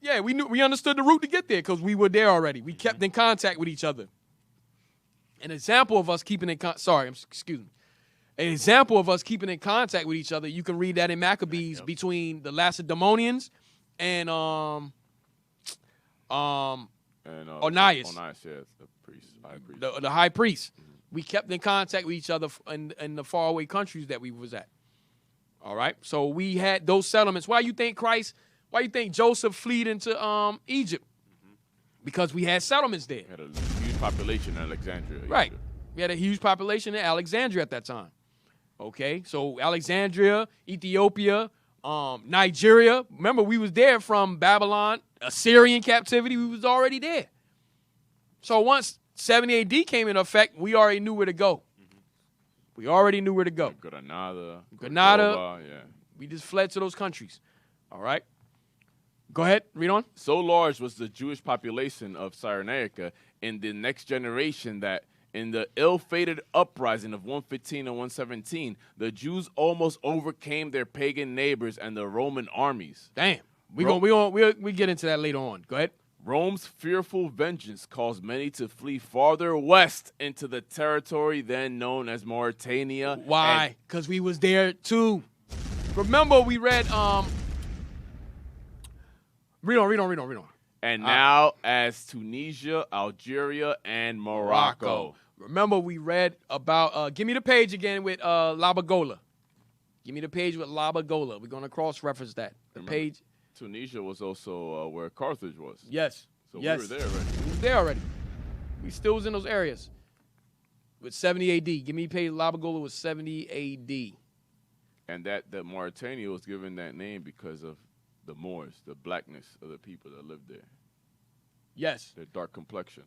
Yeah, we understood the route to get there because we were there already. We kept in contact with each other. An example of us keeping in An example of us keeping in contact with each other, you can read that in Maccabees between the Lacedaemonians and Onias. Onias, yeah, the priest, high priest. The high priest. We kept in contact with each other in the faraway countries that we was at. All right, so we had those settlements. Why you think Joseph fled into Egypt? Because we had settlements there. We had a huge population in Alexandria. Right. We had a huge population in Alexandria at that time. Okay, so Alexandria, Ethiopia, Nigeria. Remember, we was there from Babylon, Assyrian captivity. We was already there. So once 70 AD came into effect, we already knew where to go. We already knew where to go. Granada. Yeah. We just fled to those countries. All right. Go ahead, read on. So large was the Jewish population of Cyrenaica in the next generation that in the ill-fated uprising of 115 and 117, the Jews almost overcame their pagan neighbors and the Roman armies. Damn. We get into that later on. Go ahead. Rome's fearful vengeance caused many to flee farther west into the territory then known as Mauritania. Why? Because we was there too. Remember, we read Read on. And now as Tunisia, Algeria, and Morocco. Remember, we read about, give me the page again with Labagola. Give me the page with Labagola. We're going to cross-reference that. Page. Tunisia was also where Carthage was. Yes. So we were there already. We was there already. We still was in those areas. With 70 AD. Give me page Labagola was 70 AD. And that Mauritania was given that name because of the Moors, the blackness of the people that lived there. Yes. Their dark complexion.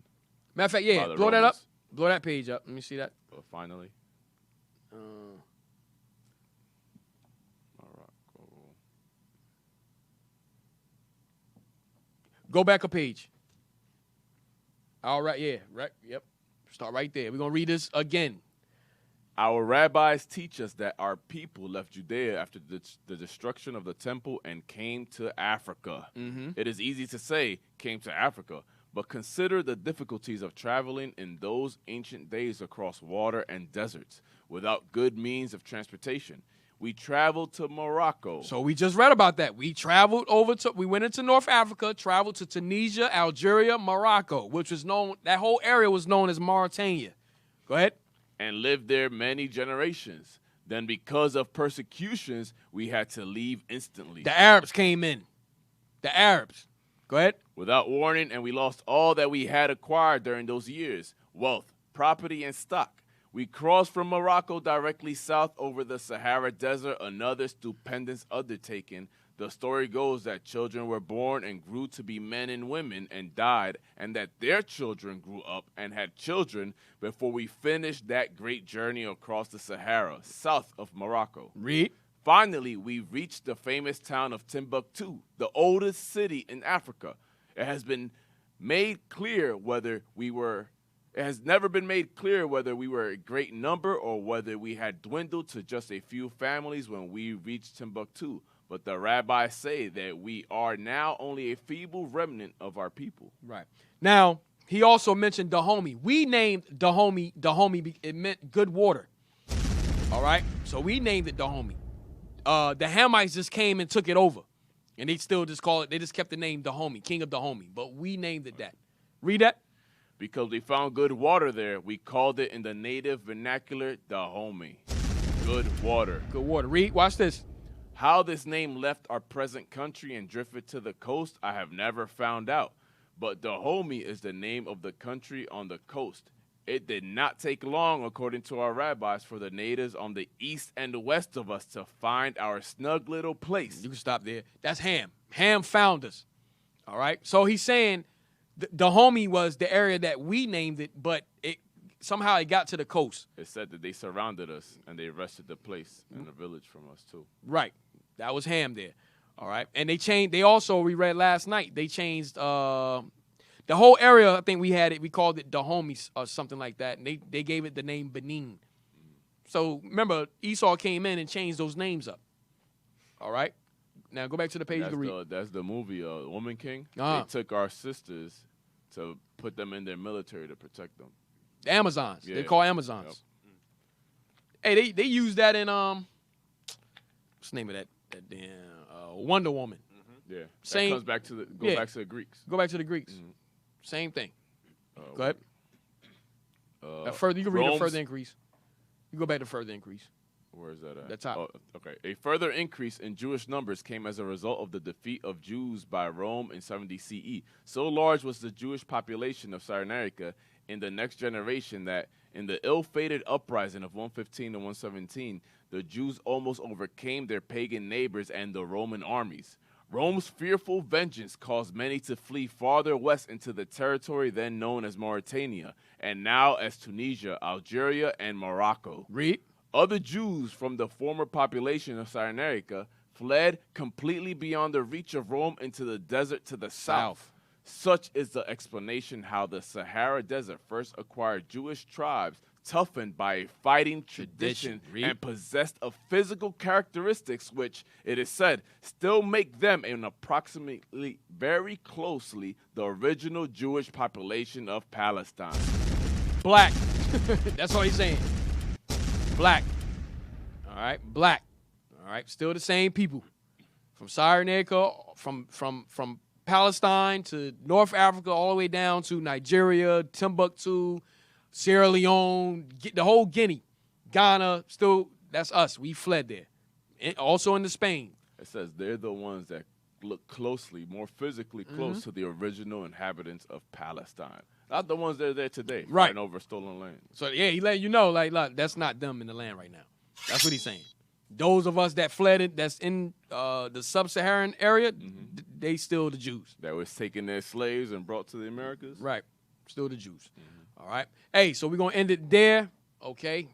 Matter of fact, yeah, blow that up. Blow that page up. Let me see that. Finally. Go back a page. All right, yeah, right, yep. Start right there. We're going to read this again. Our rabbis teach us that our people left Judea after the destruction of the temple and came to Africa. It is easy to say, came to Africa, but consider the difficulties of traveling in those ancient days across water and deserts without good means of transportation. We traveled to Morocco. So we just read about that. We went into North Africa, traveled to Tunisia, Algeria, Morocco, which was known, that whole area was known as Mauritania. Go ahead. And lived there many generations. Then because of persecutions, we had to leave instantly. The Arabs came in. The Arabs. Go ahead. Without warning, and we lost all that we had acquired during those years, wealth, property, and stock. We crossed from Morocco directly south over the Sahara Desert, another stupendous undertaking. The story goes that children were born and grew to be men and women and died, and that their children grew up and had children before we finished that great journey across the Sahara, south of Morocco. Read. Finally, we reached the famous town of Timbuktu, the oldest city in Africa. It has been made clear whether we were It has never been made clear whether we were a great number or whether we had dwindled to just a few families when we reached Timbuktu. But the rabbis say that we are now only a feeble remnant of our people. Right. Now, he also mentioned Dahomey. We named Dahomey, it meant good water. All right? So we named it Dahomey. The Hamites just came and took it over. And they still just call it, they just kept the name Dahomey, King of Dahomey. But we named it that. Read that. Because we found good water there, we called it in the native vernacular Dahomey. Good water. Good water. Read, watch this. How this name left our present country and drifted to the coast, I have never found out. But Dahomey is the name of the country on the coast. It did not take long, according to our rabbis, for the natives on the east and west of us to find our snug little place. You can stop there. That's Ham. Ham found us. All right? So he's saying Dahomey was the area that we named it, but somehow it got to the coast. It said that they surrounded us and they arrested the place and the village from us too. Right. That was Ham there. All right. And they changed, we read last night, they changed the whole area. I think we called it Dahomey or something like that. And they gave it the name Benin. So remember, Esau came in and changed those names up. All right. Now go back to the page. That's the movie, Woman King. Uh-huh. They took our sisters to put them in their military to protect them. The Amazons. Yeah. They call Amazons. Yep. Hey, they use that in what's the name of that damn Wonder Woman. Mm-hmm. Yeah. Same. That comes back to the back to the Greeks. Go back to the Greeks. Mm-hmm. Same thing. Go ahead. You can read Rome's, a further increase. You go back to further increase. Where is that at? The top. Oh, okay. A further increase in Jewish numbers came as a result of the defeat of Jews by Rome in 70 CE. So large was the Jewish population of Cyrenaica in the next generation that in the ill-fated uprising of 115 to 117, the Jews almost overcame their pagan neighbors and the Roman armies. Rome's fearful vengeance caused many to flee farther west into the territory then known as Mauritania, and now as Tunisia, Algeria, and Morocco. Read. Other Jews from the former population of Cyrenaica fled completely beyond the reach of Rome into the desert to the south. Such is the explanation how the Sahara Desert first acquired Jewish tribes toughened by a fighting tradition and possessed of physical characteristics which, it is said, still make them in approximately very closely the original Jewish population of Palestine. Black. That's all he's saying. Black. All right, black. All right, still the same people. From Cyrenaica, from Palestine to North Africa, all the way down to Nigeria, Timbuktu, Sierra Leone, the whole Guinea, Ghana, still, that's us. We fled there. And also into Spain. It says they're the ones that look closely, more physically close to the original inhabitants of Palestine. Not the ones that are there today, right, fighting over stolen land. So, yeah, he letting you know, like, look, that's not them in the land right now. That's what he's saying. Those of us that fled that's in the sub-Saharan area, they still the Jews. That was taking their slaves and brought to the Americas? Right. Still the Jews. All right. Hey, so we're going to end it there. Okay.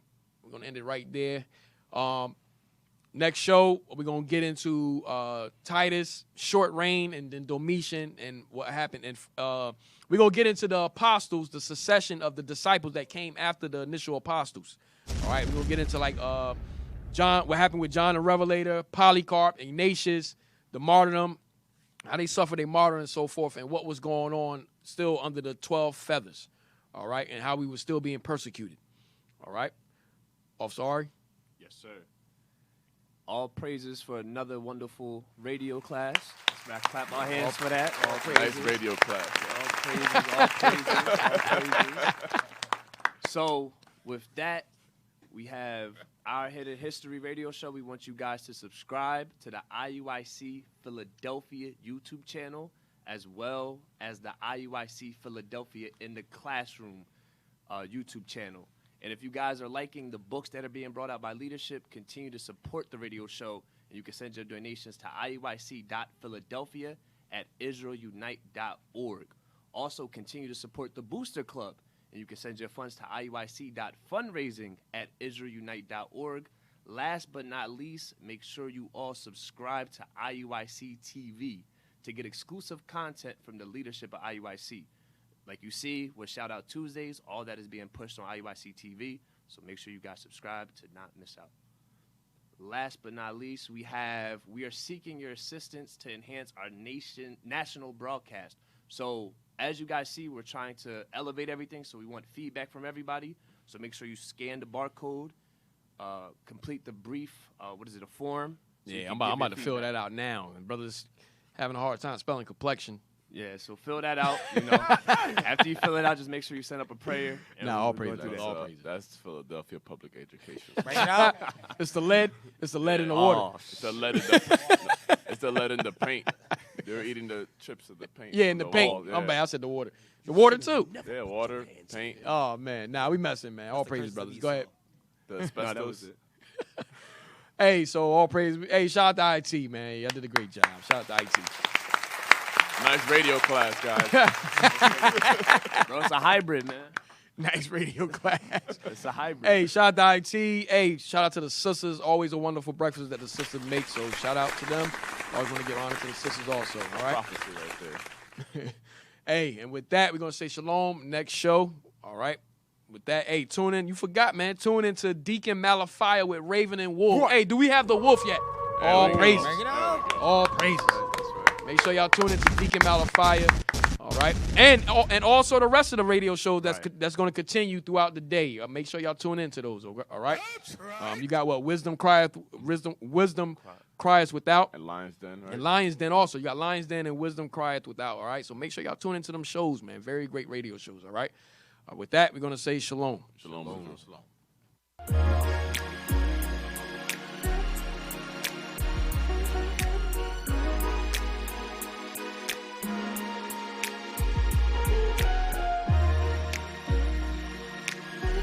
We're going to end it right there. Next show, we're going to get into Titus, short reign, and then Domitian and what happened. And we're going to get into the apostles, the succession of the disciples that came after the initial apostles. All right, we're going to get into like John, what happened with John the Revelator, Polycarp, Ignatius, the martyrdom, how they suffered their martyrdom and so forth, and what was going on still under the 12 feathers. All right, and how we were still being persecuted. All right. Sorry. Yes, sir. All praises for another wonderful radio class. Let's clap our hands for that. All praises. Nice radio class. All praises. So, with that, we have our Hidden History radio show. We want you guys to subscribe to the IUIC Philadelphia YouTube channel, as well as the IUIC Philadelphia in the Classroom YouTube channel. And if you guys are liking the books that are being brought out by leadership, continue to support the radio show. And you can send your donations to iuic.philadelphia@israelunite.org. Also, continue to support the Booster Club. And you can send your funds to iuic.fundraising@israelunite.org. Last but not least, make sure you all subscribe to IUIC TV to get exclusive content from the leadership of IUIC. Like you see with Shout Out Tuesdays, all that is being pushed on IUIC TV. So make sure you guys subscribe to not miss out. Last but not least, we are seeking your assistance to enhance our national broadcast. So as you guys see, we're trying to elevate everything. So we want feedback from everybody. So make sure you scan the barcode, complete the brief, a form. So yeah, I'm about to fill that out now. And brother's having a hard time spelling complexion. Yeah, so fill that out. After you fill it out, just make sure you send up a prayer. All praises. That's Philadelphia Public Education. Right now, it's the lead. It's the lead in the water. It's the lead in the paint. They're eating the chips of the paint. Yeah, in the paint. Wall, yeah. I'm bad. I said the water. The water too. Yeah, water, paint. Oh man, we messing, man. All praises, brothers. Go ahead. The asbestos. That was it. Hey, so all praise. Hey, shout out to IT, man. Y'all did a great job. Shout out to IT. Nice radio class, guys. Bro, it's a hybrid, man. Nice radio class. It's a hybrid. Hey, shout out to IT. Hey, shout out to the sisters. Always a wonderful breakfast that the sisters make, so shout out to them. Always want to give honor to the sisters also, all right? Prophecy right there. Hey, and with that, we're going to say shalom. Next show, all right? With that, hey, tune in. You forgot, man. Tune into Deacon Malafia with Raven and Wolf. Hey, do we have the wolf yet? All praises. All praises. Make sure y'all tune into Deacon Malafia. All right. And also the rest of the radio shows that's going to continue throughout the day. Make sure y'all tune into those, all right? You got what? Wisdom crieth without. And Lion's Den, right? And Lion's Den also. You got Lion's Den and Wisdom crieth without, all right? So make sure y'all tune into them shows, man. Very great radio shows, all right? With that, we're going to say shalom. Shalom.